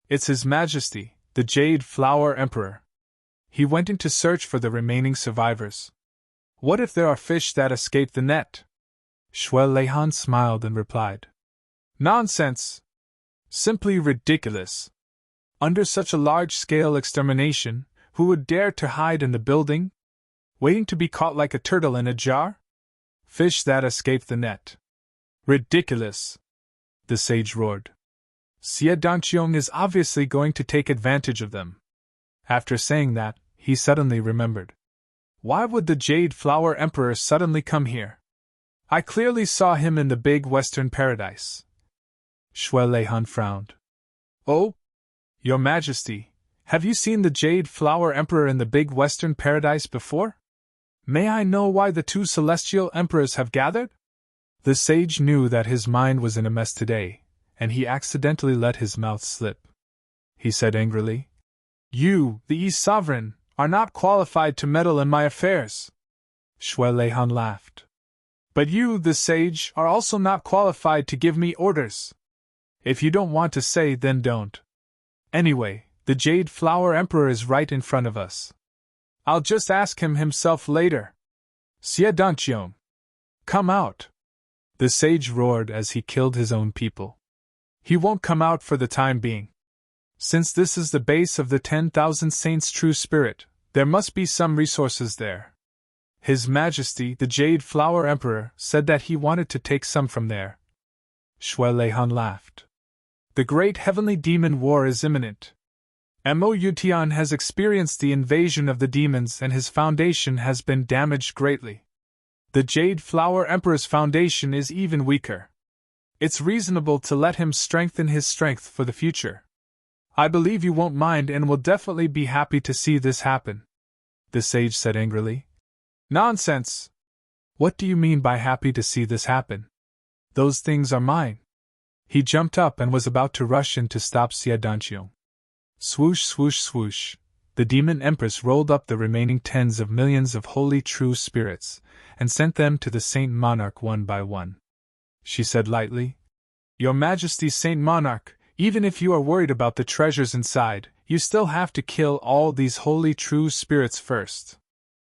It's His Majesty, the Jade Flower Emperor. He went in to search for the remaining survivors. What if there are fish that escape the net? Shui Leihan smiled and replied. Nonsense! Simply ridiculous. Under such a large-scale extermination, who would dare to hide in the building? Waiting to be caught like a turtle in a jar? Fish that escape the net. Ridiculous! The sage roared. Xie Danqiong is obviously going to take advantage of them. After saying that, he suddenly remembered. Why would the Jade Flower Emperor suddenly come here? I clearly saw him in the big Western Paradise. Shui Leihan frowned. Oh? Your Majesty, have you seen the Jade Flower Emperor in the big Western Paradise before? May I know why the two celestial emperors have gathered? The sage knew that his mind was in a mess today, and he accidentally let his mouth slip. He said angrily, You, the East Sovereign, are not qualified to meddle in my affairs. Shui Leihan laughed. But you, the sage, are also not qualified to give me orders. If you don't want to say, then don't. Anyway, the Jade Flower Emperor is right in front of us. I'll just ask him himself later. Xie Danqiong, come out! The sage roared as he killed his own people. He won't come out for the time being. Since this is the base of the 10,000 Saints' true spirit, there must be some resources there. His Majesty, the Jade Flower Emperor, said that he wanted to take some from there. Shui Leihan laughed. The great heavenly demon war is imminent. Mo Yutian has experienced the invasion of the demons and his foundation has been damaged greatly. The Jade Flower Emperor's foundation is even weaker. It's reasonable to let him strengthen his strength for the future. I believe you won't mind and will definitely be happy to see this happen, the sage said angrily. Nonsense! What do you mean by happy to see this happen? Those things are mine. He jumped up and was about to rush in to stop Xie Danqiong. Swoosh, swoosh, swoosh, the demon empress rolled up the remaining tens of millions of holy true spirits, and sent them to the Saint Monarch one by one. She said lightly, Your Majesty Saint Monarch, even if you are worried about the treasures inside, you still have to kill all these holy true spirits first.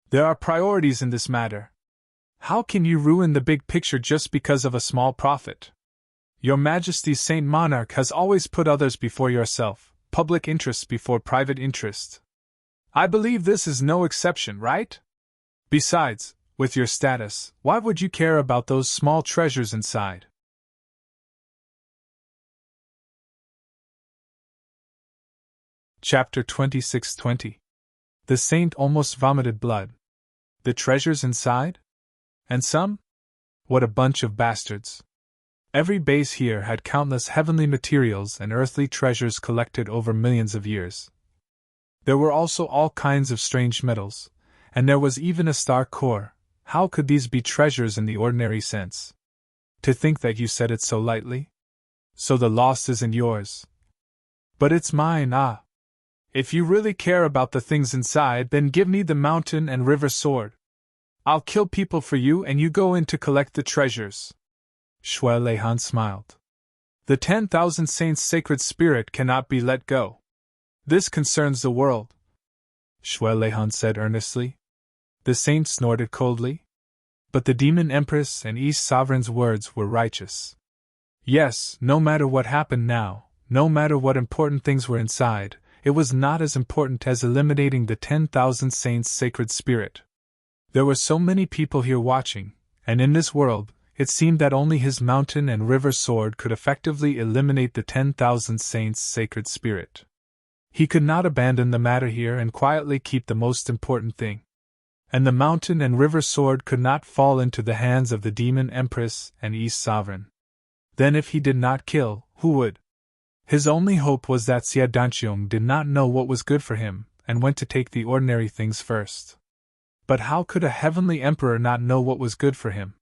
There are priorities in this matter. How can you ruin the big picture just because of a small profit? Your Majesty Saint Monarch has always put others before yourself. Public interest before private interest. I believe this is no exception, right? Besides, with your status, why would you care about those small treasures inside? Chapter 2620. The saint almost vomited blood. The treasures inside? And some? What a bunch of bastards. Every base here had countless heavenly materials and earthly treasures collected over millions of years. There were also all kinds of strange metals, and there was even a star core. How could these be treasures in the ordinary sense? To think that you said it so lightly? So the loss isn't yours. But it's mine, ah. If you really care about the things inside, then give me the mountain and river sword. I'll kill people for you and you go in to collect the treasures. Shui Leihan smiled. The 10,000 Saints' sacred spirit cannot be let go. This concerns the world. Shui Leihan said earnestly. The saint snorted coldly. But the demon empress and East Sovereign's words were righteous. Yes, no matter what happened now, no matter what important things were inside, it was not as important as eliminating the 10,000 Saints' sacred spirit. There were so many people here watching, and in this world, it seemed that only his mountain and river sword could effectively eliminate the 10,000 Saints' sacred spirit. He could not abandon the matter here and quietly keep the most important thing. And the mountain and river sword could not fall into the hands of the demon empress and East Sovereign. Then if he did not kill, who would? His only hope was that Xie Danqiong did not know what was good for him, and went to take the ordinary things first. But how could a heavenly emperor not know what was good for him?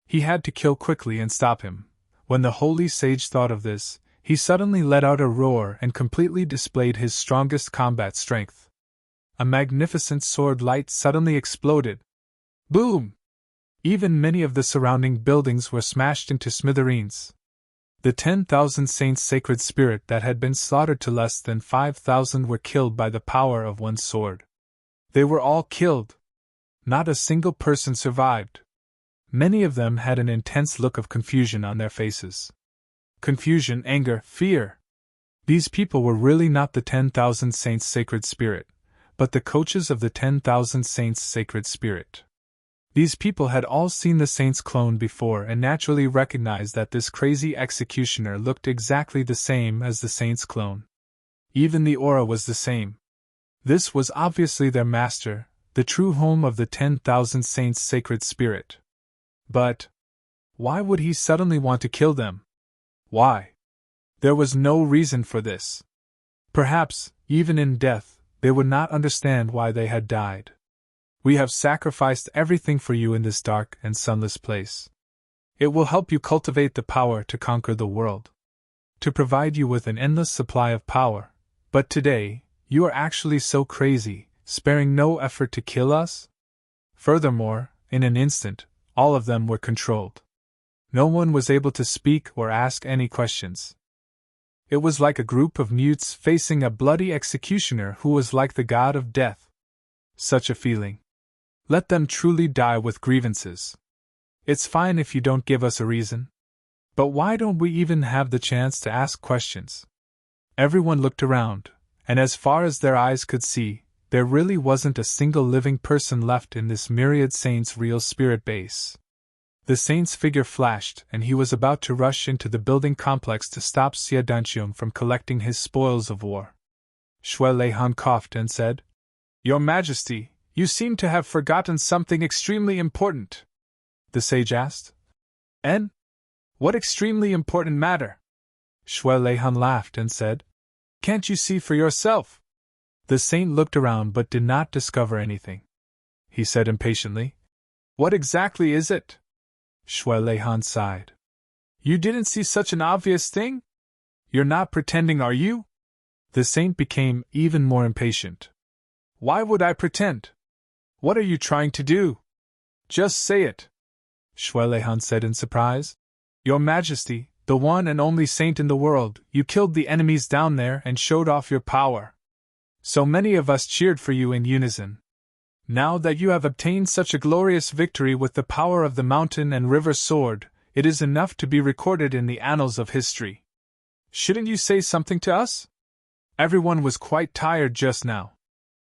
He had to kill quickly and stop him. When the holy sage thought of this, he suddenly let out a roar and completely displayed his strongest combat strength. A magnificent sword light suddenly exploded. Boom! Even many of the surrounding buildings were smashed into smithereens. The 10,000 Saints' sacred spirit that had been slaughtered to less than 5,000 were killed by the power of one sword. They were all killed. Not a single person survived. Many of them had an intense look of confusion on their faces. Confusion, anger, fear. These people were really not the 10,000 Saints' sacred spirit, but the coaches of the 10,000 Saints' sacred spirit. These people had all seen the saint's clone before and naturally recognized that this crazy executioner looked exactly the same as the saint's clone. Even the aura was the same. This was obviously their master, the true home of the 10,000 Saints' sacred spirit. But why would he suddenly want to kill them? Why? There was no reason for this. Perhaps, even in death, they would not understand why they had died. We have sacrificed everything for you in this dark and sunless place. It will help you cultivate the power to conquer the world, to provide you with an endless supply of power. But today, you are actually so crazy, sparing no effort to kill us? Furthermore, in an instant, all of them were controlled. No one was able to speak or ask any questions. It was like a group of mutes facing a bloody executioner who was like the god of death. Such a feeling. Let them truly die with grievances. It's fine if you don't give us a reason. But why don't we even have the chance to ask questions? Everyone looked around, and as far as their eyes could see, there really wasn't a single living person left in this myriad saint's real spirit base. The saint's figure flashed, and he was about to rush into the building complex to stop Xie Danqiong from collecting his spoils of war. Shui Leihan coughed and said, "Your Majesty, you seem to have forgotten something extremely important." The sage asked. "And? What extremely important matter?" Shui Leihan laughed and said, "Can't you see for yourself?" The saint looked around but did not discover anything. He said impatiently, "What exactly is it?" Shui Leihan sighed. "You didn't see such an obvious thing? You're not pretending, are you?" The saint became even more impatient. "Why would I pretend? What are you trying to do? Just say it." Shui Leihan said in surprise. "Your Majesty, the one and only saint in the world, you killed the enemies down there and showed off your power. So many of us cheered for you in unison. Now that you have obtained such a glorious victory with the power of the mountain and river sword, it is enough to be recorded in the annals of history. Shouldn't you say something to us?" Everyone was quite tired just now.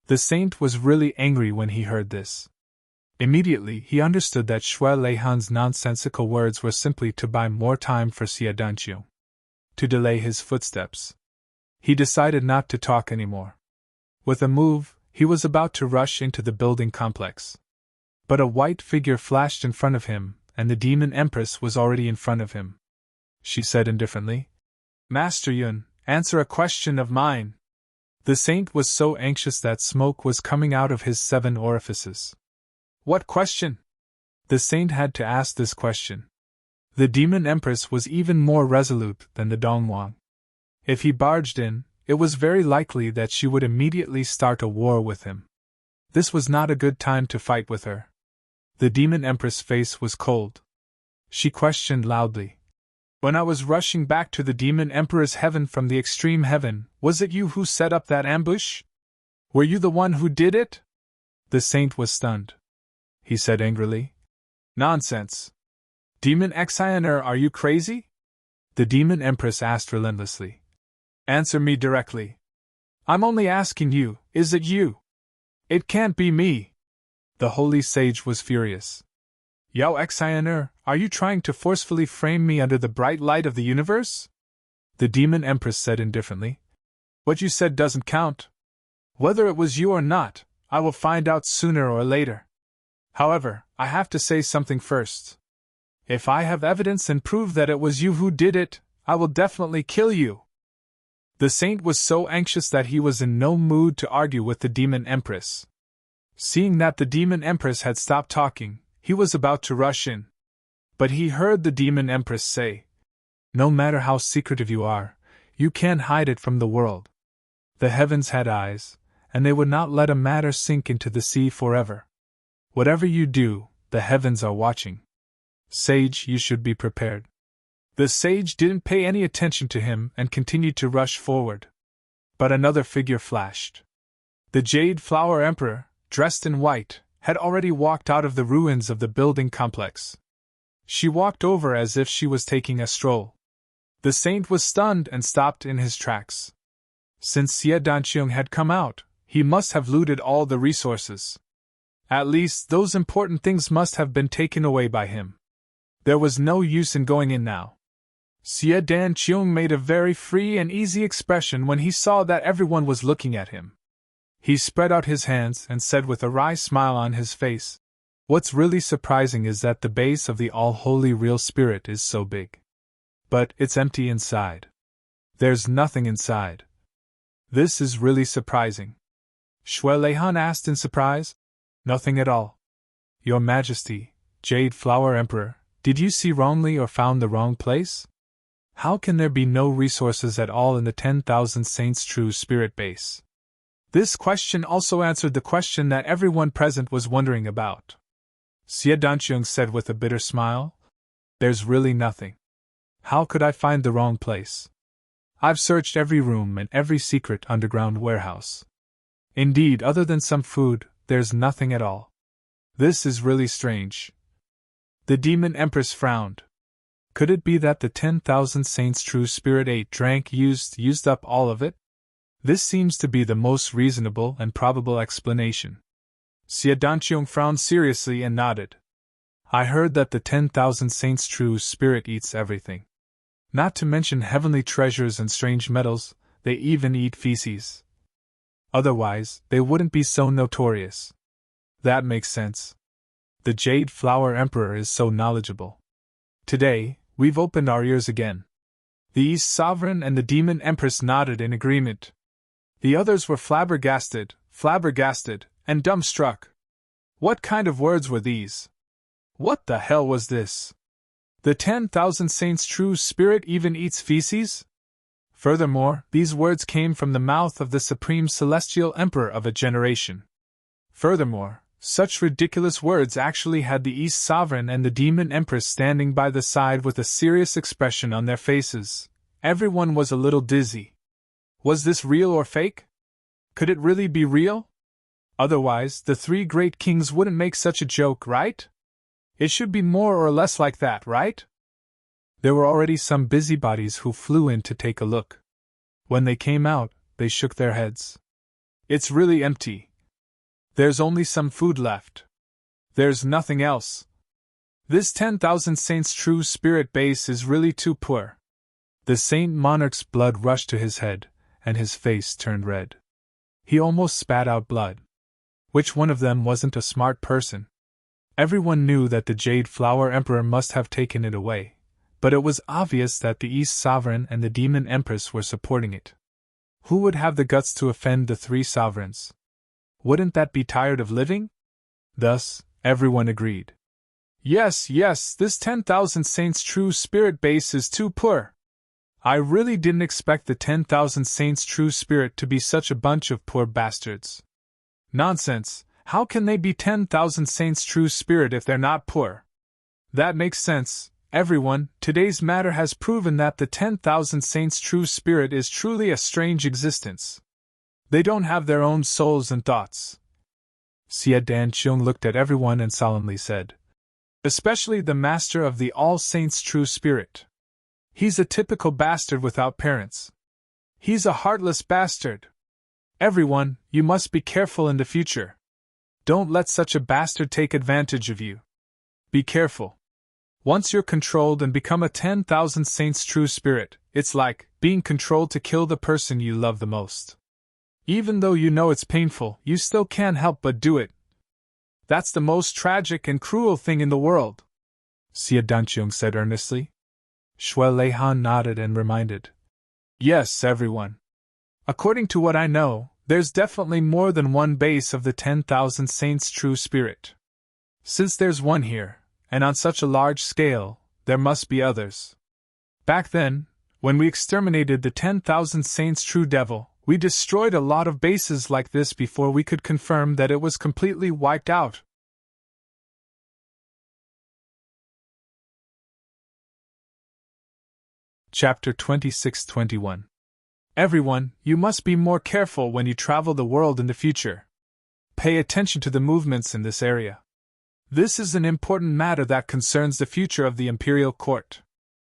The saint was really angry when he heard this. Immediately he understood that Shui Leihan's nonsensical words were simply to buy more time for Xie Danqiong, to delay his footsteps. He decided not to talk anymore. With a move, he was about to rush into the building complex. But a white figure flashed in front of him, and the demon empress was already in front of him. She said indifferently, "Master Yun, answer a question of mine." The saint was so anxious that smoke was coming out of his 7 orifices. "What question?" The saint had to ask this question. The demon empress was even more resolute than the Dongwang. If he barged in, it was very likely that she would immediately start a war with him. This was not a good time to fight with her. The demon empress' face was cold. She questioned loudly. "When I was rushing back to the demon emperor's heaven from the extreme heaven, was it you who set up that ambush? Were you the one who did it?" The saint was stunned. He said angrily, "Nonsense! Demon Exhilarating, are you crazy?" The demon empress asked relentlessly. "Answer me directly. I'm only asking you, is it you? It can't be me." The holy sage was furious. "Yao Exhilarating, are you trying to forcefully frame me under the bright light of the universe?" The demon empress said indifferently. "What you said doesn't count. Whether it was you or not, I will find out sooner or later. However, I have to say something first. If I have evidence and prove that it was you who did it, I will definitely kill you." The saint was so anxious that he was in no mood to argue with the demon empress. Seeing that the demon empress had stopped talking, he was about to rush in. But he heard the demon empress say, "No matter how secretive you are, you can't hide it from the world. The heavens had eyes, and they would not let a matter sink into the sea forever. Whatever you do, the heavens are watching. Sage, you should be prepared." The sage didn't pay any attention to him and continued to rush forward. But another figure flashed. The Jade Flower Emperor, dressed in white, had already walked out of the ruins of the building complex. She walked over as if she was taking a stroll. The saint was stunned and stopped in his tracks. Since Xie Danqiong had come out, he must have looted all the resources. At least those important things must have been taken away by him. There was no use in going in now. Xie Danqiong made a very free and easy expression when he saw that everyone was looking at him. He spread out his hands and said with a wry smile on his face, "What's really surprising is that the base of the all-holy real spirit is so big. But it's empty inside. There's nothing inside. This is really surprising." Shui Leihan asked in surprise. "Nothing at all. Your Majesty, Jade Flower Emperor, did you see wrongly or found the wrong place? How can there be no resources at all in the 10,000 Saints' true spirit base? This question also answered the question that everyone present was wondering about. Xie Danqiang said with a bitter smile, "There's really nothing. How could I find the wrong place? I've searched every room and every secret underground warehouse. Indeed, other than some food, there's nothing at all. This is really strange." The demon empress frowned. Could it be that the 10,000 saints' true spirit ate, drank, used up all of it? This seems to be the most reasonable and probable explanation. Xie Danqiang frowned seriously and nodded. "I heard that the 10,000 saints' true spirit eats everything. Not to mention heavenly treasures and strange metals, they even eat feces. Otherwise, they wouldn't be so notorious." "That makes sense. The Jade Flower Emperor is so knowledgeable. Today, we've opened our ears again." The East Sovereign and the Demon Empress nodded in agreement. The others were flabbergasted, and dumbstruck. What kind of words were these? What the hell was this? The 10,000 saints' true spirit even eats feces? Furthermore, these words came from the mouth of the Supreme Celestial Emperor of a generation. Furthermore, such ridiculous words actually had the East Sovereign and the Demon Empress standing by the side with a serious expression on their faces. Everyone was a little dizzy. Was this real or fake? Could it really be real? Otherwise, the three great kings wouldn't make such a joke, right? It should be more or less like that, right? There were already some busybodies who flew in to take a look. When they came out, they shook their heads. "It's really empty. There's only some food left. There's nothing else. This 10,000 saints' true spirit base is really too poor." The Saint Monarch's blood rushed to his head, and his face turned red. He almost spat out blood. Which one of them wasn't a smart person? Everyone knew that the Jade Flower Emperor must have taken it away, but it was obvious that the East Sovereign and the Demon Empress were supporting it. Who would have the guts to offend the three sovereigns? Wouldn't that be tired of living? Thus, everyone agreed. Yes, this 10,000 saints' true spirit base is too poor. I really didn't expect the 10,000 saints' true spirit to be such a bunch of poor bastards. Nonsense, how can they be 10,000 saints' true spirit if they're not poor? That makes sense, everyone. Today's matter has proven that the 10,000 saints' true spirit is truly a strange existence. They don't have their own souls and thoughts. Xie Danqiang looked at everyone and solemnly said, "Especially the master of the All Saints' true spirit. He's a typical bastard without parents. He's a heartless bastard. Everyone, you must be careful in the future. Don't let such a bastard take advantage of you. Be careful. Once you're controlled and become a 10,000 saints' true spirit, it's like being controlled to kill the person you love the most. Even though you know it's painful, you still can't help but do it. That's the most tragic and cruel thing in the world," Xie Danqiang said earnestly. Shui Leihan nodded and reminded, "Yes, everyone. According to what I know, there's definitely more than one base of the 10,000 saints' true spirit. Since there's one here, and on such a large scale, there must be others. Back then, when we exterminated the 10,000 saints' true devil, we destroyed a lot of bases like this before we could confirm that it was completely wiped out." Chapter 26-21. Everyone, you must be more careful when you travel the world in the future. Pay attention to the movements in this area. This is an important matter that concerns the future of the imperial court.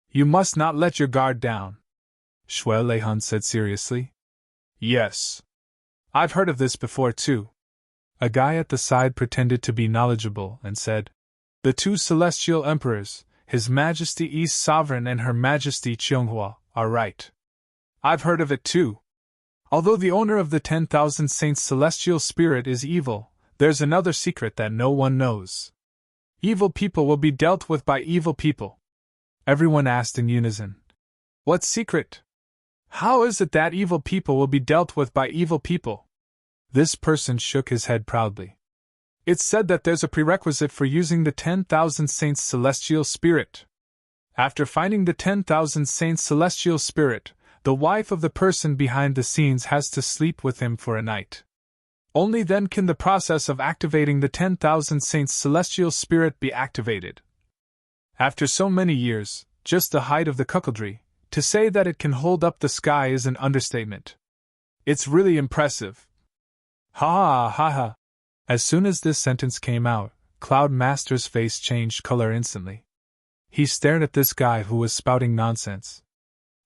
You must not let your guard down," Shui Leihan said seriously. "Yes. I've heard of this before too." A guy at the side pretended to be knowledgeable and said, "The two celestial emperors, His Majesty East Sovereign and Her Majesty Qianghua, are right. I've heard of it too. Although the owner of the 10,000 saints' celestial spirit is evil, there's another secret that no one knows. Evil people will be dealt with by evil people." Everyone asked in unison, "What secret? How is it that evil people will be dealt with by evil people?" This person shook his head proudly. "It's said that there's a prerequisite for using the 10,000 saints' celestial spirit. After finding the 10,000 saints' celestial spirit, The wife of the person behind the scenes has to sleep with him for a night. Only then can the process of activating the 10,000 saints' celestial spirit be activated. After so many years, just the height of the cuckoldry, to say that it can hold up the sky is an understatement. It's really impressive. Ha ha ha ha. As soon as this sentence came out, Cloud Master's face changed color instantly. He stared at this guy who was spouting nonsense.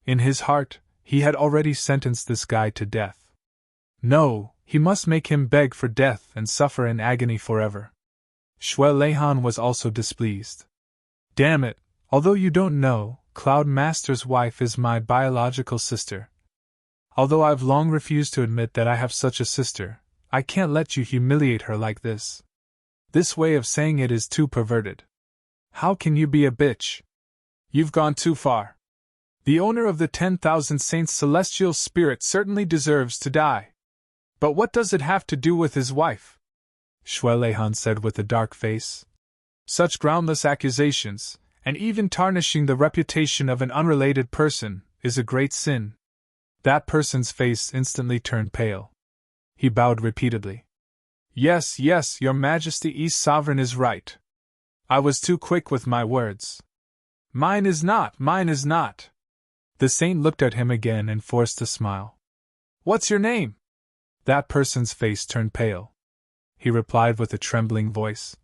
In his heart, he had already sentenced this guy to death. No, he must make him beg for death and suffer in agony forever. Shui Leihan was also displeased. Damn it, although you don't know, Cloud Master's wife is my biological sister. Although I've long refused to admit that I have such a sister, I can't let you humiliate her like this. This way of saying it is too perverted. How can you be a bitch? You've gone too far. The owner of the 10,000 saints' celestial spirit certainly deserves to die. But what does it have to do with his wife? Shui Leihan said with a dark face. Such groundless accusations, and even tarnishing the reputation of an unrelated person, is a great sin. That person's face instantly turned pale. He bowed repeatedly. Yes, yes, Your Majesty East Sovereign is right. I was too quick with my words. Mine is not, mine is not. The saint looked at him again and forced a smile. What's your name? That person's face turned pale. He replied with a trembling voice.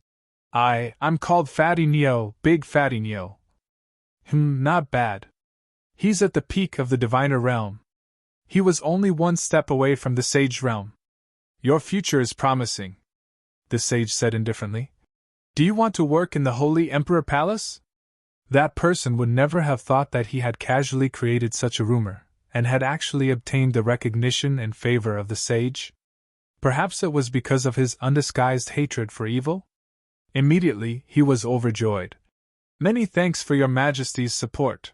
I'm called Fatty Neo, Big Fatty Neo. Not bad. He's at the peak of the diviner realm. He was only one step away from the sage realm. Your future is promising, the sage said indifferently. Do you want to work in the Holy Emperor Palace? That person would never have thought that he had casually created such a rumor, and had actually obtained the recognition and favor of the sage. Perhaps it was because of his undisguised hatred for evil? Immediately, he was overjoyed. Many thanks for Your Majesty's support.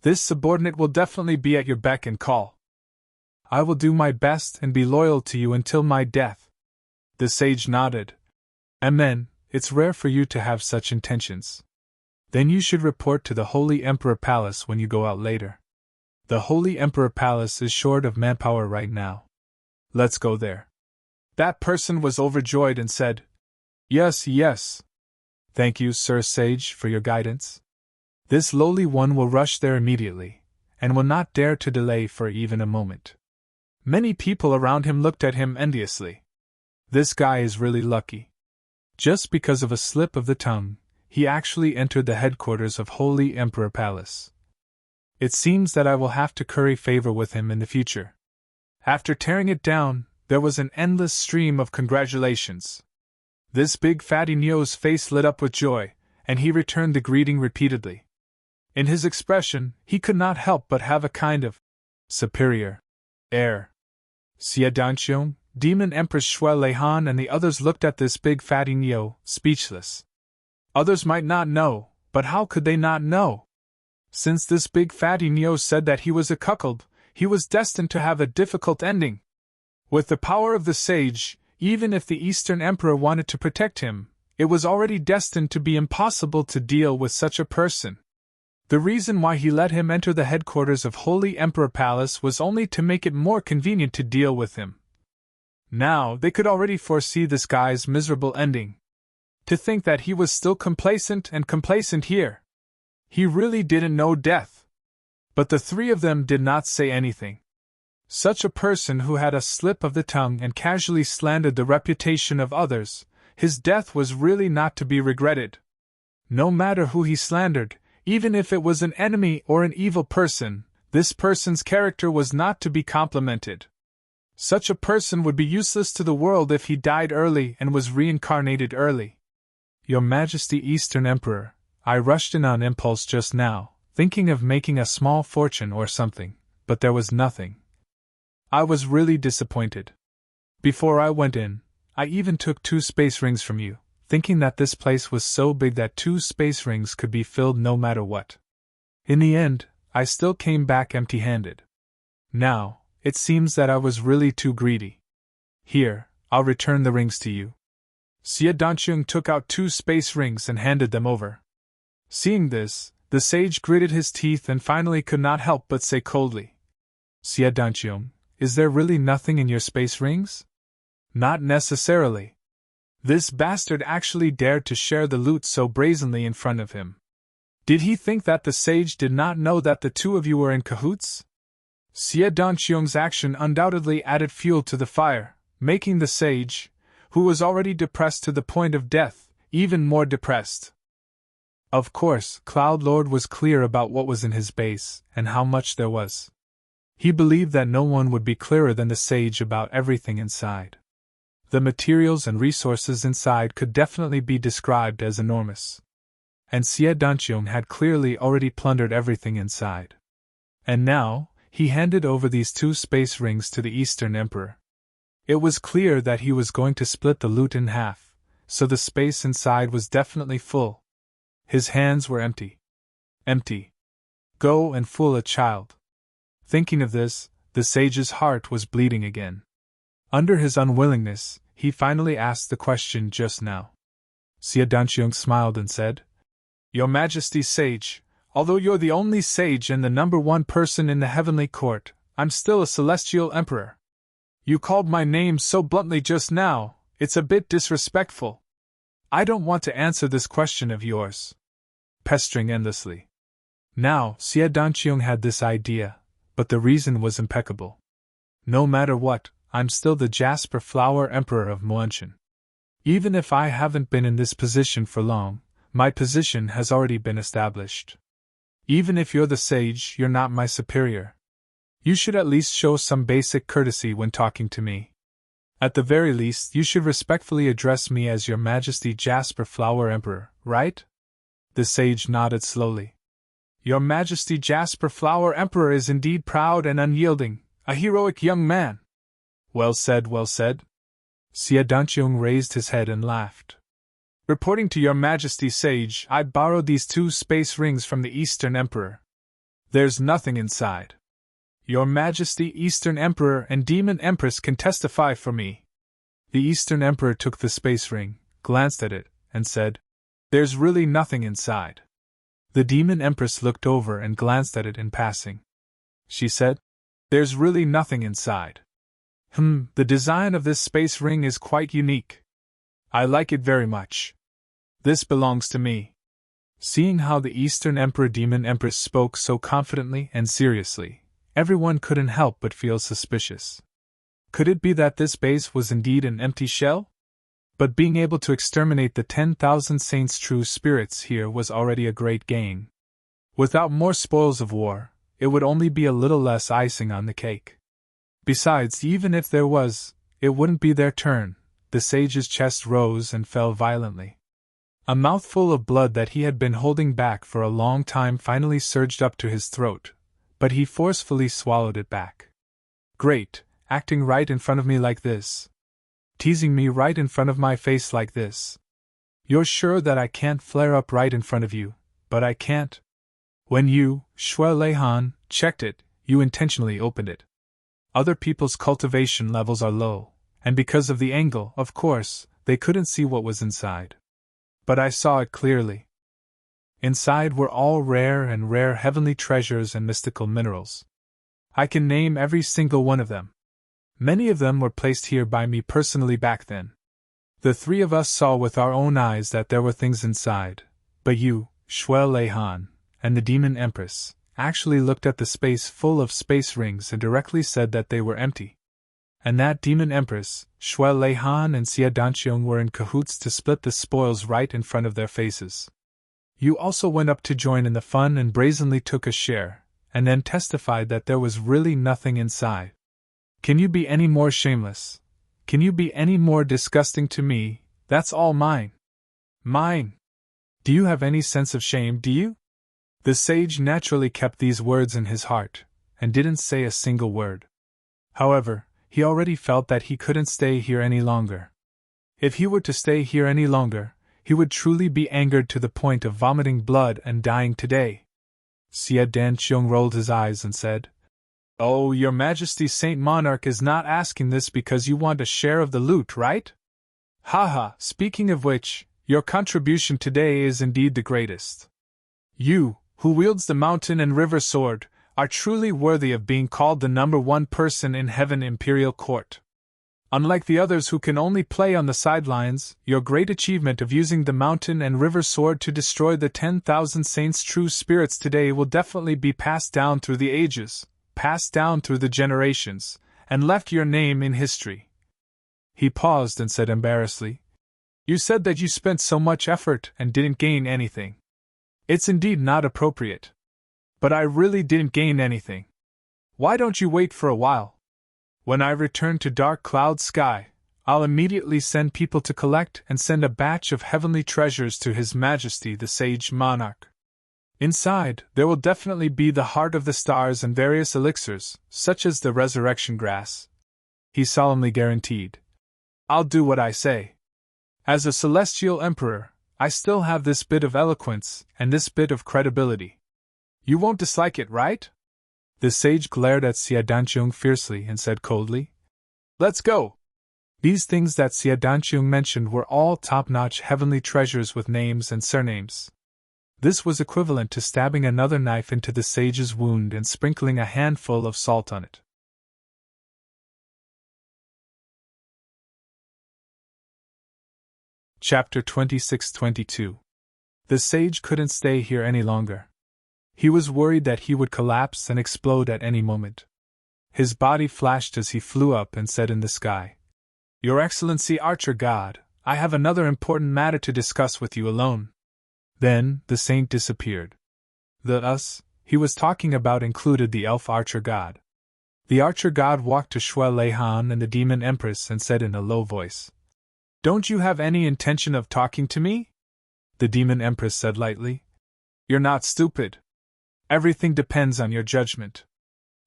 This subordinate will definitely be at your beck and call. I will do my best and be loyal to you until my death. The sage nodded. Amen, it's rare for you to have such intentions. Then you should report to the Holy Emperor Palace when you go out later. The Holy Emperor Palace is short of manpower right now. Let's go there. That person was overjoyed and said, Yes, yes. Thank you, Sir Sage, for your guidance. This lowly one will rush there immediately, and will not dare to delay for even a moment. Many people around him looked at him enviously. This guy is really lucky. Just because of a slip of the tongue, he actually entered the headquarters of Holy Emperor Palace. It seems that I will have to curry favor with him in the future. After tearing it down, there was an endless stream of congratulations. This big fatty Neo's face lit up with joy, and he returned the greeting repeatedly. In his expression, he could not help but have a kind of superior air. Xie Danqiong, Demon Empress Shui Leihan and the others looked at this big fatty Neo, speechless. Others might not know, but how could they not know? Since this big fatty Neo said that he was a cuckold, he was destined to have a difficult ending. With the power of the sage, even if the Eastern Emperor wanted to protect him, it was already destined to be impossible to deal with such a person. The reason why he let him enter the headquarters of Holy Emperor Palace was only to make it more convenient to deal with him. Now, they could already foresee this guy's miserable ending. To think that he was still complacent here. He really didn't know death. But the three of them did not say anything. Such a person who had a slip of the tongue and casually slandered the reputation of others, his death was really not to be regretted. No matter who he slandered, even if it was an enemy or an evil person, this person's character was not to be complimented. Such a person would be useless to the world if he died early and was reincarnated early. Your Majesty Eastern Emperor, I rushed in on impulse just now, thinking of making a small fortune or something, but there was nothing. I was really disappointed. Before I went in, I even took 2 space rings from you, thinking that this place was so big that 2 space rings could be filled no matter what. In the end, I still came back empty-handed. Now, it seems that I was really too greedy. Here, I'll return the rings to you. Xie Danqiong took out 2 space rings and handed them over. Seeing this, the sage gritted his teeth and finally could not help but say coldly, Xie Danqiong, is there really nothing in your space rings? Not necessarily. This bastard actually dared to share the loot so brazenly in front of him. Did he think that the sage did not know that the two of you were in cahoots? Xie Danqiong's action undoubtedly added fuel to the fire, making the sage, who was already depressed to the point of death, even more depressed. Of course, Cloud Lord was clear about what was in his base, and how much there was. He believed that no one would be clearer than the sage about everything inside. The materials and resources inside could definitely be described as enormous. And Xie Danqiong had clearly already plundered everything inside. And now, he handed over these 2 space rings to the Eastern Emperor. It was clear that he was going to split the loot in half, so the space inside was definitely full. His hands were empty. Empty. Go and fool a child. Thinking of this, the sage's heart was bleeding again. Under his unwillingness, he finally asked the question just now. Xie Danqiong smiled and said, Your Majesty Sage, although you're the only sage and the #1 person in the heavenly court, I'm still a celestial emperor. You called my name so bluntly just now, it's a bit disrespectful. I don't want to answer this question of yours. Pestering endlessly. Now, Xie Danqiong had this idea, but the reason was impeccable. No matter what, I'm still the Jasper Flower Emperor of Muanshan. Even if I haven't been in this position for long, my position has already been established. Even if you're the sage, you're not my superior. You should at least show some basic courtesy when talking to me. At the very least, you should respectfully address me as Your Majesty Jasper Flower Emperor, right? The sage nodded slowly. Your Majesty Jasper Flower Emperor is indeed proud and unyielding, a heroic young man. Well said, well said. Xie Danqiong raised his head and laughed. Reporting to Your Majesty Sage, I borrowed these 2 space rings from the Eastern Emperor. There's nothing inside. Your Majesty Eastern Emperor and Demon Empress can testify for me. The Eastern Emperor took the space ring, glanced at it, and said, There's really nothing inside. The Demon Empress looked over and glanced at it in passing. She said, There's really nothing inside. The design of this space ring is quite unique. I like it very much. This belongs to me. Seeing how the Eastern Emperor Demon Empress spoke so confidently and seriously, everyone couldn't help but feel suspicious. Could it be that this base was indeed an empty shell? But being able to exterminate the 10,000 saints' true spirits here was already a great gain. Without more spoils of war, it would only be a little less icing on the cake. Besides, even if there was, it wouldn't be their turn. The sage's chest rose and fell violently. A mouthful of blood that he had been holding back for a long time finally surged up to his throat, but he forcefully swallowed it back. Great, acting right in front of me like this. Teasing me right in front of my face like this. You're sure that I can't flare up right in front of you, but I can't. When you, Shui Leihan, checked it, you intentionally opened it. Other people's cultivation levels are low, and because of the angle, of course, they couldn't see what was inside. But I saw it clearly. Inside were all rare heavenly treasures and mystical minerals. I can name every single one of them. Many of them were placed here by me personally back then. The 3 of us saw with our own eyes that there were things inside, but you, Shui Leihan, and the Demon Empress, actually looked at the space full of space rings and directly said that they were empty. And that Demon Empress, Shui Leihan and Xie Danqiong were in cahoots to split the spoils right in front of their faces. You also went up to join in the fun and brazenly took a share, and then testified that there was really nothing inside. Can you be any more shameless? Can you be any more disgusting to me? That's all mine. Mine. Do you have any sense of shame, do you? The sage naturally kept these words in his heart, and didn't say a single word. However, he already felt that he couldn't stay here any longer. If he were to stay here any longer, he would truly be angered to the point of vomiting blood and dying today. Xie Danqiong rolled his eyes and said, Oh, Your Majesty Saint Monarch is not asking this because you want a share of the loot, right? Haha, speaking of which, your contribution today is indeed the greatest. You, who wields the mountain and river sword, are truly worthy of being called the number one person in Heaven Imperial Court. Unlike the others who can only play on the sidelines, your great achievement of using the mountain and river sword to destroy the 10,000 saints' true spirits today will definitely be passed down through the ages, passed down through the generations, and left your name in history. He paused and said embarrassedly, "You said that you spent so much effort and didn't gain anything. It's indeed not appropriate. But I really didn't gain anything. Why don't you wait for a while? When I return to Dark Cloud Sky, I'll immediately send people to collect and send a batch of heavenly treasures to His Majesty the Sage Monarch. Inside, there will definitely be the Heart of the Stars and various elixirs, such as the Resurrection Grass," he solemnly guaranteed. "I'll do what I say. As a celestial emperor, I still have this bit of eloquence and this bit of credibility. You won't dislike it, right?" The sage glared at Xie Danqiong fiercely and said coldly, "Let's go." These things that Xie Danqiong mentioned were all top-notch heavenly treasures with names and surnames. This was equivalent to stabbing another knife into the sage's wound and sprinkling a handful of salt on it. Chapter 26-22. The sage couldn't stay here any longer. He was worried that he would collapse and explode at any moment. His body flashed as he flew up and said in the sky, "Your Excellency Archer God, I have another important matter to discuss with you alone." Then, the saint disappeared. The us he was talking about included the elf Archer God. The Archer God walked to Shui Leihan and the Demon Empress and said in a low voice, "Don't you have any intention of talking to me?" The Demon Empress said lightly, "You're not stupid. Everything depends on your judgment.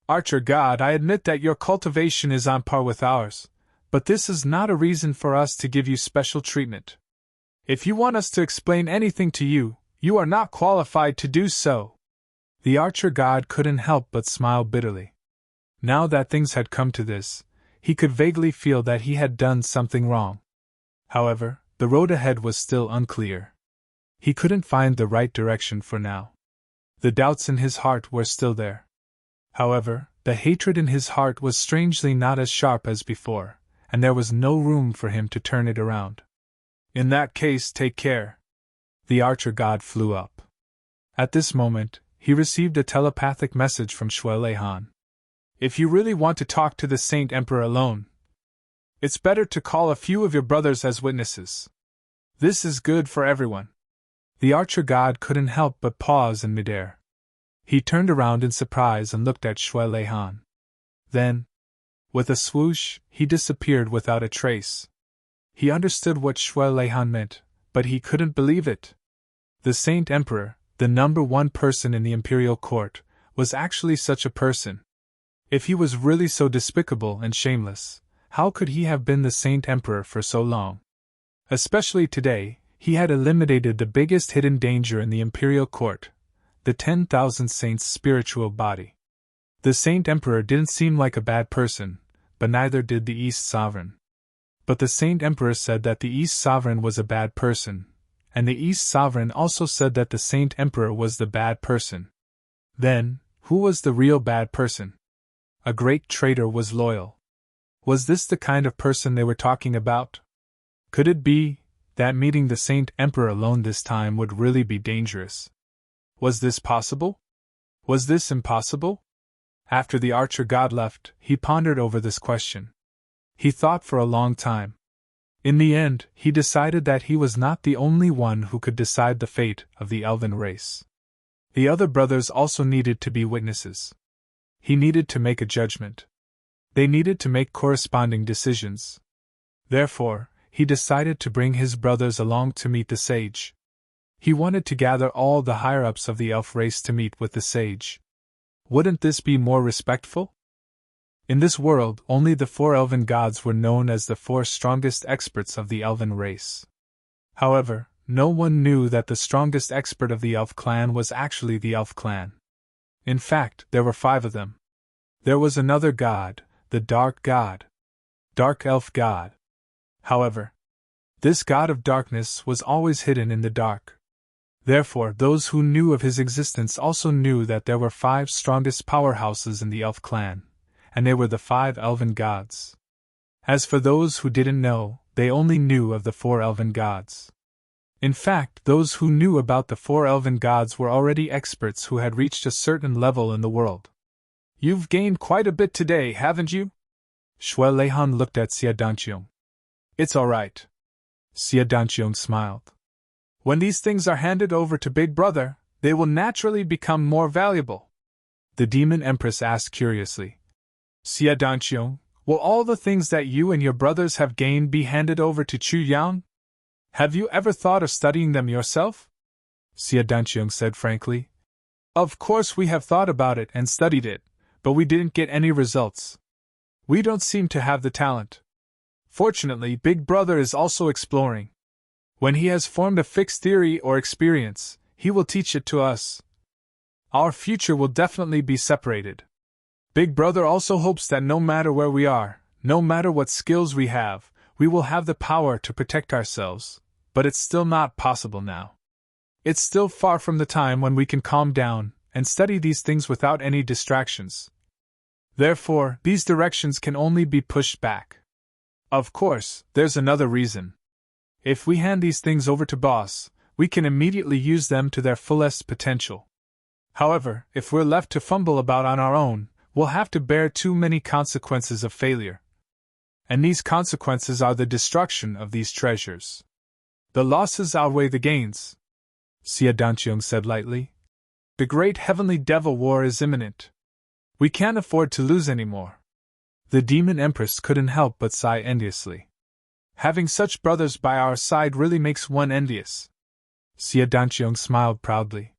Archer God, I admit that your cultivation is on par with ours, but this is not a reason for us to give you special treatment. If you want us to explain anything to you, you are not qualified to do so." The Archer God couldn't help but smile bitterly. Now that things had come to this, he could vaguely feel that he had done something wrong. However, the road ahead was still unclear. He couldn't find the right direction for now. The doubts in his heart were still there. However, the hatred in his heart was strangely not as sharp as before, and there was no room for him to turn it around. "In that case, take care." The Archer God flew up. At this moment, he received a telepathic message from Shui Leihan. "If you really want to talk to the Saint Emperor alone, it's better to call a few of your brothers as witnesses. This is good for everyone." The Archer God couldn't help but pause in midair. He turned around in surprise and looked at Shui Leihan. Then, with a swoosh, he disappeared without a trace. He understood what Shui Leihan meant, but he couldn't believe it. The Saint Emperor, the number one person in the Imperial Court, was actually such a person. If he was really so despicable and shameless, how could he have been the Saint Emperor for so long? Especially today, he had eliminated the biggest hidden danger in the Imperial Court, the 10,000 Saints' spiritual body. The Saint Emperor didn't seem like a bad person, but neither did the East Sovereign. But the Saint Emperor said that the East Sovereign was a bad person, and the East Sovereign also said that the Saint Emperor was the bad person. Then, who was the real bad person? A great traitor was loyal. Was this the kind of person they were talking about? Could it be that meeting the Saint Emperor alone this time would really be dangerous? Was this possible? Was this impossible? After the Archer God left, he pondered over this question. He thought for a long time. In the end, he decided that he was not the only one who could decide the fate of the elven race. The other brothers also needed to be witnesses. He needed to make a judgment. They needed to make corresponding decisions. Therefore, he decided to bring his brothers along to meet the sage. He wanted to gather all the higher-ups of the elf race to meet with the sage. Wouldn't this be more respectful? In this world, only the 4 elven gods were known as the 4 strongest experts of the elven race. However, no one knew that the strongest expert of the elf clan was actually the elf clan. In fact, there were 5 of them. There was another god, the Dark God. Dark Elf God. However, this god of darkness was always hidden in the dark. Therefore, those who knew of his existence also knew that there were 5 strongest powerhouses in the elf clan, and they were the 5 elven gods. As for those who didn't know, they only knew of the 4 elven gods. In fact, those who knew about the 4 elven gods were already experts who had reached a certain level in the world. "You've gained quite a bit today, haven't you?" Shui Leihan looked at Xie Danqiong. "It's all right." Xie Danqiong smiled. "When these things are handed over to Big Brother, they will naturally become more valuable." The Demon Empress asked curiously. "Xie Danqiong, will all the things that you and your brothers have gained be handed over to Chu Yang? Have you ever thought of studying them yourself?" Xie Danqiong said frankly. "Of course we have thought about it and studied it, but we didn't get any results. We don't seem to have the talent. Fortunately, Big Brother is also exploring. When he has formed a fixed theory or experience, he will teach it to us. Our future will definitely be separated. Big Brother also hopes that no matter where we are, no matter what skills we will have the power to protect ourselves, but it's still not possible now. It's still far from the time when we can calm down and study these things without any distractions. Therefore, these directions can only be pushed back. Of course, there's another reason. If we hand these things over to Boss, we can immediately use them to their fullest potential. However, if we're left to fumble about on our own, we'll have to bear too many consequences of failure. And these consequences are the destruction of these treasures. The losses outweigh the gains," Xie Danqiong said lightly. "The great heavenly devil war is imminent. We can't afford to lose any more." The Demon Empress couldn't help but sigh enviously. "Having such brothers by our side really makes one envious." Xie Danqiong smiled proudly.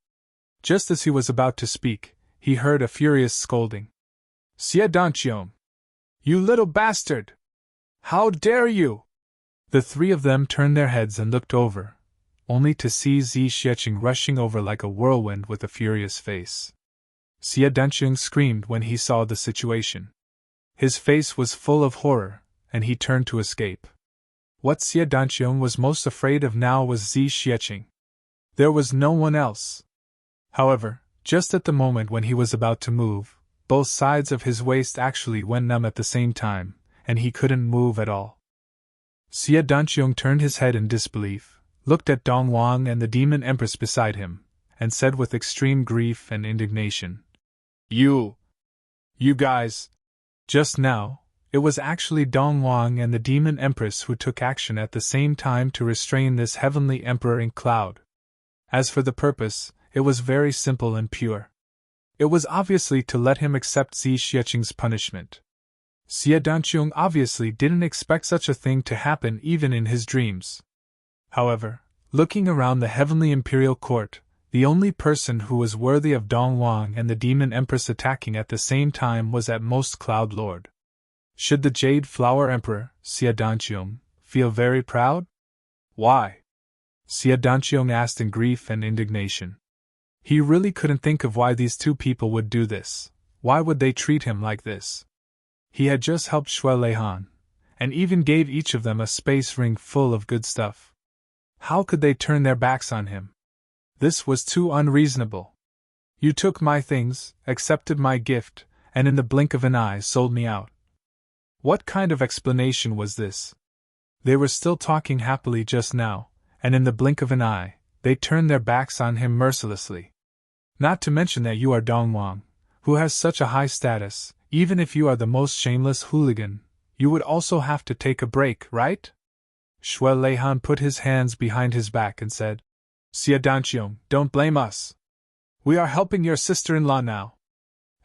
Just as he was about to speak, he heard a furious scolding. "Xie Danqiong! You little bastard! How dare you!" The 3 of them turned their heads and looked over, only to see Xi Xiecheng rushing over like a whirlwind with a furious face. Xie Danqiong screamed when he saw the situation. His face was full of horror, and he turned to escape. What Xie Danqiong was most afraid of now was Xi Xiecheng. There was no one else. However, just at the moment when he was about to move, both sides of his waist actually went numb at the same time, and he couldn't move at all. Xie Danqiong turned his head in disbelief, looked at Dong Wang and the Demon Empress beside him, and said with extreme grief and indignation, You guys. Just now, it was actually Dong Wang and the Demon Empress who took action at the same time to restrain this heavenly emperor in cloud. As for the purpose, it was very simple and pure. It was obviously to let him accept Xi Xiecheng's punishment. Xie Danqiong obviously didn't expect such a thing to happen even in his dreams. However, looking around the heavenly imperial court, the only person who was worthy of Dong Wang and the Demon Empress attacking at the same time was at most Cloud Lord. Should the Jade Flower Emperor, Xie Danqiong, feel very proud? Why? Xie Danqiong asked in grief and indignation. He really couldn't think of why these 2 people would do this. Why would they treat him like this? He had just helped Shui Leihan, and even gave each of them a space ring full of good stuff. How could they turn their backs on him? This was too unreasonable. You took my things, accepted my gift, and in the blink of an eye sold me out. What kind of explanation was this? They were still talking happily just now, and in the blink of an eye, they turned their backs on him mercilessly. Not to mention that you are Dong Wang, who has such a high status. Even if you are the most shameless hooligan, you would also have to take a break, right? Shui Leihan put his hands behind his back and said, Xie Danqiong, don't blame us. We are helping your sister-in-law now.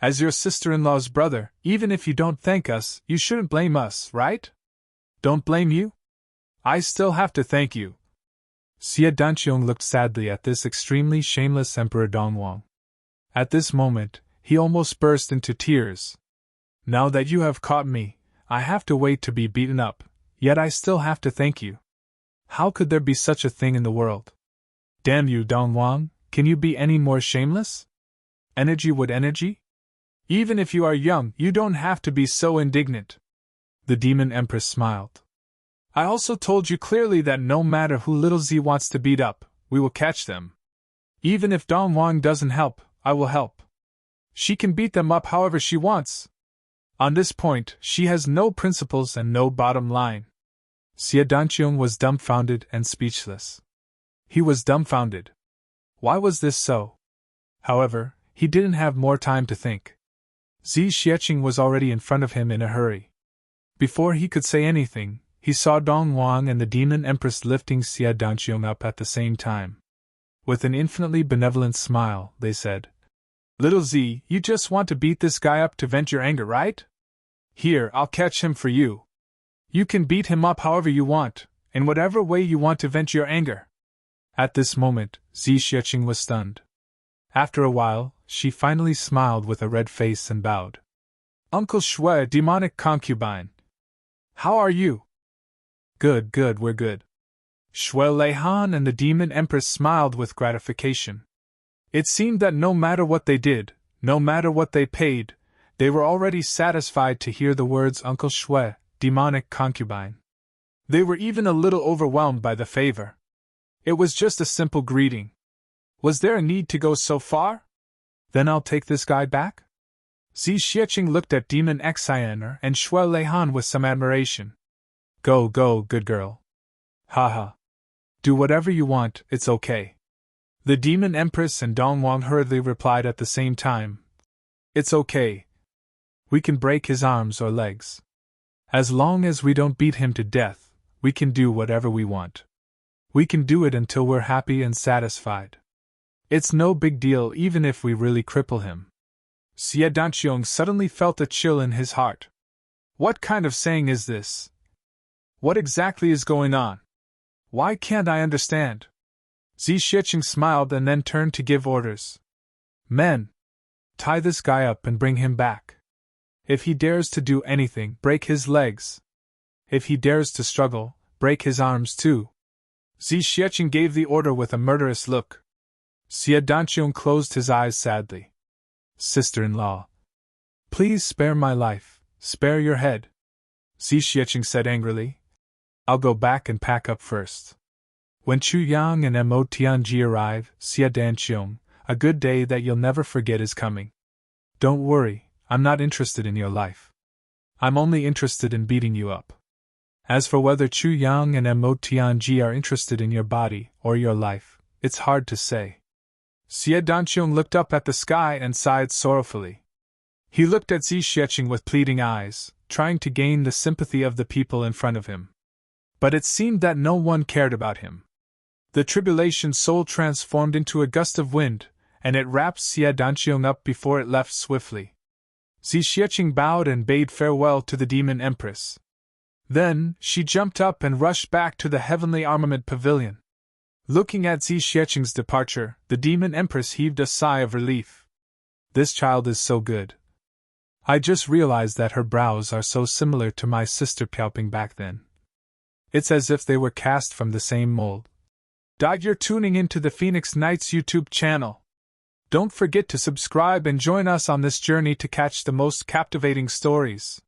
As your sister-in-law's brother, even if you don't thank us, you shouldn't blame us, right? Don't blame you? I still have to thank you. Xie Danqiong looked sadly at this extremely shameless Emperor Dong Wang. At this moment, he almost burst into tears. Now that you have caught me, I have to wait to be beaten up, yet I still have to thank you. How could there be such a thing in the world? Damn you, Dong Wang, can you be any more shameless? Energy would energy? Even if you are young, you don't have to be so indignant. The Demon Empress smiled. I also told you clearly that no matter who little Z wants to beat up, we will catch them. Even if Dong Wang doesn't help, I will help. She can beat them up however she wants. On this point, she has no principles and no bottom line. Xie Danqiong was dumbfounded and speechless. He was dumbfounded. Why was this so? However, he didn't have more time to think. Xi Xiecheng was already in front of him in a hurry. Before he could say anything, he saw Dong Wang and the Demon Empress lifting Xie Danqiong up at the same time. With an infinitely benevolent smile, they said, "Little Z, you just want to beat this guy up to vent your anger, right? Here, I'll catch him for you. You can beat him up however you want, in whatever way you want to vent your anger." At this moment, Xi Xiecheng was stunned. After a while, she finally smiled with a red face and bowed. "Uncle Shui, demonic concubine. How are you?" Good, we're good." Shui Leihan and the Demon Empress smiled with gratification. It seemed that no matter what they did, no matter what they paid, they were already satisfied to hear the words Uncle Shui, demonic concubine. They were even a little overwhelmed by the favor. It was just a simple greeting. Was there a need to go so far? Then I'll take this guy back? Xi Xiecheng looked at Demon Xianer and Shui Leihan with some admiration. Go, good girl. Haha. Do whatever you want, it's okay. The Demon Empress and Dong Wang hurriedly replied at the same time. It's okay. We can break his arms or legs. As long as we don't beat him to death, we can do whatever we want. We can do it until we're happy and satisfied. It's no big deal even if we really cripple him. Xie Danqiong suddenly felt a chill in his heart. What kind of saying is this? What exactly is going on? Why can't I understand? Xi Xiecheng smiled and then turned to give orders. Men! Tie this guy up and bring him back. If he dares to do anything, break his legs. If he dares to struggle, break his arms too. Xi Xiecheng gave the order with a murderous look. Xie Danqiong closed his eyes sadly. Sister-in-law. Please spare my life, spare your head. Xi Xiecheng said angrily. I'll go back and pack up first. When Chu Yang and Mo Tianji arrive, Xie Danqiong, a good day that you'll never forget is coming. Don't worry, I'm not interested in your life. I'm only interested in beating you up. As for whether Chu Yang and Mo Tianji are interested in your body or your life, it's hard to say. Xie Danqiong looked up at the sky and sighed sorrowfully. He looked at Xi Xiecheng with pleading eyes, trying to gain the sympathy of the people in front of him. But it seemed that no one cared about him. The tribulation soul transformed into a gust of wind, and it wrapped Xie Danqiong up before it left swiftly. Xi Xiecheng bowed and bade farewell to the Demon Empress. Then, she jumped up and rushed back to the Heavenly Armament Pavilion. Looking at Xi Xiecheng's departure, the Demon Empress heaved a sigh of relief. This child is so good. I just realized that her brows are so similar to my sister Piaoping back then. It's as if they were cast from the same mold. You're tuning into the Phoenix Knights YouTube channel. Don't forget to subscribe and join us on this journey to catch the most captivating stories.